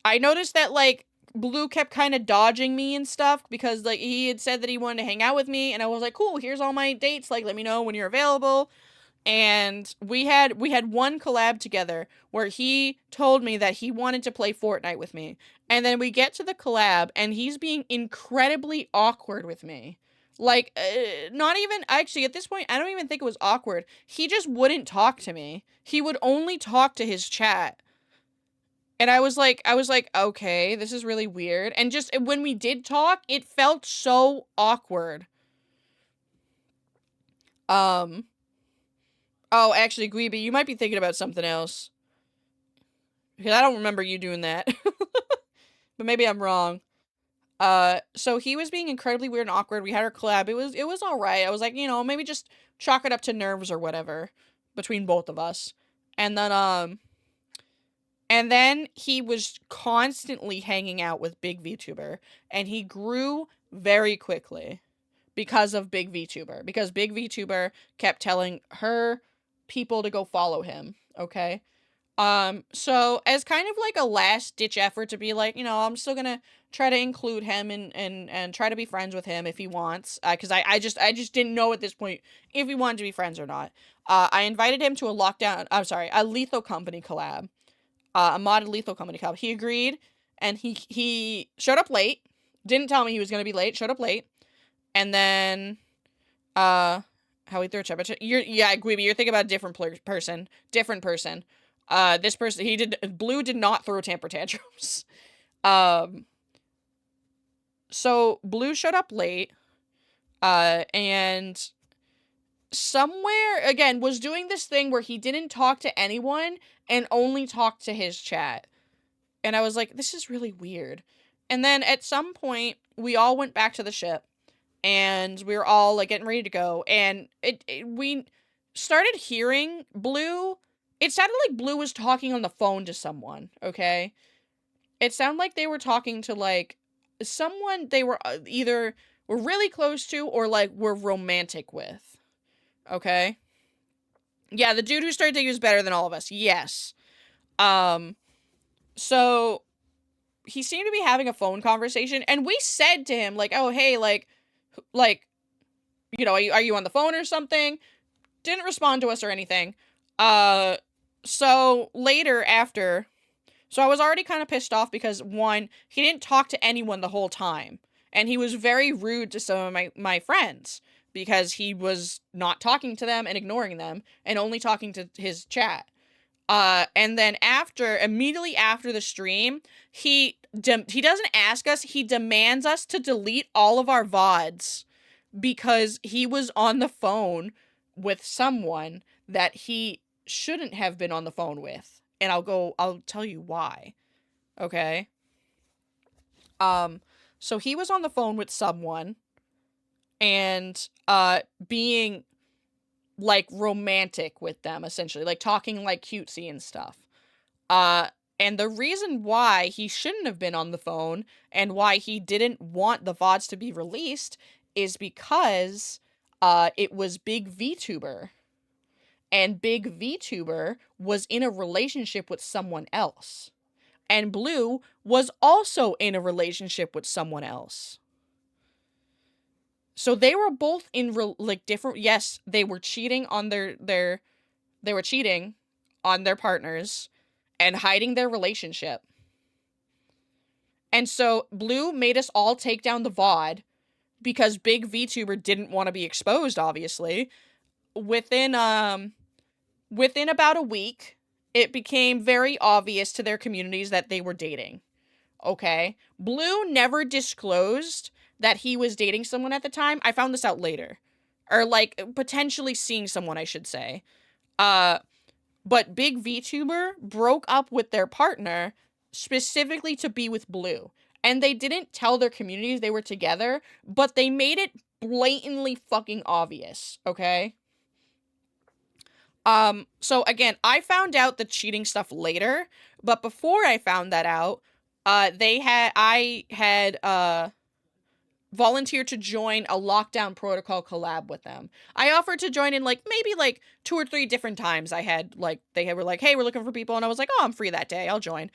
I noticed that, like, Blue kept kind of dodging me and stuff because, like, he had said that he wanted to hang out with me, and I was like, cool, here's all my dates, like, let me know when you're available. And we had one collab together where he told me that he wanted to play Fortnite with me. And then we get to the collab, and he's being incredibly awkward with me. Like, not even, actually, at this point, I don't even think it was awkward. He just wouldn't talk to me. He would only talk to his chat. And I was like, okay, this is really weird. And just, when we did talk, it felt so awkward. Oh, actually, Gweeby, you might be thinking about something else. Because I don't remember you doing that. But maybe I'm wrong. So he was being incredibly weird and awkward. We had our collab. It was alright. I was like, you know, maybe just chalk it up to nerves or whatever. Between both of us. And then he was constantly hanging out with Big VTuber. And he grew very quickly. Because of Big VTuber. Because Big VTuber kept telling her people to go follow him. Okay? So as kind of like a last ditch effort to be like, you know, I'm still gonna try to include him and try to be friends with him if he wants. Cause I just didn't know at this point if he wanted to be friends or not. I invited him to a Lethal Company collab. A modded Lethal Company collab. He agreed, and he showed up late. Didn't tell me he was gonna be late, showed up late. And then, how we throw a chat. Gweeby, you're thinking about a different person. Different person. This person, Blue did not throw temper tantrums. So Blue showed up late, and somewhere, again, was doing this thing where he didn't talk to anyone and only talked to his chat. And I was like, this is really weird. And then at some point, we all went back to the ship, and we were all, like, getting ready to go, and we started hearing Blue it sounded like Blue was talking on the phone to someone, okay? It sounded like they were talking to, like, someone they were either were really close to or, like, were romantic with, okay? Yeah, the dude who started dating was better than all of us, yes. So, he seemed to be having a phone conversation, and we said to him, like, oh, hey, like, you know, are you on the phone or something? Didn't respond to us or anything. So later after, so I was already kind of pissed off because, one, he didn't talk to anyone the whole time, and he was very rude to some of my friends because he was not talking to them and ignoring them and only talking to his chat. And then immediately after the stream, he doesn't ask us, he demands us to delete all of our VODs because he was on the phone with someone that he shouldn't have been on the phone with. And I'll tell you why. Okay? So he was on the phone with someone and being like romantic with them, essentially, like talking like cutesy and stuff. And the reason why he shouldn't have been on the phone and why he didn't want the VODs to be released is because it was Big VTuber. And Big VTuber was in a relationship with someone else. And Blue was also in a relationship with someone else. So they were both in different, yes, they were cheating on they were cheating on their partners and hiding their relationship. And so Blue made us all take down the VOD because Big VTuber didn't want to be exposed, obviously. Within about a week, it became very obvious to their communities that they were dating. Okay? Blue never disclosed that he was dating someone at the time. I found this out later. Or, like, potentially seeing someone, I should say. But Big VTuber broke up with their partner specifically to be with Blue. And they didn't tell their communities they were together, but they made it blatantly fucking obvious, okay? So again, I found out the cheating stuff later, but before I found that out, I had volunteered to join a lockdown protocol collab with them. I offered to join in maybe 2 or 3 different times. I had they were like, "Hey, we're looking for people," and I was like, "Oh, I'm free that day. I'll join."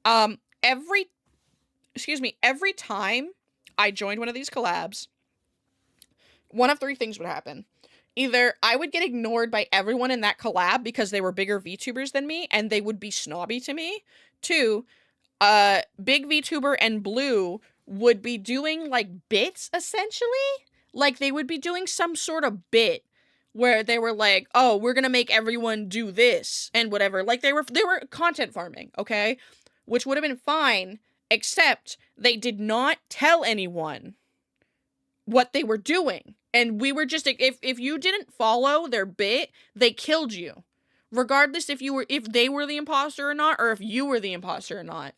Every time I joined one of these collabs, one of 3 things would happen. Either I would get ignored by everyone in that collab because they were bigger VTubers than me and they would be snobby to me. 2, Big VTuber and Blue would be doing bits, essentially. Like they would be doing some sort of bit where they were like, "Oh, we're gonna make everyone do this," and whatever. Like they were content farming, okay? Which would have been fine, except they did not tell anyone what they were doing. And we were just, if you didn't follow their bit, they killed you. Regardless if they were the imposter or not, or if you were the imposter or not.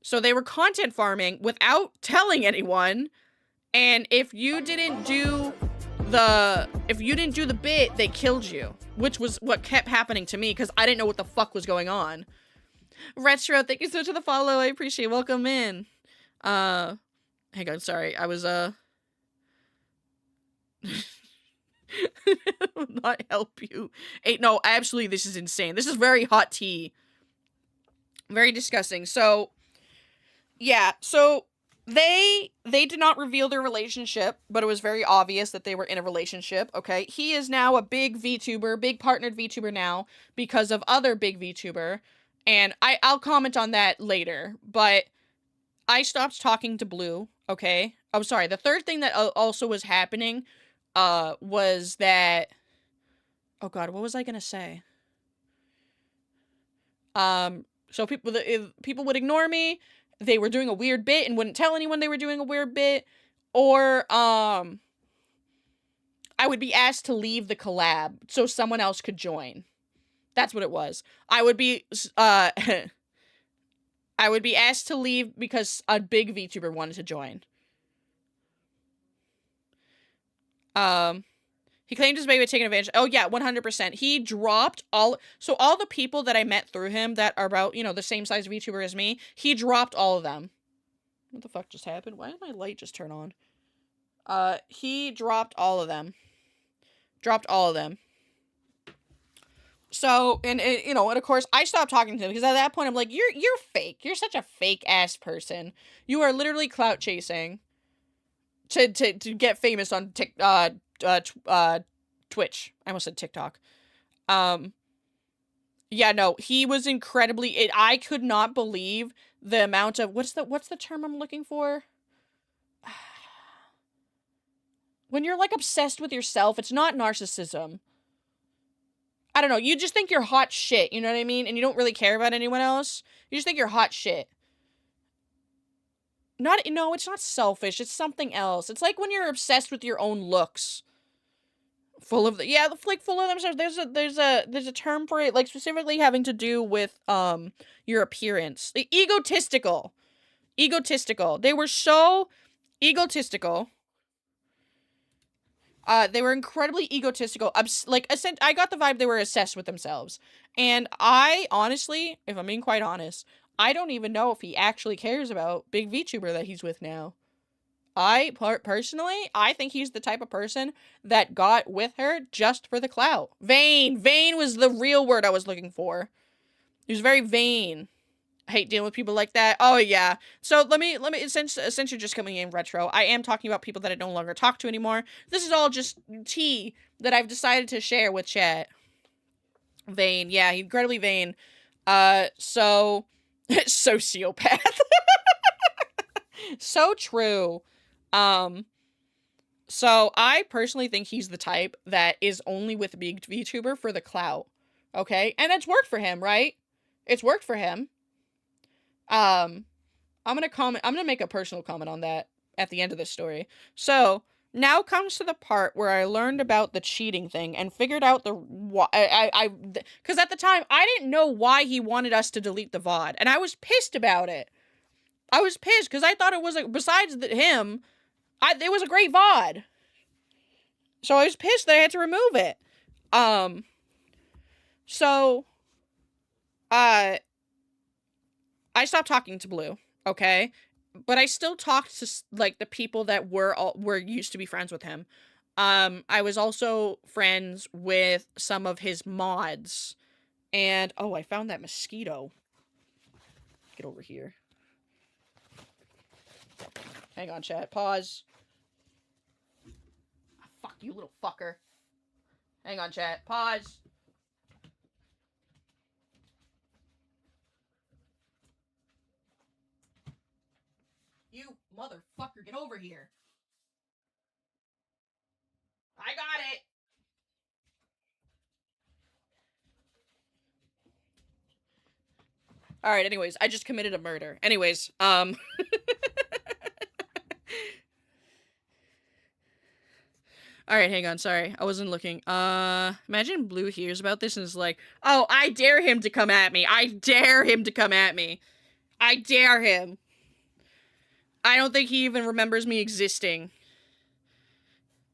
So they were content farming without telling anyone. And if you didn't do the bit, they killed you. Which was what kept happening to me, because I didn't know what the fuck was going on. Retro, thank you so much for the follow. I appreciate it. Welcome in. Hang on, sorry. I was, not help you. No, absolutely, this is insane. This is very hot tea. Very disgusting. So, yeah, so they did not reveal their relationship, but it was very obvious that they were in a relationship, okay? He is now a big VTuber, big partnered VTuber now, because of other big VTuber, and I'll comment on that later, but I stopped talking to Blue, okay? Oh, sorry, the third thing that also was happening was that, oh god, what was I gonna say? So people would ignore me, they were doing a weird bit and wouldn't tell anyone they were doing a weird bit, or, I would be asked to leave the collab so someone else could join. That's what it was. I would be, I would be asked to leave because a big VTuber wanted to join. He claimed his baby had taken advantage. Oh yeah, 100%. He dropped all the people that I met through him that are about, you know, the same size VTuber as me, he dropped all of them. What the fuck just happened? Why did my light just turn on? He dropped all of them. Dropped all of them. So, and you know, and of course, I stopped talking to him because at that point, I'm like, you're fake. You're such a fake ass person. You are literally clout chasing to get famous on Twitch. I almost said TikTok. Yeah, no, he was incredibly. I could not believe the amount of what's the term I'm looking for? When you're like obsessed with yourself, it's not narcissism. I don't know. You just think you're hot shit. You know what I mean? And you don't really care about anyone else. You just think you're hot shit. No, it's not selfish. It's something else. It's like when you're obsessed with your own looks. Full of themselves. There's a term for it, like specifically having to do with your appearance. Egotistical. They were so egotistical. They were incredibly egotistical. I got the vibe they were obsessed with themselves. And I, honestly, if I'm being quite honest, I don't even know if he actually cares about Big VTuber that he's with now. Personally, I think he's the type of person that got with her just for the clout. Vain. Vain was the real word I was looking for. He was very vain. I hate dealing with people like that. Oh, yeah. So let me, since you're just coming in retro, I am talking about people that I no longer talk to anymore. This is all just tea that I've decided to share with chat. Vain. Yeah, incredibly vain. So, sociopath. So true. So I personally think he's the type that is only with Big VTuber for the clout. Okay? And it's worked for him, right? It's worked for him. I'm gonna make a personal comment on that at the end of this story. So, now comes to the part where I learned about the cheating thing and figured out because at the time, I didn't know why he wanted us to delete the VOD, and I was pissed about it. I was pissed because I thought it was, besides him, it was a great VOD. So I was pissed that I had to remove it. So, I stopped talking to Blue, okay? But I still talked to, like, the people that were used to be friends with him. I was also friends with some of his mods. And, oh, I found that mosquito. Get over here. Hang on, chat. Pause. Oh, fuck you, little fucker. Hang on, chat. Pause. You motherfucker, get over here. I got it. Alright, anyways, I just committed a murder. Anyways, Alright, hang on, sorry. I wasn't looking. Imagine Blue hears about this and is like, oh, I dare him to come at me. I dare him to come at me. I dare him. I don't think he even remembers me existing.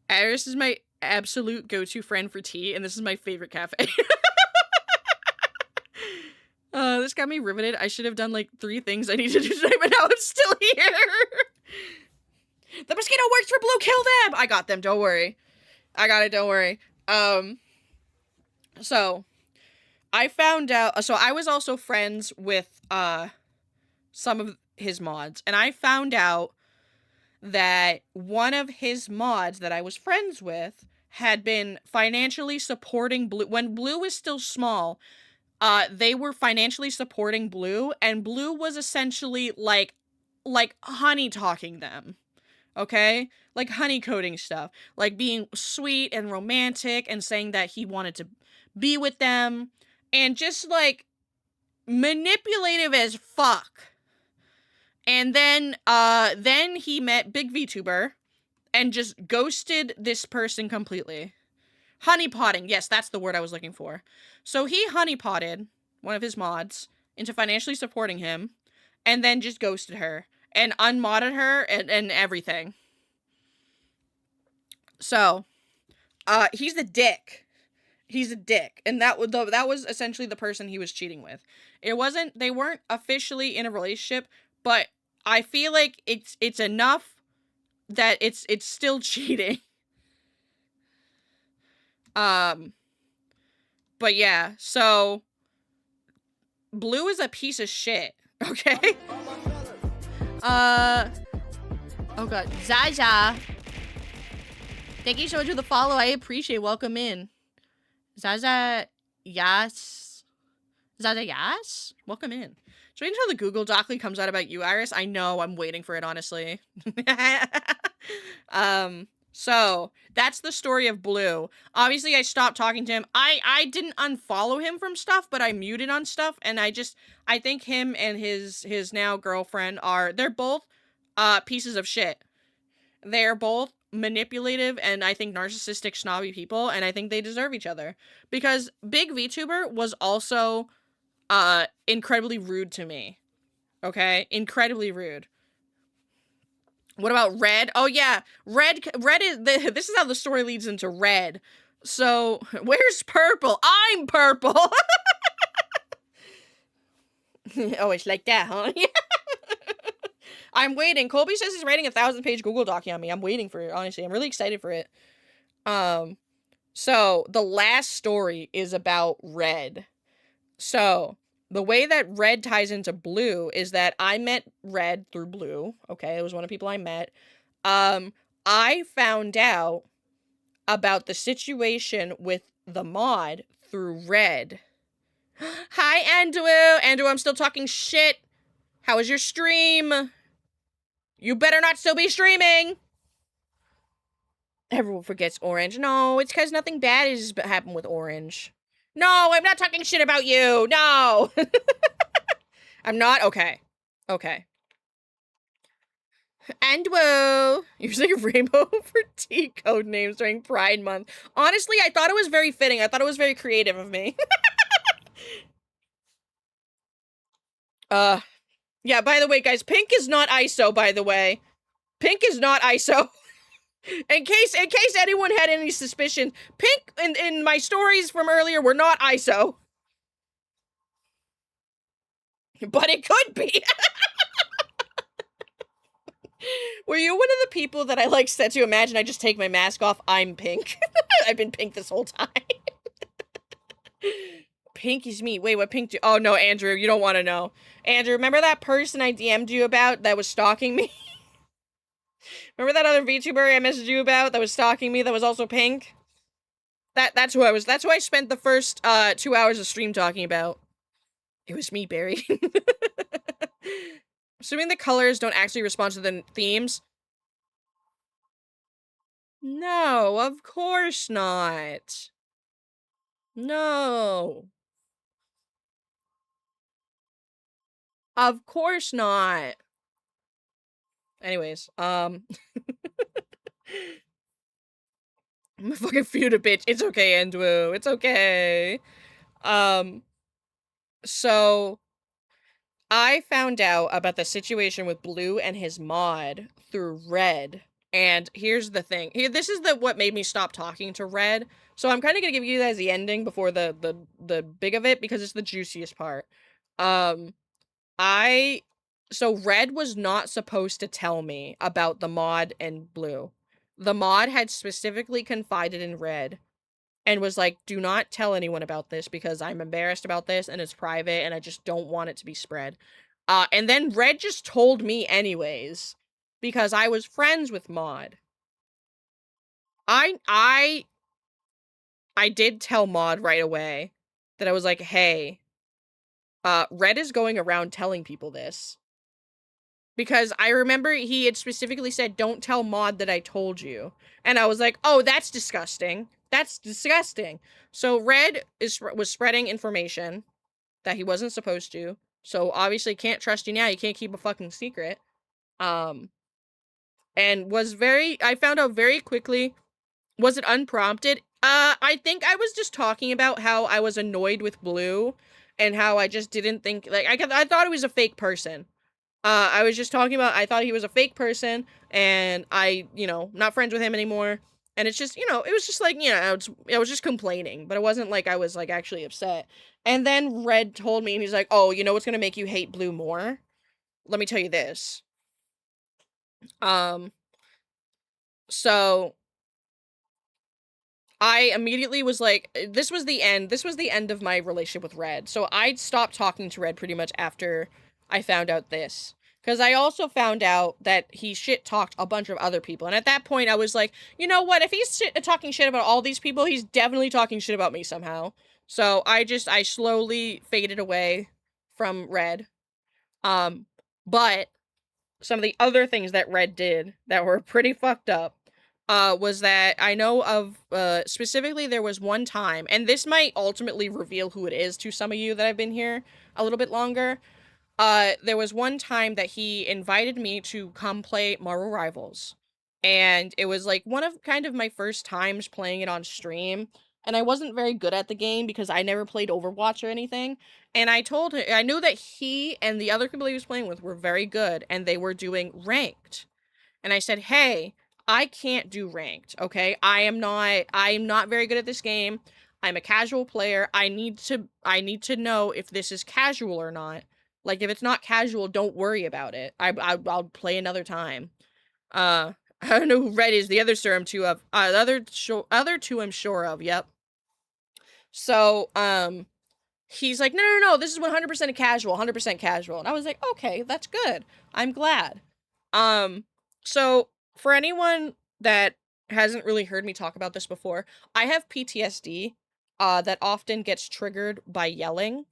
Aris is my absolute go-to friend for tea, and this is my favorite cafe. This got me riveted. I should have done, like, 3 things I needed to do today, but now I'm still here. The mosquito works for Blue, kill them! I got them, don't worry. I got it, don't worry. So, I found out, so I was also friends with, some of his mods, and I found out that one of his mods that I was friends with had been financially supporting Blue. When Blue was still small, they were financially supporting Blue, and Blue was essentially like honey talking them. Okay? Like honeycoating stuff. Like being sweet and romantic and saying that he wanted to be with them. And just like manipulative as fuck. And then he met Big VTuber and just ghosted this person completely. Honeypotting. Yes, that's the word I was looking for. So he honeypotted one of his mods into financially supporting him and then just ghosted her and unmodded her and everything. So, He's the dick. He's a dick. And that was essentially the person he was cheating with. They weren't officially in a relationship, but I feel like it's enough that it's still cheating. But yeah, so Blue is a piece of shit, okay? Oh god, Zaza. Thank you so much for the follow. I appreciate it. Welcome in. Zaza Yas. Zaza Yas? Welcome in. So wait until the Google Docly comes out about you, Iris. I know, I'm waiting for it, honestly. So that's the story of Blue. Obviously, I stopped talking to him. I didn't unfollow him from stuff, but I muted on stuff, and I think him and his now girlfriend they're both pieces of shit. They're both manipulative and I think narcissistic, snobby people, and I think they deserve each other. Because Big VTuber was also incredibly rude to me. Okay? Incredibly rude. What about Red? Oh yeah, Red is this is how the story leads into Red. So, where's Purple? I'm Purple. Oh, it's like that, huh? I'm waiting. Colby says he's writing a 1,000-page Google Doc on me. I'm waiting for it, honestly. I'm really excited for it. So, the last story is about Red. So, the way that Red ties into Blue is that I met Red through Blue. Okay, it was one of the people I met. I found out about the situation with the mod through Red. Hi, Andrew! Andrew, I'm still talking shit. How was your stream? You better not still be streaming! Everyone forgets Orange. No, it's because nothing bad has happened with Orange. No, I'm not talking shit about you! No! I'm not? Okay. Okay. And whoa! Using a rainbow for tea code names during Pride Month. Honestly, I thought it was very fitting. I thought it was very creative of me. Yeah, by the way, guys, pink is not ISO, by the way. Pink is not ISO. In case anyone had any suspicion, pink in my stories from earlier were not ISO. But it could be. Were you one of the people that I like said to imagine I just take my mask off? I'm pink. I've been pink this whole time. Pink is me. Wait, what pink do? Oh no, Andrew, you don't want to know. Andrew, remember that person I DM'd you about that was stalking me? Remember that other VTuber I messaged you about that was stalking me that was also pink? That's who I was. That's who I spent the first 2 hours of stream talking about. It was me, Barry. Assuming the colors don't actually respond to the themes. No, of course not. No. Of course not. Anyways, I'm a fucking feud a bitch. It's okay, Andrew. It's okay. So I found out about the situation with Blue and his mod through Red. And here's the thing. This is what made me stop talking to Red. So I'm kind of gonna give you guys the ending before the big of it because it's the juiciest part. So Red was not supposed to tell me about the mod and Blue. The mod had specifically confided in Red and was like, do not tell anyone about this because I'm embarrassed about this and it's private and I just don't want it to be spread. And then Red just told me anyways because I was friends with Mod. I did tell Mod right away that I was like, hey, Red is going around telling people this. Because I remember he had specifically said, don't tell Mod that I told you. And I was like, oh, that's disgusting. That's disgusting. So Red was spreading information that he wasn't supposed to. So obviously can't trust you now. You can't keep a fucking secret. And I found out very quickly. Was it unprompted? I think I was just talking about how I was annoyed with Blue and how I just didn't think, like, I thought he was a fake person. I was just talking about, I thought he was a fake person, and not friends with him anymore. And it's just, it was just like, I was just complaining, but it wasn't like I was like actually upset. And then Red told me, and he's like, oh, you know what's gonna make you hate blue more? Let me tell you this. So I immediately was like, this was the end of my relationship with Red. So I stopped talking to Red pretty much after I found out this. Because I also found out that he shit-talked a bunch of other people. And at that point, I was like, you know what? If he's talking shit about all these people, he's definitely talking shit about me somehow. So I slowly faded away from Red. But some of the other things that Red did that were pretty fucked up was that I know of, specifically there was one time, and this might ultimately reveal who it is to some of you that have been here a little bit longer. There was one time that he invited me to come play Marvel Rivals. And it was like one of kind of my first times playing it on stream. And I wasn't very good at the game because I never played Overwatch or anything. And I told him, I knew that he and the other people he was playing with were very good and they were doing ranked. And I said, hey, I can't do ranked, okay? I'm not very good at this game. I'm a casual player. I need to know if this is casual or not. Like, if it's not casual, don't worry about it. I'll play another time. I don't know who Red is. The other two I'm two of. The other two I'm sure of. Yep. So, he's like, no. This is 100% casual. 100% casual. And I was like, okay, that's good. I'm glad. So for anyone that hasn't really heard me talk about this before, I have PTSD, that often gets triggered by yelling.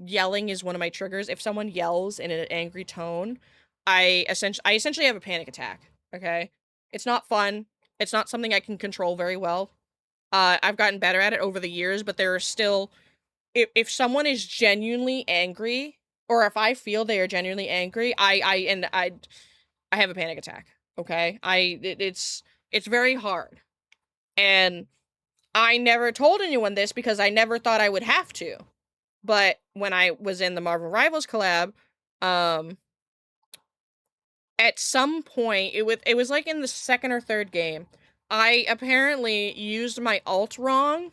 Yelling is one of my triggers. If someone yells in an angry tone, I essentially have a panic attack. Okay, it's not fun. It's not something I can control very well. I've gotten better at it over the years, but there are still, if someone is genuinely angry, or if I feel they are genuinely angry, I have a panic attack. Okay, it's very hard, and I never told anyone this because I never thought I would have to. But when I was in the Marvel Rivals collab, at some point, it was like in the second or third game, I apparently used my ult wrong,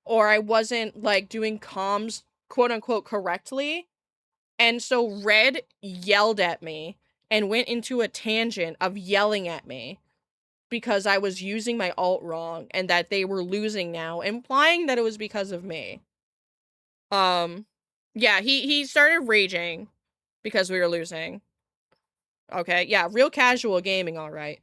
or I wasn't like doing comms quote unquote correctly, and so Red yelled at me and went into a tangent of yelling at me because I was using my ult wrong and that they were losing now, implying that it was because of me. Yeah, he started raging because we were losing. Okay, yeah, real casual gaming, all right.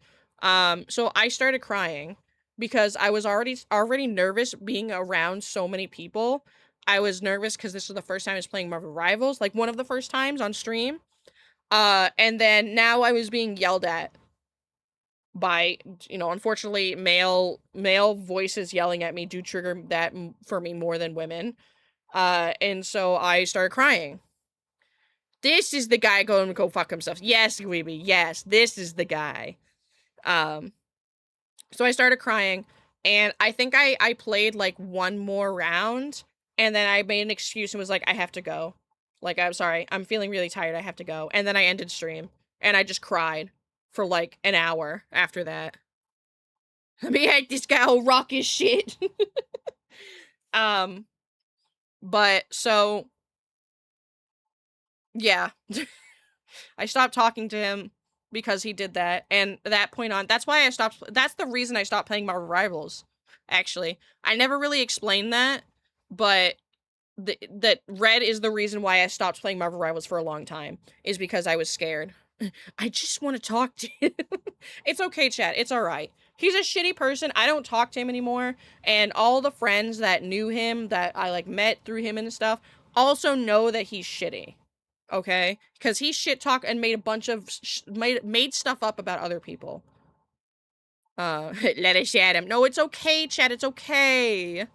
So I started crying because I was already nervous being around so many people. I was nervous because this was the first time I was playing Marvel Rivals, like one of the first times on stream. And then now I was being yelled at by, unfortunately, male voices yelling at me do trigger that for me more than women. And so I started crying. This is the guy going to go fuck himself. Yes, Weeby, yes, this is the guy. So I started crying, and I think I played, like, one more round, and then I made an excuse and was like, I have to go. Like, I'm sorry, I'm feeling really tired, I have to go. And then I ended stream, and I just cried for, like, an hour after that. Let me hate this guy who'll rock his shit. But, so, yeah. I stopped talking to him because he did that, and at that point on, that's the reason I stopped playing Marvel Rivals, actually. I never really explained that, but that Red is the reason why I stopped playing Marvel Rivals for a long time, is because I was scared. I just want to talk to him. It's okay, chat, it's alright. He's a shitty person, I don't talk to him anymore, and all the friends that knew him, that I, like, met through him and stuff, also know that he's shitty. Okay? Because he shit talked and made a bunch of made stuff up about other people. Let us at him. No, it's okay, chat. It's okay.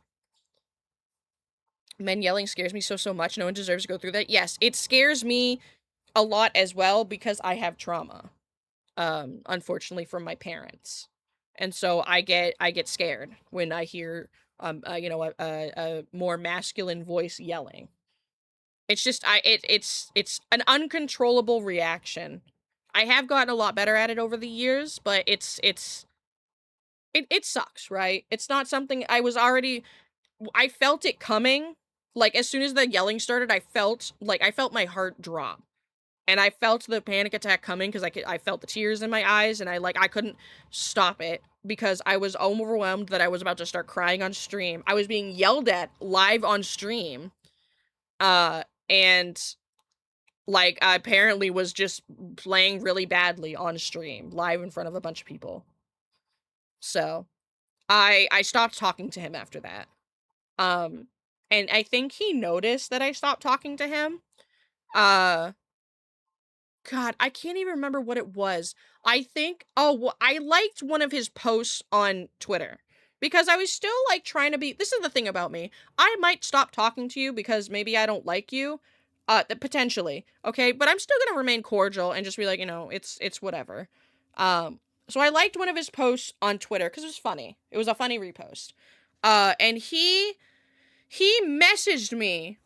Men yelling scares me so much. No one deserves to go through that. Yes, it scares me a lot as well because I have trauma. Unfortunately, from my parents, and so I get scared when I hear a more masculine voice yelling. It's just it's an uncontrollable reaction. I have gotten a lot better at it over the years, but it's it sucks, right? It's not something I felt it coming. Like, as soon as the yelling started, I felt my heart drop. And I felt the panic attack coming because I felt the tears in my eyes, and I couldn't stop it because I was overwhelmed that I was about to start crying on stream. I was being yelled at live on stream. And like, I apparently was just playing really badly on stream, live in front of a bunch of people. So, I stopped talking to him after that. And I think he noticed that I stopped talking to him. God, I can't even remember what it was. I think, I liked one of his posts on Twitter because I was still like trying to be. This is the thing about me. I might stop talking to you because maybe I don't like you, potentially. Okay, but I'm still gonna remain cordial and just be like, it's whatever. So I liked one of his posts on Twitter because it was funny. It was a funny repost. And he messaged me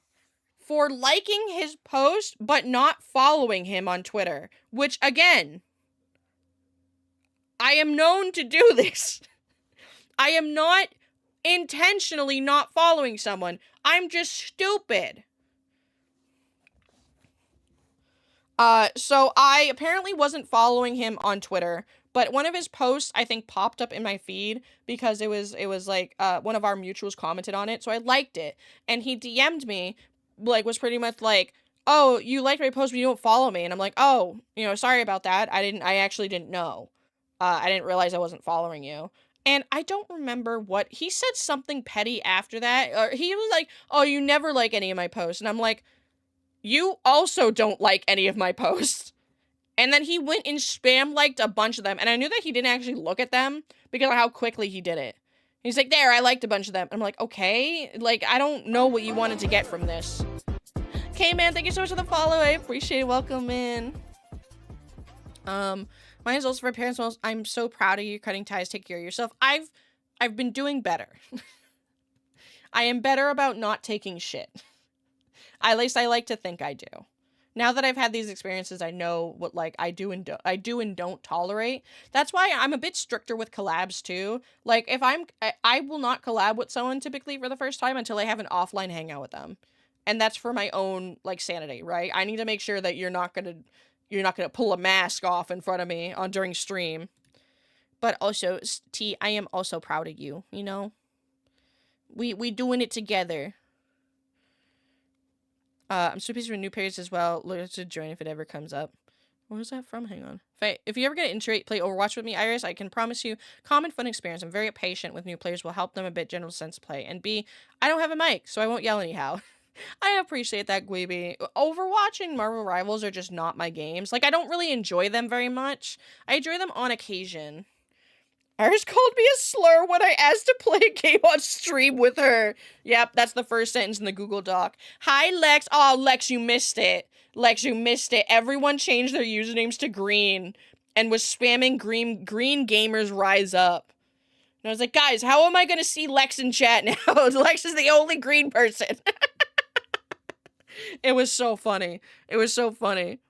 for liking his post but not following him on Twitter, which, again, I am known to do this. I am not intentionally not following someone. I'm just stupid. So I apparently wasn't following him on Twitter, but one of his posts, I think, popped up in my feed because it was like, one of our mutuals commented on it, so I liked it, and he DM'd me, like, was pretty much like, oh, you liked my post, but you don't follow me, and I'm like, oh, sorry about that, I actually didn't know, I didn't realize I wasn't following you, and I don't remember what, he said something petty after that, or he was like, oh, you never like any of my posts, and I'm like, you also don't like any of my posts. And then he went and spam liked a bunch of them. And I knew that he didn't actually look at them because of how quickly he did it. He's like, there, I liked a bunch of them. And I'm like, okay. Like, I don't know what you wanted to get from this. Okay, man, thank you so much for the follow. I appreciate it. Welcome in. Mine is also for parents. I'm so proud of you. Cutting ties. Take care of yourself. I've been doing better. I am better about not taking shit. At least I like to think I do. Now that I've had these experiences, I know what, like, I do and don't tolerate. That's why I'm a bit stricter with collabs too. Like, if I will not collab with someone typically for the first time until I have an offline hangout with them. And that's for my own, like, sanity, right? I need to make sure that you're not gonna pull a mask off in front of me during stream. But also, T, I am also proud of you, We doing it together. I'm so busy with new players as well. Look to join if it ever comes up. Where was that from? Hang on. If you ever get into play Overwatch with me, Iris, I can promise you, common fun experience. I'm very patient with new players. Will help them a bit. General sense play. And B, I don't have a mic, so I won't yell anyhow. I appreciate that, Gweeby. Overwatch and Marvel Rivals are just not my games. Like, I don't really enjoy them very much. I enjoy them on occasion. Iris called me a slur when I asked to play a game on stream with her. Yep, that's the first sentence in the Google Doc. Hi, Lex. Oh, Lex, you missed it. Lex, you missed it. Everyone changed their usernames to green and was spamming green gamers rise up. And I was like, guys, how am I going to see Lex in chat now? Lex is the only green person. It was so funny. It was so funny.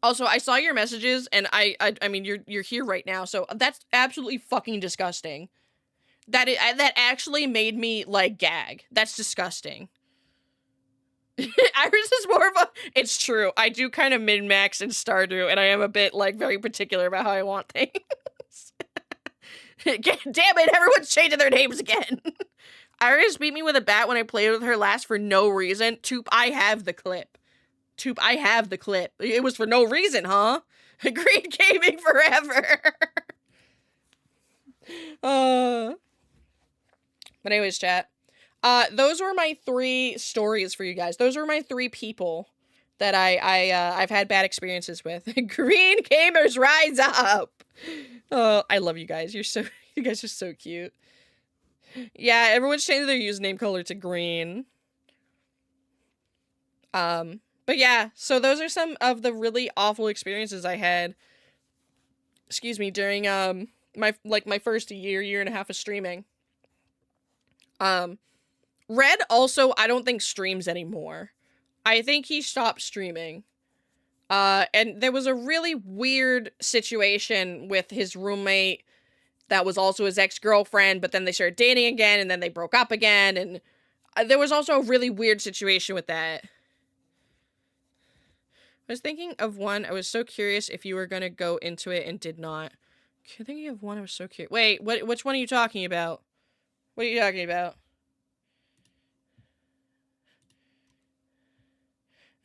Also, I saw your messages, and I mean, you're here right now, so that's absolutely fucking disgusting. That actually made me, like, gag. That's disgusting. Iris is more of a... It's true. I do kind of min-max in Stardew, and I am a bit, like, very particular about how I want things. Damn it, everyone's changing their names again. Iris beat me with a bat when I played with her last for no reason. Toop, I have the clip. Toop, I have the clip. It was for no reason, huh? Green gaming forever. But anyways, chat. Those were my 3 stories for you guys. Those were my 3 people that I've had bad experiences with. Green gamers rise up. Oh, I love you guys. You guys are so cute. Yeah, everyone's changed their username color to green. But yeah, so those are some of the really awful experiences I had, excuse me, during, my first year and a half of streaming. Red also, I don't think streams anymore. I think he stopped streaming. And there was a really weird situation with his roommate that was also his ex-girlfriend, but then they started dating again, and then they broke up again, and there was also a really weird situation with that. I was thinking of one. I was so curious if you were gonna go into it and did not. I'm thinking of one. I was so curious. Wait, which one are you talking about? What are you talking about?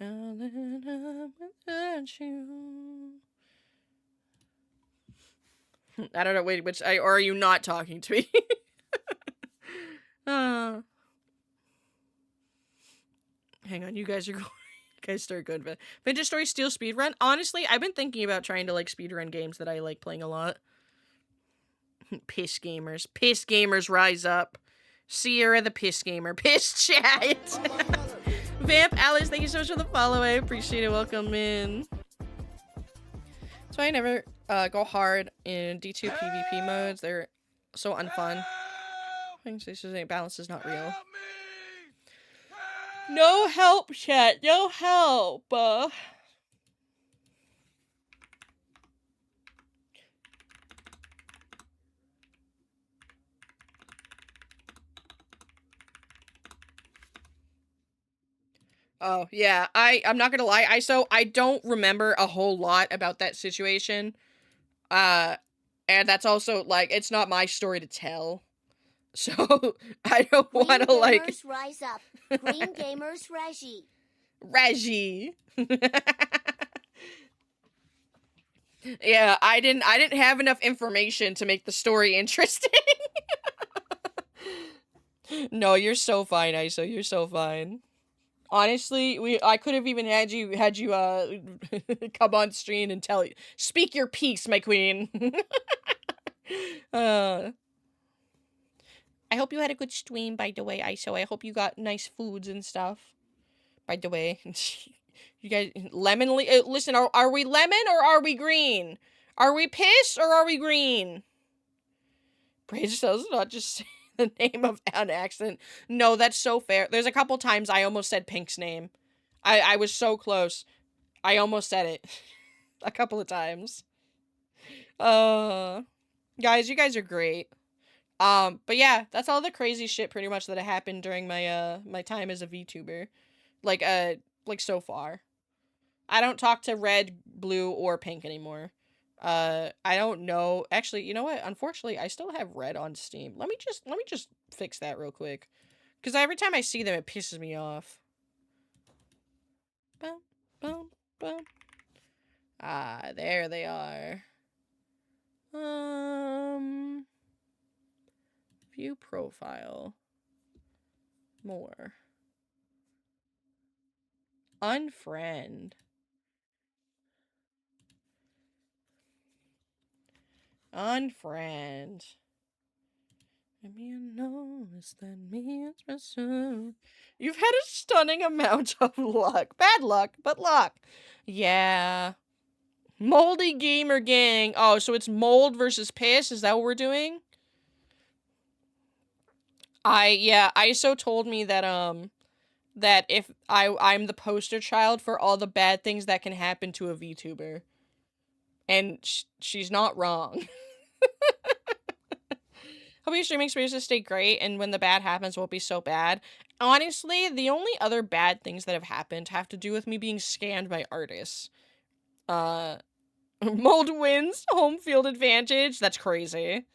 I don't know. Wait, or are you not talking to me? Hang on, you guys are going. You guys start good, but Vintage Story Steel speedrun. Honestly, I've been thinking about trying to like speedrun games that I like playing a lot. Piss gamers, rise up. Sierra the piss gamer, piss chat. Vamp Alice, thank you so much for the follow. I appreciate it. Welcome in. That's why I never go hard in D2 PvP modes. They're so unfun. Balance is not real. No help, chat. No help. Oh, yeah. I'm not gonna lie. I don't remember a whole lot about that situation. And that's also, like, it's not my story to tell. So, I don't want to, like... Green gamers rise up. Green gamers Reggie. Reggie. Yeah, I didn't have enough information to make the story interesting. No, you're so fine, ISO. You're so fine. Honestly, I could have even had you come on stream and speak your piece, my queen. I hope you had a good stream, by the way, ISO. I hope you got nice foods and stuff. By the way, you guys, listen, are we lemon or are we green? Are we piss or are we green? Praise does not just say the name of an accident. No, that's so fair. There's a couple times I almost said Pink's name. I was so close. I almost said it. A couple of times. Guys, you guys are great. But yeah, that's all the crazy shit pretty much that happened during my my time as a VTuber. Like so far. I don't talk to Red, Blue, or Pink anymore. I don't know. Actually, you know what? Unfortunately, I still have Red on Steam. Let me just fix that real quick. Because every time I see them, it pisses me off. Bum, bum, bum. Ah, there they are. View profile. More. Unfriend. Unfriend. You've had a stunning amount of luck. Bad luck, but luck. Yeah. Moldy Gamer Gang. Oh, so it's mold versus piss? Is that what we're doing? ISO told me that, that if I'm the poster child for all the bad things that can happen to a VTuber. And she's not wrong. Hope your streaming experiences stay great, and when the bad happens, won't be so bad. Honestly, the only other bad things that have happened have to do with me being scanned by artists. Mold wins, home field advantage. That's crazy.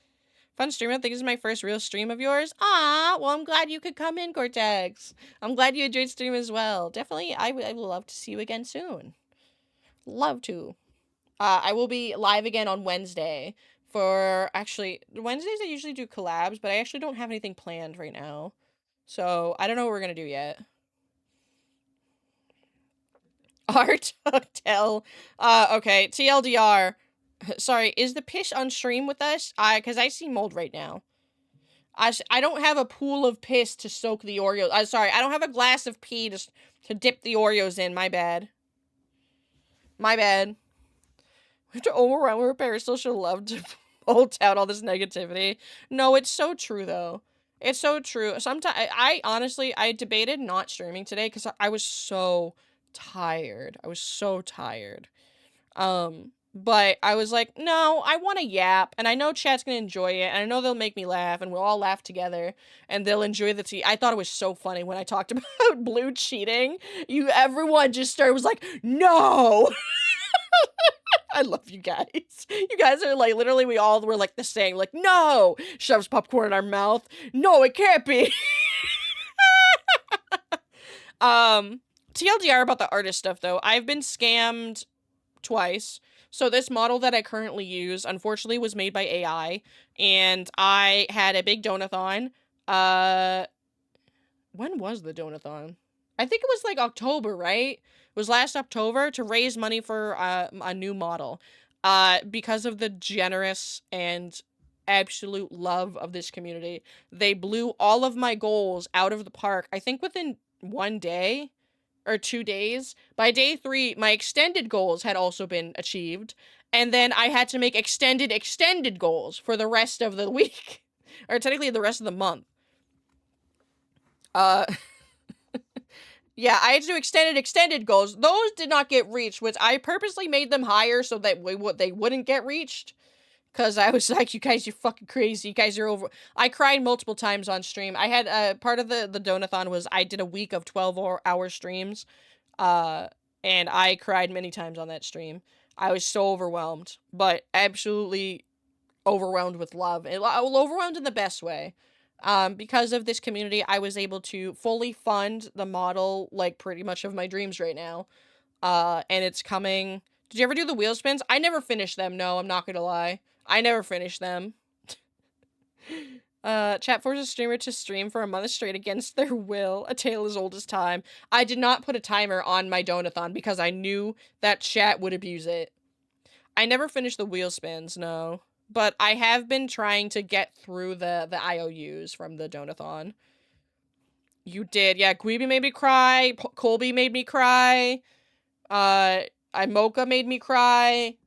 Fun stream. I think this is my first real stream of yours. Ah, well, I'm glad you could come in, Cortex. I'm glad you enjoyed stream as well. Definitely, I would love to see you again soon. Love to. I will be live again on Wednesday. Actually, Wednesdays I usually do collabs, but I actually don't have anything planned right now. So, I don't know what we're gonna do yet. Art Hotel. Okay, TLDR. Sorry, is the piss on stream with us? Because I see mold right now. I don't have a pool of piss to soak the Oreos. Sorry, I don't have a glass of pee to dip the Oreos in. My bad. My bad. We have to overwhelm her parents. Still should love to bolt out all this negativity. No, it's so true, though. It's so true. Sometimes, I honestly, I debated not streaming today because I was so tired. I was so tired. But I was like, no, I want to yap, and I know chat's gonna enjoy it, and I know they'll make me laugh, and we'll all laugh together, and they'll enjoy the tea. I thought it was so funny when I talked about Blue cheating. Everyone just started, was like, no! I love you guys. You guys are like, literally, we all were like the same, like, no! Shoves popcorn in our mouth. No, it can't be! TLDR about the artist stuff, though. I've been scammed twice. So this model that I currently use, unfortunately, was made by AI, and I had a big donathon. When was the donathon? I think it was like October, right? It was last October to raise money for a new model. Because of the generous and absolute love of this community, they blew all of my goals out of the park, I think within 1 day or 2 days. By day 3, my extended goals had also been achieved, and then I had to make extended goals for the rest of the week, or technically the rest of the month. Yeah, I had to do extended goals. Those did not get reached, which I purposely made them higher so that they wouldn't get reached. Because I was like, you guys, you're fucking crazy. You guys are over. I cried multiple times on stream. I had, part of the donathon was I did a week of 12-hour streams. And I cried many times on that stream. I was so overwhelmed. But absolutely overwhelmed with love. Overwhelmed in the best way. Because of this community, I was able to fully fund the model, like, pretty much of my dreams right now. And it's coming. Did you ever do the wheel spins? I never finished them, no, I'm not gonna lie. I never finished them. Chat forces a streamer to stream for a month straight against their will. A tale as old as time. I did not put a timer on my donathon because I knew that chat would abuse it. I never finished the wheel spins, no. But I have been trying to get through the IOUs from the donathon. You did, yeah. Gweeby made me cry. Colby made me cry. Mocha made me cry.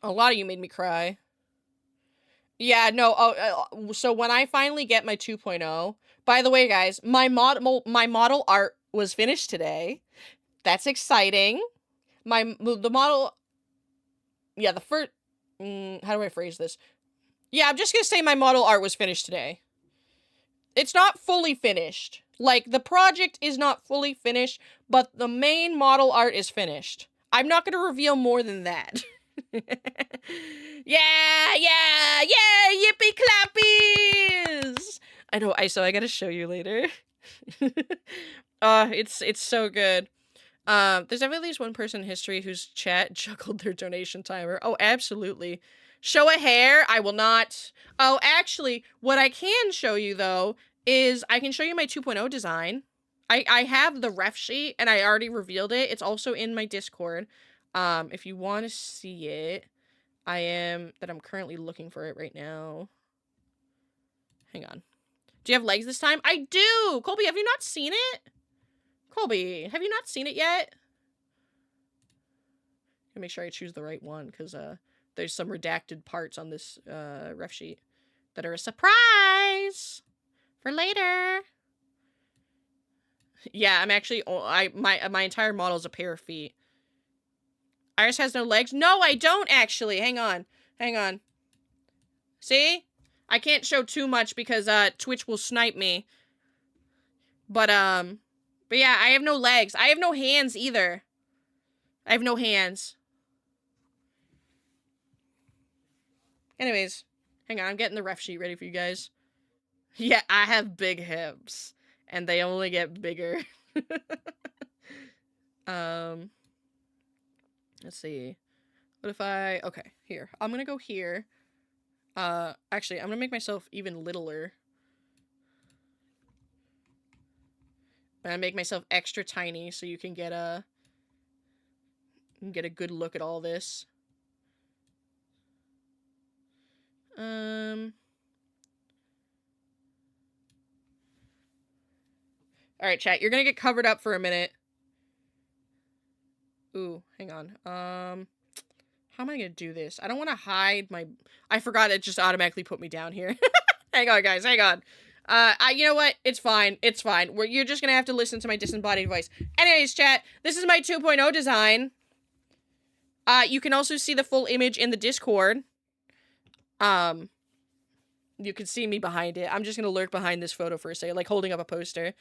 A lot of you made me cry. Yeah, no, so when I finally get my 2.0, by the way, guys, my model art was finished today. That's exciting. The model, yeah, the first, how do I phrase this? Yeah, I'm just gonna say my model art was finished today. It's not fully finished. Like, the project is not fully finished, but the main model art is finished. I'm not gonna reveal more than that. Yeah, yippee clappies! I know, so I gotta show you later. It's so good. There's definitely at least one person in history whose chat juggled their donation timer. Oh, absolutely. Show a hair? I will not. Oh, actually, what I can show you, though, is I can show you my 2.0 design. I have the ref sheet, and I already revealed it. It's also in my Discord. If you want to see it, I'm currently looking for it right now. Hang on. Do you have legs this time? I do! Colby, have you not seen it? Colby, have you not seen it yet? Make sure I choose the right one, because there's some redacted parts on this ref sheet that are a surprise for later. Yeah, I'm actually, my entire model is a pair of feet. Iris has no legs? No, I don't actually. Hang on. See? I can't show too much because Twitch will snipe me. But yeah, I have no legs. I have no hands either. I have no hands. Anyways, hang on, I'm getting the ref sheet ready for you guys. Yeah, I have big hips, and they only get bigger. Let's see. What if okay, here. I'm gonna go here. Actually, I'm gonna make myself even littler. I'm gonna make myself extra tiny so you can get a good look at all this. Alright, chat, you're gonna get covered up for a minute. Ooh, hang on. How am I gonna do this? I don't want to hide my... I forgot it just automatically put me down here. Hang on, guys, hang on. You know what? It's fine. It's fine. You're just gonna have to listen to my disembodied voice. Anyways, chat, this is my 2.0 design. You can also see the full image in the Discord. You can see me behind it. I'm just gonna lurk behind this photo for a second, like holding up a poster.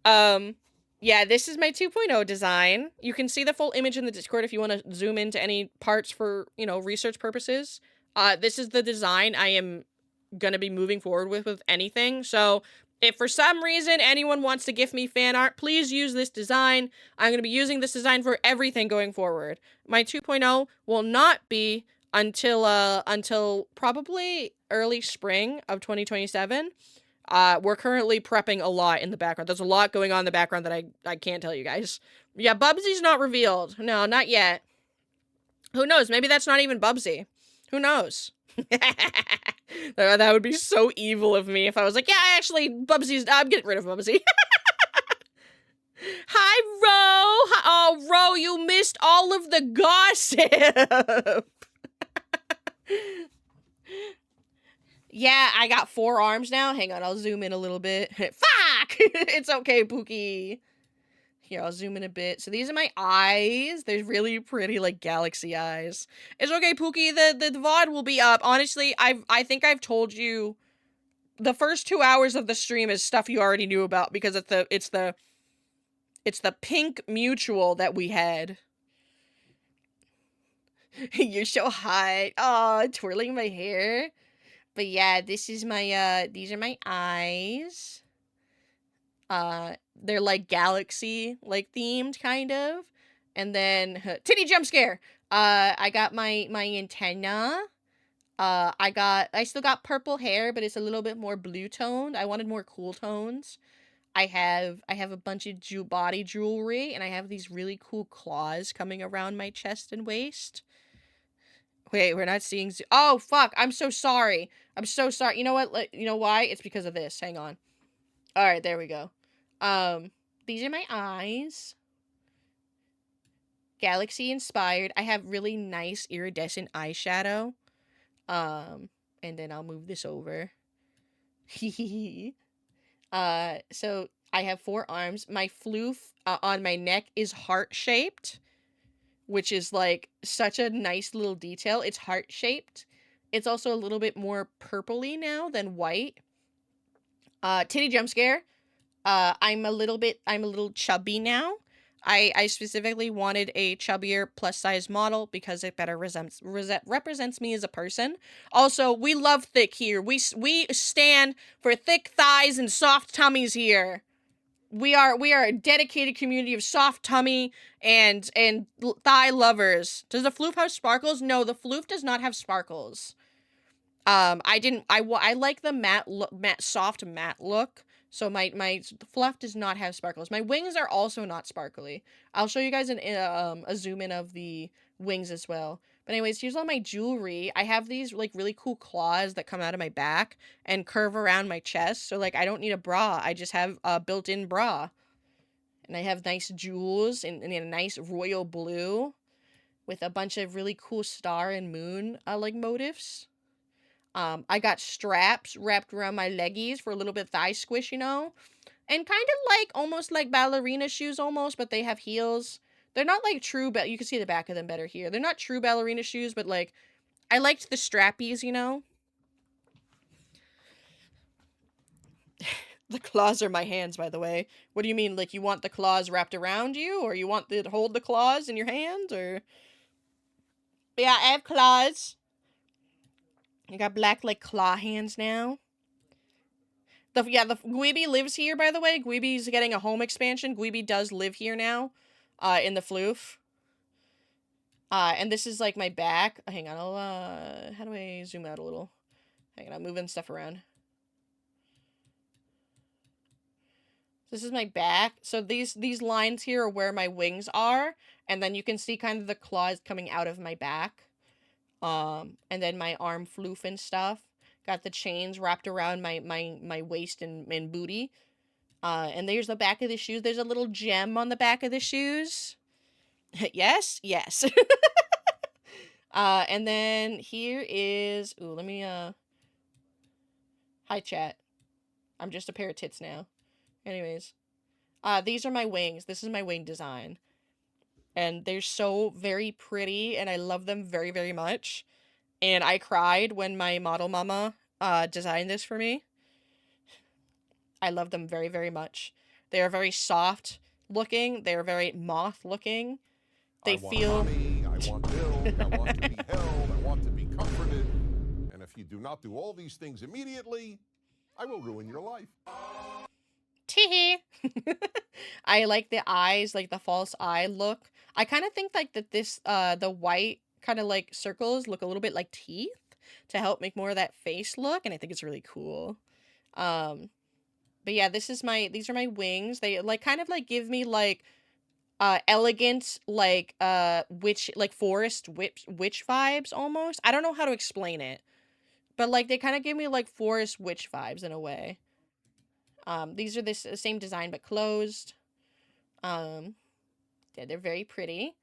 Yeah, this is my 2.0 design. You can see the full image in the Discord if you want to zoom into any parts for, you know, research purposes. This is the design I am gonna be moving forward with anything. So if for some reason anyone wants to gift me fan art, please use this design. I'm gonna be using this design for everything going forward. My 2.0 will not be until probably early spring of 2027. We're currently prepping a lot in the background. There's a lot going on in the background that I can't tell you guys. Yeah, Bubsy's not revealed. No, not yet. Who knows? Maybe that's not even Bubsy. Who knows? That would be so evil of me if I was like, yeah, actually, I'm getting rid of Bubsy. Hi, Ro! Oh, Ro, you missed all of the gossip! Yeah, I got 4 arms now. Hang on, I'll zoom in a little bit. Fuck! It's okay, Pookie. Here, I'll zoom in a bit. So these are my eyes. They're really pretty, like, galaxy eyes. It's okay, Pookie. The VOD will be up. Honestly, I think I've told you the first 2 hours of the stream is stuff you already knew about because it's the pink mutual that we had. You're so hot. Oh, twirling my hair. But yeah, this is my, these are my eyes. They're like galaxy, like themed kind of. And then, titty jump scare! I got my antenna. I still got purple hair, but it's a little bit more blue toned. I wanted more cool tones. I have a bunch of body jewelry, and I have these really cool claws coming around my chest and waist. Wait, we're not seeing... Oh, fuck. I'm so sorry. I'm so sorry. You know what? You know why? It's because of this. Hang on. Alright, there we go. These are my eyes. Galaxy inspired. I have really nice iridescent eyeshadow. And then I'll move this over. So I have 4 arms. My floof on my neck is heart-shaped, which is, like, such a nice little detail. It's heart-shaped. It's also a little bit more purpley now than white. Titty jump scare. I'm a little chubby now. I specifically wanted a chubbier plus-size model because it better represents me as a person. Also, we love thick here. We stand for thick thighs and soft tummies here. We are a dedicated community of soft tummy and thigh lovers. Does the floof have sparkles? No, the floof does not have sparkles. I like the soft matte look. So my fluff does not have sparkles. My wings are also not sparkly. I'll show you guys a zoom in of the wings as well. But anyways, here's all my jewelry. I have these, like, really cool claws that come out of my back and curve around my chest. So, like, I don't need a bra. I just have a built-in bra. And I have nice jewels in a nice royal blue with a bunch of really cool star and moon, like, motifs. I got straps wrapped around my leggies for a little bit thigh squish, you know? And kind of like, almost like ballerina shoes almost, but they have heels. They're not like true, but you can see the back of them better here. They're not true ballerina shoes, but like, I liked the strappies, you know? The claws are my hands, by the way. What do you mean? Like, you want the claws wrapped around you? Or you want to hold the claws in your hands? Or... But yeah, I have claws. I got black, like, claw hands now. The Gweeby lives here, by the way. Gweeby's getting a home expansion. Gweeby does live here now, in the floof. And this is, like, my back. Hang on, how do I zoom out a little? Hang on, I'm moving stuff around. This is my back. So these lines here are where my wings are, and then you can see kind of the claws coming out of my back. And then my arm floof and stuff. Got the chains wrapped around my waist and booty. And there's the back of the shoes. There's a little gem on the back of the shoes. Yes? Yes. And then here is... Ooh, let me, Hi, chat. I'm just a pair of tits now. Anyways. These are my wings. This is my wing design. and they're so very pretty, and I love them very, very much. And I cried when my model mama designed this for me. I love them very, very much. They are very soft looking. They are very moth looking. They feel. Mommy, I want milk, I want to be held, I want to be comforted. And if you do not do all these things immediately, I will ruin your life. Teehee. I like the eyes, like the false eye look. I kind of think like that this the white kind of like circles look a little bit like teeth to help make more of that face look, and I think it's really cool. But yeah, these are my wings. They like kind of like give me like elegant like witch like forest witch vibes almost. I don't know how to explain it. But like they kind of give me like forest witch vibes in a way. These are the same design but closed. Yeah, they're very pretty.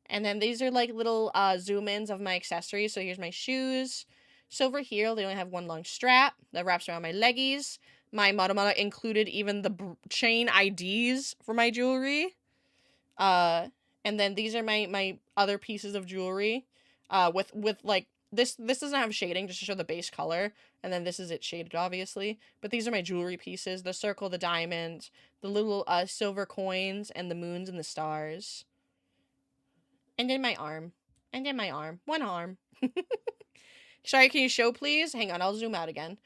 And then these are like little zoom ins of my accessories. So here's my shoes. Silver heel. They only have one long strap that wraps around my leggies. My Madomata included even the chain IDs for my jewelry. And then these are my other pieces of jewelry. With like this doesn't have shading just to show the base color, and then this is it shaded obviously. But these are my jewelry pieces: the circle, the diamond, the little silver coins, and the moons and the stars. And then my arm, one arm. Sorry, can you show please? Hang on, I'll zoom out again.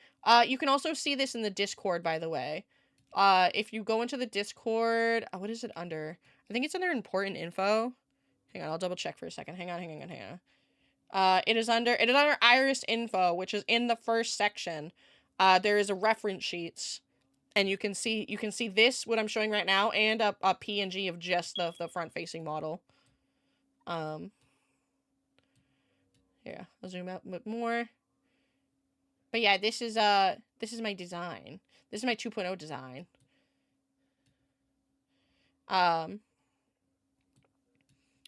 You can also see this in the Discord, by the way. If you go into the Discord, what is it under? I think it's under important info. Hang on, I'll double check for a second. Hang on. It is under Iris info, which is in the first section. There is a reference sheets, and you can see this what I'm showing right now, and a PNG of just the front facing model. Yeah, I'll zoom out a bit more. But yeah, this is my design. This is my 2.0 design.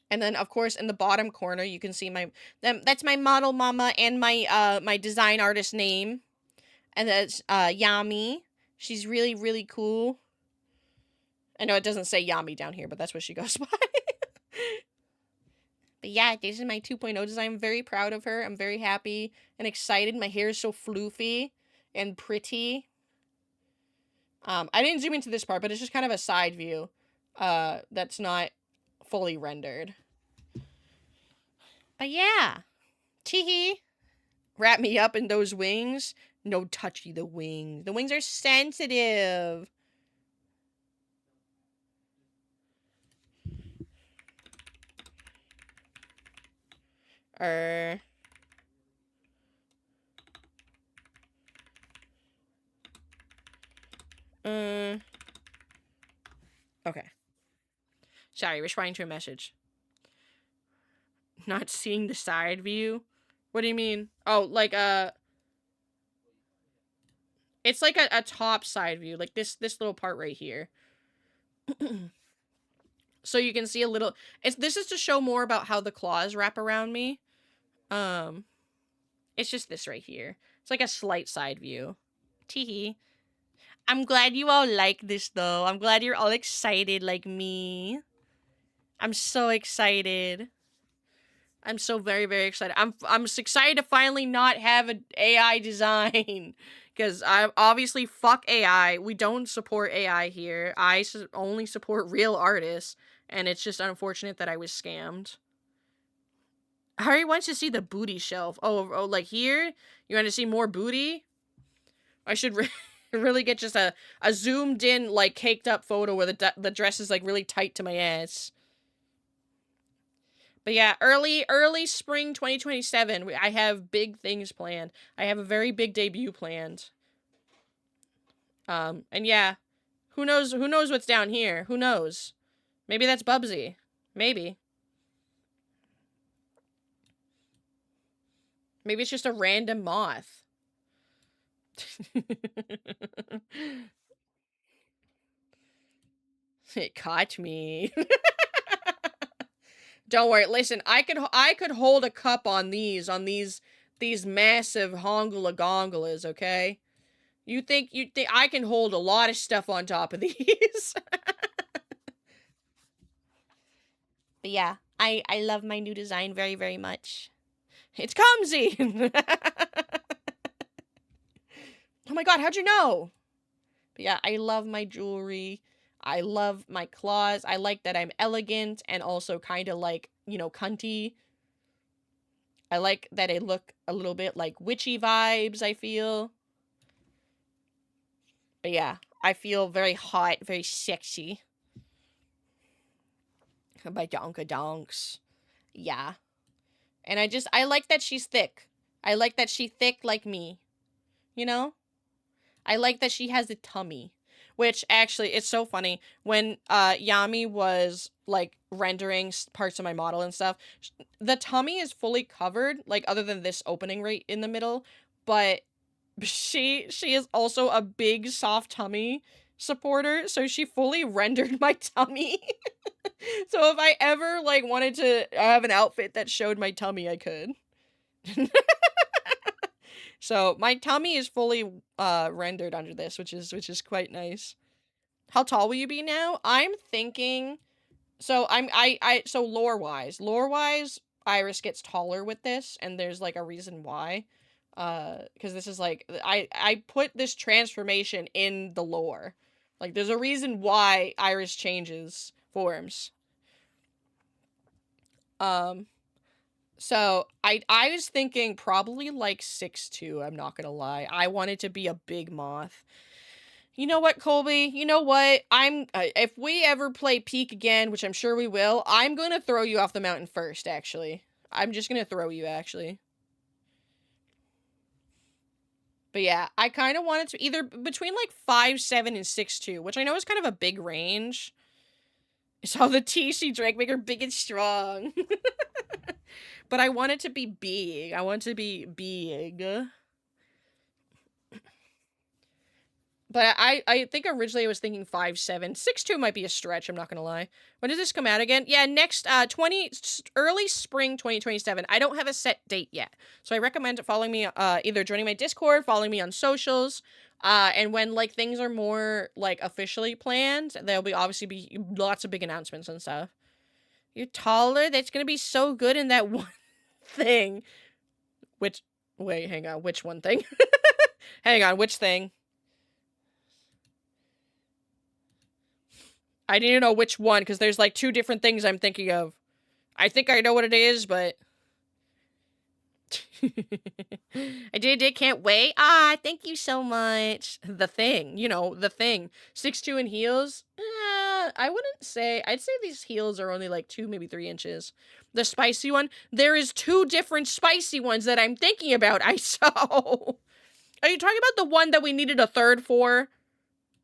And then of course in the bottom corner you can see that's my model mama and my my design artist name. And that's Yami. She's really, really cool. I know it doesn't say Yami down here, but that's what she goes by. But yeah, this is my 2.0 design. I'm very proud of her. I'm very happy and excited. My hair is so floofy and pretty. I didn't zoom into this part, but it's just kind of a side view. That's not fully rendered. But yeah. Teehee. Wrap me up in those wings. No touchy the wings. The wings are sensitive. Okay. Sorry, responding to a message. Not seeing the side view? What do you mean? Oh, like, it's like a top side view. Like this little part right here. So you can see a little... This is to show more about how the claws wrap around me. It's just this right here. It's like a slight side view. Teehee. I'm glad you all like this, though. I'm glad you're all excited like me. I'm so excited. I'm so very, very excited. I'm excited to finally not have an AI design. Because I obviously fuck AI. We don't support AI here. I only support real artists. And it's just unfortunate that I was scammed. Harry wants to see the booty shelf. Oh, like here? You want to see more booty? I should really get just a zoomed in, like, caked up photo where the dress is, like, really tight to my ass. But yeah, early spring 2027, I have big things planned. I have a very big debut planned. And yeah, who knows what's down here? Who knows? Maybe that's Bubsy. Maybe. Maybe it's just a random moth. It caught me. Don't worry. Listen, I could hold a cup on these massive hongula gongulas, okay? You think I can hold a lot of stuff on top of these? But yeah, I love my new design very, very much. It's clumsy! Oh my god, how'd you know? But yeah, I love my jewelry. I love my claws. I like that I'm elegant and also kind of like, you know, cunty. I like that I look a little bit like witchy vibes, I feel. But yeah, I feel very hot, very sexy. By Donka Donks. Yeah. And I like that she's thick. I like that she's thick like me. You know? I like that she has a tummy. Which, actually, it's so funny. When Yami was, like, rendering parts of my model and stuff, the tummy is fully covered, like, other than this opening right in the middle. But she is also a big, soft tummy supporter, so she fully rendered my tummy. So if I ever, like, wanted to have an outfit that showed my tummy, I could. So my tummy is fully rendered under this, which is quite nice. How tall will you be now? I'm thinking. So so lore wise, Iris gets taller with this, and there's like a reason why. Because this is like I put this transformation in the lore. Like there's a reason why Iris changes forms. So I was thinking probably like 6'2", I'm not gonna lie. I wanted to be a big moth. You know what, Colby? You know what? If we ever play Peak again, which I'm sure we will, I'm gonna throw you off the mountain first, actually. I'm just gonna throw you, actually. But yeah, I kind of wanted to either between like 5'7" and 6'2", which I know is kind of a big range. I saw the tea she drank make her big and strong. But I want it to be big. I want it to be big. But I think originally I was thinking 5'7". 6'2" might be a stretch, I'm not gonna lie. When does this come out again? Yeah, next, early spring 2027. I don't have a set date yet. So I recommend following me, either joining my Discord, following me on socials, and when, like, things are more, like, officially planned, there'll be obviously be lots of big announcements and stuff. You're taller? That's gonna be so good in that one thing. Wait, hang on, which one thing? Hang on, which thing? I need to know which one, because there's like 2 different things I'm thinking of. I think I know what it is, but... I can't wait. Ah, thank you so much. The thing, you know, the thing. 6'2" in heels? I wouldn't say... I'd say these heels are only like 2, maybe 3 inches. The spicy one? There is 2 different spicy ones that I'm thinking about, I saw. Are you talking about the one that we needed a third for?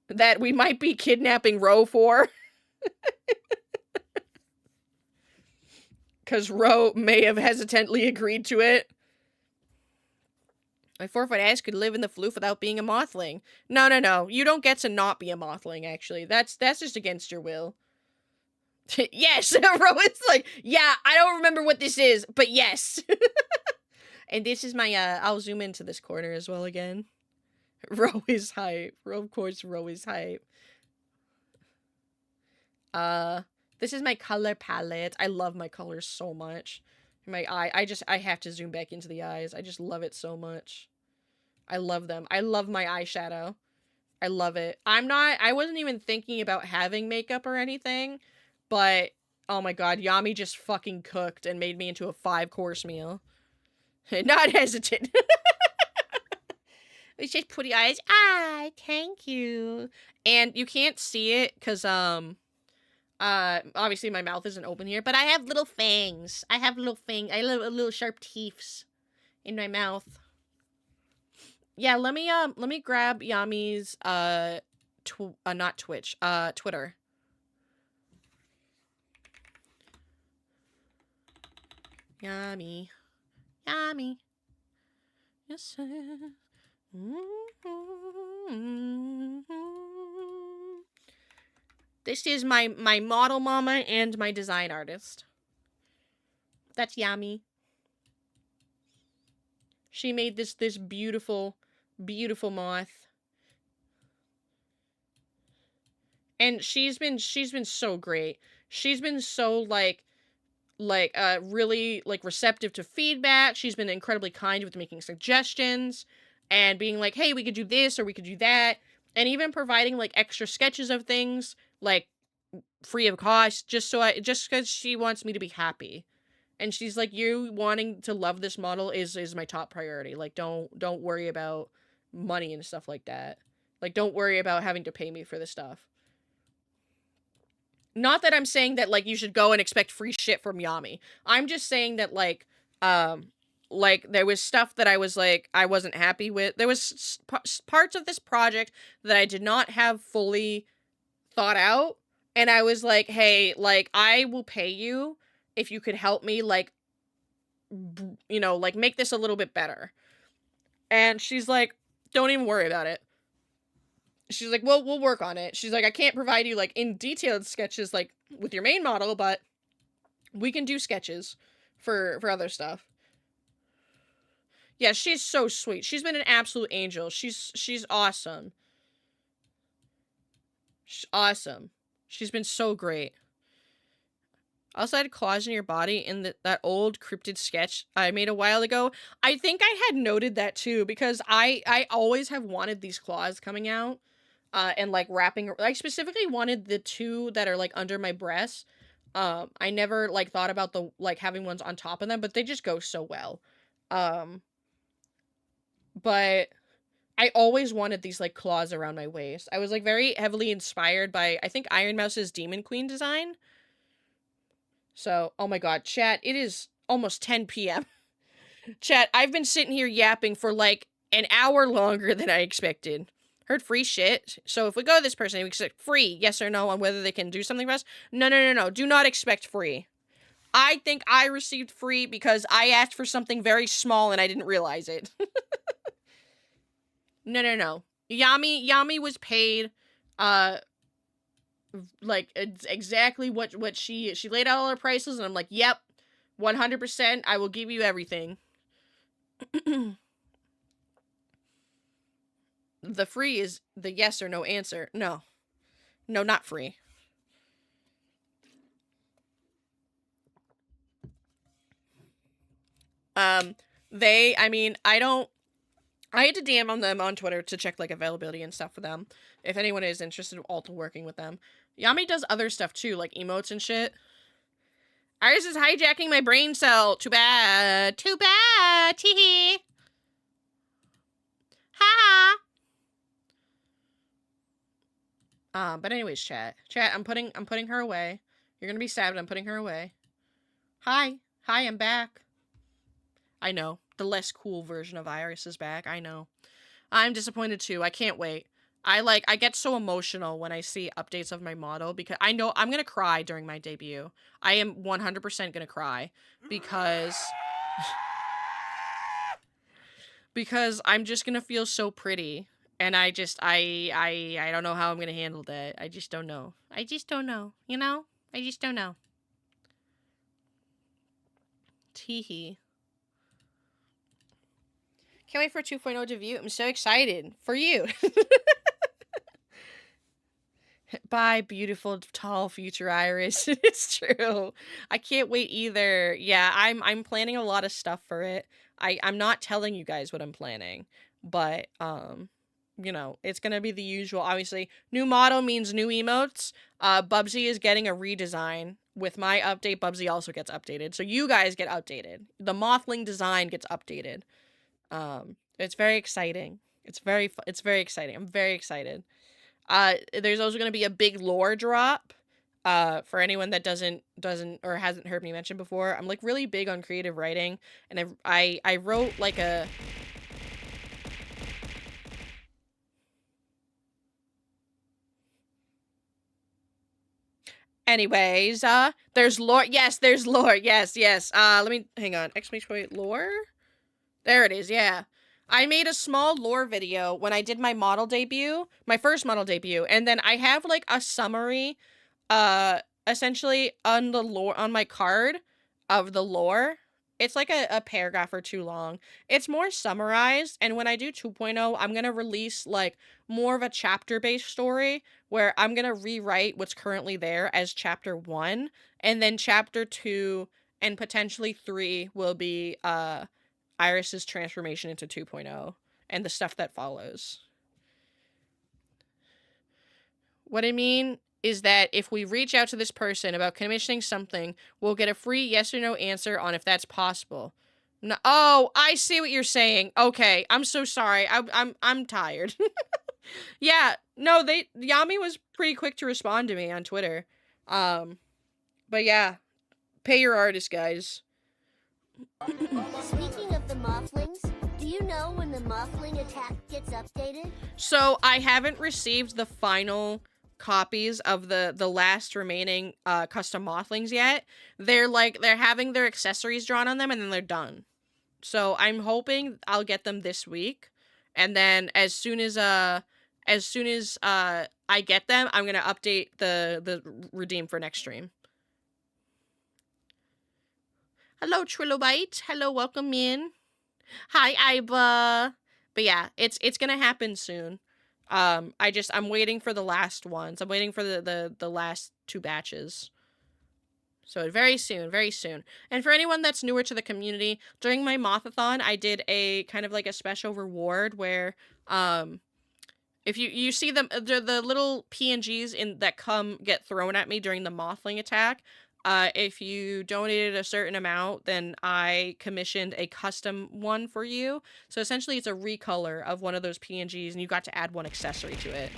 That we might be kidnapping Ro for? Because Ro may have hesitantly agreed to it. My 4-foot ass could live in the floof without being a mothling. No. You don't get to not be a mothling, actually. That's just against your will. Yes, Ro is like, yeah, I don't remember what this is, but yes. And this is my, I'll zoom into this corner as well again. Ro is hype. Of course, Ro is hype. This is my color palette. I love my colors so much. My eye, I have to zoom back into the eyes. I just love it so much. I love them. I love my eyeshadow. I love it. I wasn't even thinking about having makeup or anything, but oh my god, Yami just fucking cooked and made me into a 5-course meal. Not hesitant. It's just pretty eyes. Ah, thank you. And you can't see it because, obviously my mouth isn't open here, but I have little fangs. I have little little sharp teeths in my mouth. Yeah, let me grab Yami's, not Twitch, Twitter. Yami. Yes, sir. This is my model mama and my design artist. That's Yami. She made this beautiful moth. And she's been so great. She's been so, like, really like receptive to feedback. She's been incredibly kind with making suggestions and being like, hey, we could do this or we could do that, and even providing like extra sketches of things like free of cost, just because she wants me to be happy. And she's like, you wanting to love this model is my top priority. Like, don't worry about money and stuff like that. Like, don't worry about having to pay me for this stuff. Not that I'm saying that, like, you should go and expect free shit from Yami. I'm just saying that, like, there was stuff that I was, like, I wasn't happy with. There was parts of this project that I did not have fully thought out. And I was like, hey, like, I will pay you if you could help me, like, you know, like, make this a little bit better. And she's like, don't even worry about it. She's like, well, we'll work on it. She's like, I can't provide you, like, in detailed sketches, like, with your main model, but we can do sketches for other stuff. Yeah, she's so sweet. She's been an absolute angel. She's awesome. She's awesome. She's been so great. Also had claws in your body in that old cryptid sketch I made a while ago. I think I had noted that too, because I always have wanted these claws coming out. And like wrapping, I specifically wanted the two that are like under my breasts. I never like thought about the like having ones on top of them, but they just go so well. But I always wanted these like claws around my waist. I was like very heavily inspired by, I think, Iron Mouse's Demon Queen design. So, oh my god, chat, it is almost 10 p.m. Chat, I've been sitting here yapping for like an hour longer than I expected. Heard free shit. So if we go to this person, we expect free, yes or no, on whether they can do something for us. No. Do not expect free. I think I received free because I asked for something very small and I didn't realize it. No. Yami was paid, like exactly what she laid out all her prices, and I'm like, yep, 100%. I will give you everything. The free is the yes or no answer. No, not free. I had to DM on them on Twitter to check like availability and stuff for them. If anyone is interested in also working with them. Yami does other stuff too, like emotes and shit. Iris is hijacking my brain cell. Too bad. Teehee. Ha. But anyways, chat, I'm putting her away. You're gonna be sad, but I'm putting her away. Hi, I'm back. I know, the less cool version of Iris is back. I know. I'm disappointed too. I can't wait. I get so emotional when I see updates of my model because I know I'm gonna cry during my debut. I am 100% gonna cry because I'm just gonna feel so pretty. And I don't know how I'm gonna handle that. I just don't know. You know? I just don't know. Teehee. Can't wait for 2.0 debut. I'm so excited for you. Bye, beautiful, tall future Iris. It's true. I can't wait either. Yeah, I'm planning a lot of stuff for it. I'm not telling you guys what I'm planning, but you know, it's gonna be the usual. Obviously, new model means new emotes. Bubsy is getting a redesign. With my update, Bubsy also gets updated. So you guys get updated. The Mothling design gets updated. It's very exciting. It's very exciting. I'm very excited. There's also gonna be a big lore drop. For anyone that doesn't or hasn't heard me mention before, I'm like really big on creative writing, and I wrote like a. Anyways, there's lore. Yes, there's lore. Yes. Let me hang on. Exclamation point lore. There it is. Yeah. I made a small lore video when I did my model debut, my first model debut, and then I have like a summary, essentially on the lore on my card of the lore. It's like a paragraph or two long. It's more summarized, and when I do 2.0, I'm gonna release like more of a chapter-based story where I'm gonna rewrite what's currently there as chapter 1, and then chapter 2 and potentially 3 will be Iris's transformation into 2.0 and the stuff that follows. What I mean is that if we reach out to this person about commissioning something, we'll get a free yes or no answer on if that's possible. No, oh, I see what you're saying. Okay, I'm so sorry. I'm tired. Yeah, no, Yami was pretty quick to respond to me on Twitter. But yeah, pay your artist, guys. Speaking of the Mothlings, do you know when the Mothling attack gets updated? So I haven't received the final copies of the last remaining custom Mothlings yet. They're having their accessories drawn on them and then they're done. So I'm hoping I'll get them this week, and then as soon as I get them, I'm gonna update the redeem for next stream. Hello, Trilobite. Hello, welcome in. Hi, Iba. But yeah, it's gonna happen soon. I'm waiting for the last ones. I'm waiting for the last 2 batches. So very soon, very soon. And for anyone that's newer to the community, during my Mothathon, I did a kind of like a special reward where, if you see them, the little PNGs that get thrown at me during the Mothling attack, if you donated a certain amount, then I commissioned a custom one for you. So essentially it's a recolor of one of those PNGs and you got to add 1 accessory to it.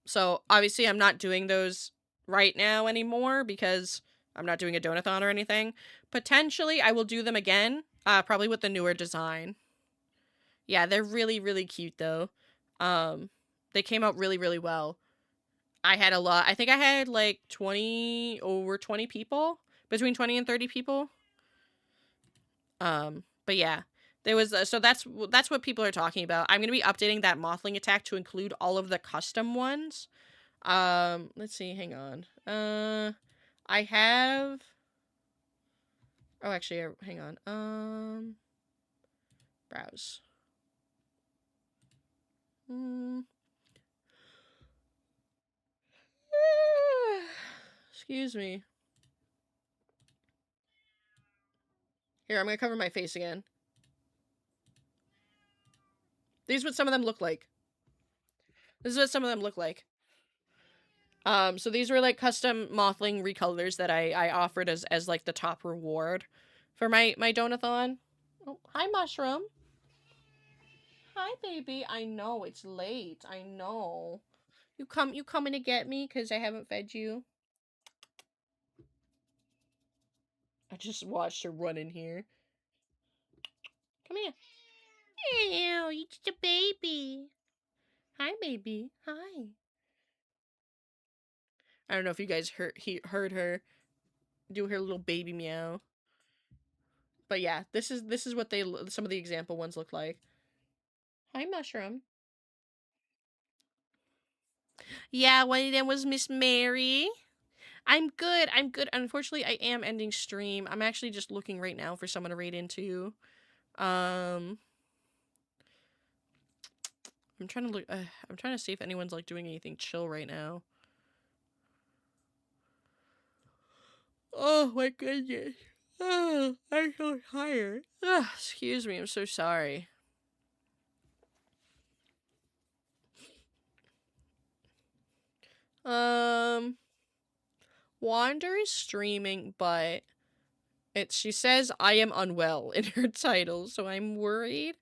So obviously I'm not doing those right now anymore because I'm not doing a donathon or anything. Potentially I will do them again, probably with the newer design. Yeah, they're really, really cute though. They came out really, really well. I had a lot. I think I had like over 20 people, between 20 and 30 people. But yeah, there was, so that's what people are talking about. I'm going to be updating that Mothling attack to include all of the custom ones. Let's see, hang on. I have, oh, actually, hang on. Browse. Excuse me. Here, I'm gonna cover my face again. These are what some of them look like. This is what some of them look like. So these were like custom Mothling recolors that I offered as like the top reward for my donathon. Oh, hi, Mushroom. Hi, baby. I know it's late. I know. You coming to get me because I haven't fed you? I just watched her run in here. Come here. Ew, you're just a baby. Hi, baby. Hi. I don't know if you guys heard her do her little baby meow. But yeah, this is what some of the example ones look like. Hi, Mushroom. Yeah, one of them was Miss Mary. I'm good. I'm good. Unfortunately, I am ending stream. I'm actually just looking right now for someone to raid into. I'm trying to look. I'm trying to see if anyone's like doing anything chill right now. Oh my goodness. Oh, I'm so tired. Excuse me. I'm so sorry. Wander is streaming, but she says I am unwell in her title, so I'm worried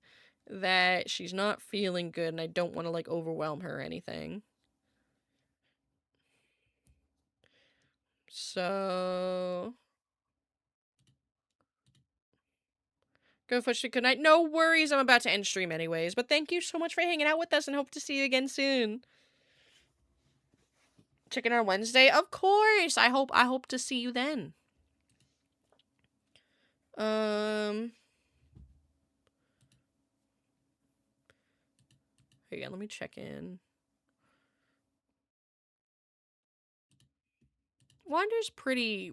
that she's not feeling good and I don't want to like overwhelm her or anything. So go for good night. No worries, I'm about to end stream anyways, but thank you so much for hanging out with us and hope to see you again soon. Chicken on Wednesday? Of course. I hope to see you then. Yeah, let me check in. Wander's pretty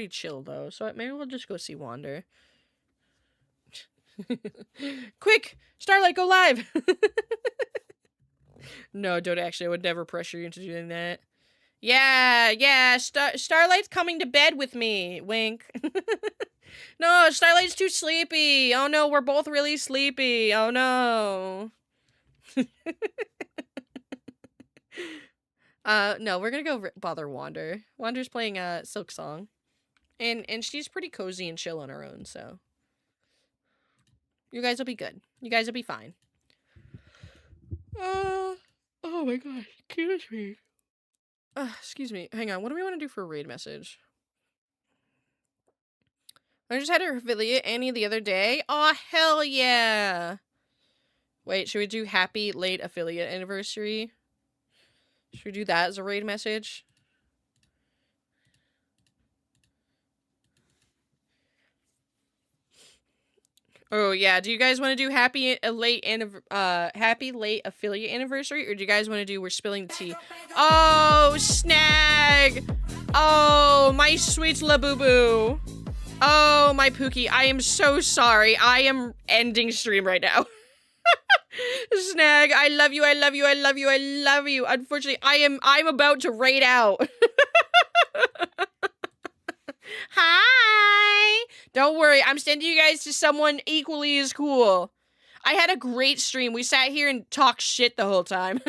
chill though, so maybe we'll just go see Wander. Quick! Starlight, go live! No, don't actually. I would never pressure you into doing that. Yeah. Starlight's coming to bed with me. Wink. No, Starlight's too sleepy. Oh no, we're both really sleepy. Oh no. No, we're gonna go bother Wander. Wander's playing Silk Song. And she's pretty cozy and chill on her own, so. You guys will be good. You guys will be fine. Oh my gosh. Excuse me. Excuse me. Hang on. What do we want to do for a raid message? I just had her affiliate Annie the other day. Oh, hell yeah. Wait, should we do happy late affiliate anniversary? Should we do that as a raid message? Oh yeah, do you guys want to do happy late affiliate anniversary, or do you guys want to do we're spilling the tea? Oh, snag! Oh, my sweet Labubu. Oh, my Pookie, I am so sorry. I am ending stream right now. Snag, I love you, I love you, I love you, I love you. Unfortunately, I'm about to raid out. Hi! Don't worry, I'm sending you guys to someone equally as cool. I had a great stream. We sat here and talked shit the whole time.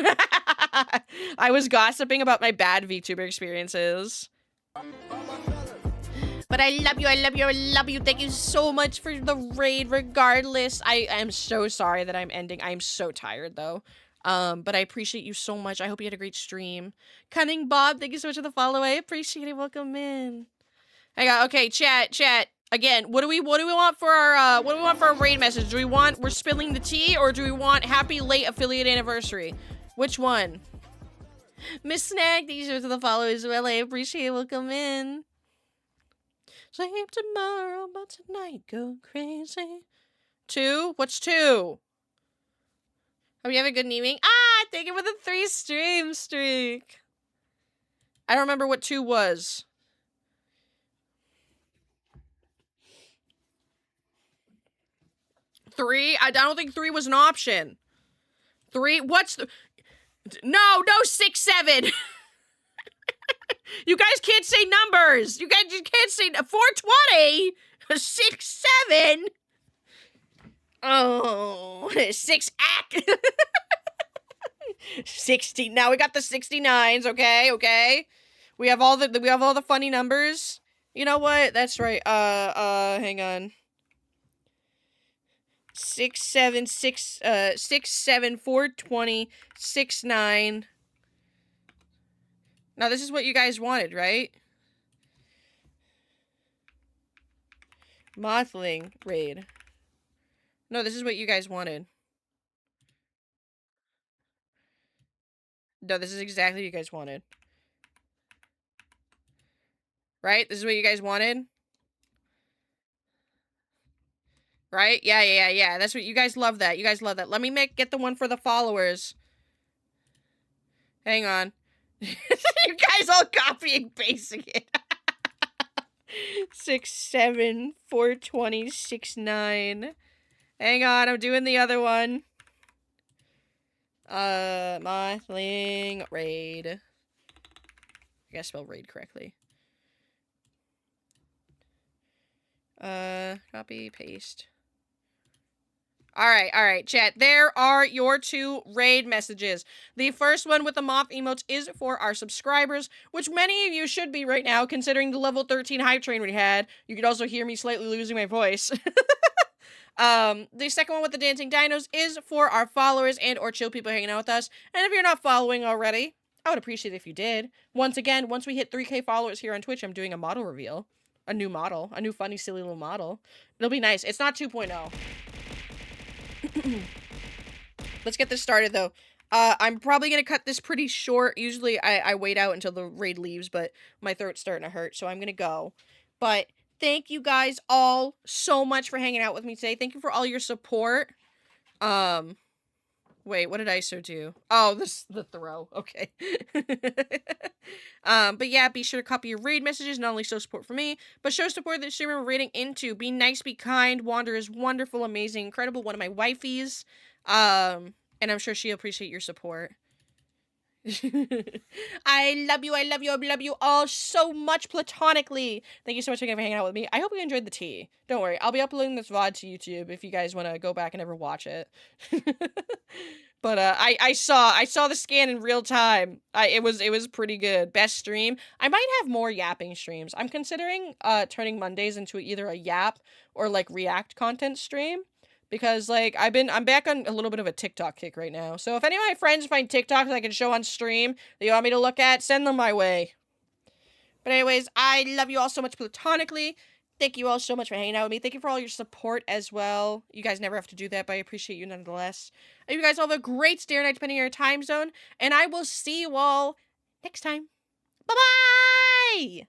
I was gossiping about my bad VTuber experiences. But I love you, I love you, I love you. Thank you so much for the raid regardless. I am so sorry that I'm ending. I'm so tired though. But I appreciate you so much. I hope you had a great stream. Cunning Bob, thank you so much for the follow. I appreciate it. Welcome in. Hang on. Okay, chat. Again, what do we want for our raid message? Do we want we're spilling the tea, or do we want happy late affiliate anniversary? Which one? Miss Snag, thank you so much for the follow as well. I appreciate it. Welcome in. Sleep tomorrow, but tonight go crazy. 2? What's 2? Hope you have a good evening. Thank you for the 3 stream streak. I don't remember what 2 was. 3? I don't think 3 was an option. 3? What's the... No, 6, 7. You guys can't say numbers. You can't say 420. 6, 7. Oh, 6 act. 60. Now we got the 69s. Okay. We have all the funny numbers. You know what? That's right. Hang on. 6, 7, 420, 6, 9. Now this is what you guys wanted, right? Mothling raid. No, this is what you guys wanted. No, this is exactly what you guys wanted. Right? This is what you guys wanted? Right? Yeah. That's what you guys love that. You guys love that. Let me get the one for the followers. Hang on. You guys all copying pasting it. 6, 7, 420, 6, 9. Hang on, I'm doing the other one. Mothling raid. I gotta spell raid correctly. Copy, paste. Alright, chat. There are your 2 raid messages. The first one with the moth emotes is for our subscribers, which many of you should be right now, considering the level 13 hype train we had. You could also hear me slightly losing my voice. The second one with the dancing dinos is for our followers and or chill people hanging out with us. And if you're not following already, I would appreciate it if you did. Once again, once we hit 3K followers here on Twitch, I'm doing a model reveal. A new model. A new funny, silly little model. It'll be nice. It's not 2.0. Let's get this started, though. I'm probably gonna cut this pretty short. Usually, I wait out until the raid leaves, but my throat's starting to hurt, so I'm gonna go. But thank you guys all so much for hanging out with me today. Thank you for all your support. Wait, what did ISO do? Oh, the throw. Okay. But yeah, be sure to copy your raid messages. Not only show support for me, but show support that streamer we're raiding into. Be nice, be kind. Wander is wonderful, amazing, incredible. One of my wifeys. And I'm sure she'll appreciate your support. I love you, I love you, I love you all so much platonically. Thank you so much again for hanging out with me. I hope you enjoyed the tea. Don't worry, I'll be uploading this VOD to YouTube if you guys want to go back and ever watch it. But I saw the scan in real time. It was pretty good. Best stream. I might have more yapping streams. I'm considering turning Mondays into either a yap or like react content stream. Because like I'm back on a little bit of a TikTok kick right now. So if any of my friends find TikToks I can show on stream that you want me to look at, send them my way. But anyways, I love you all so much platonically. Thank you all so much for hanging out with me. Thank you for all your support as well. You guys never have to do that, but I appreciate you nonetheless. I hope you guys all have a great stay night depending on your time zone, and I will see you all next time. Bye-bye!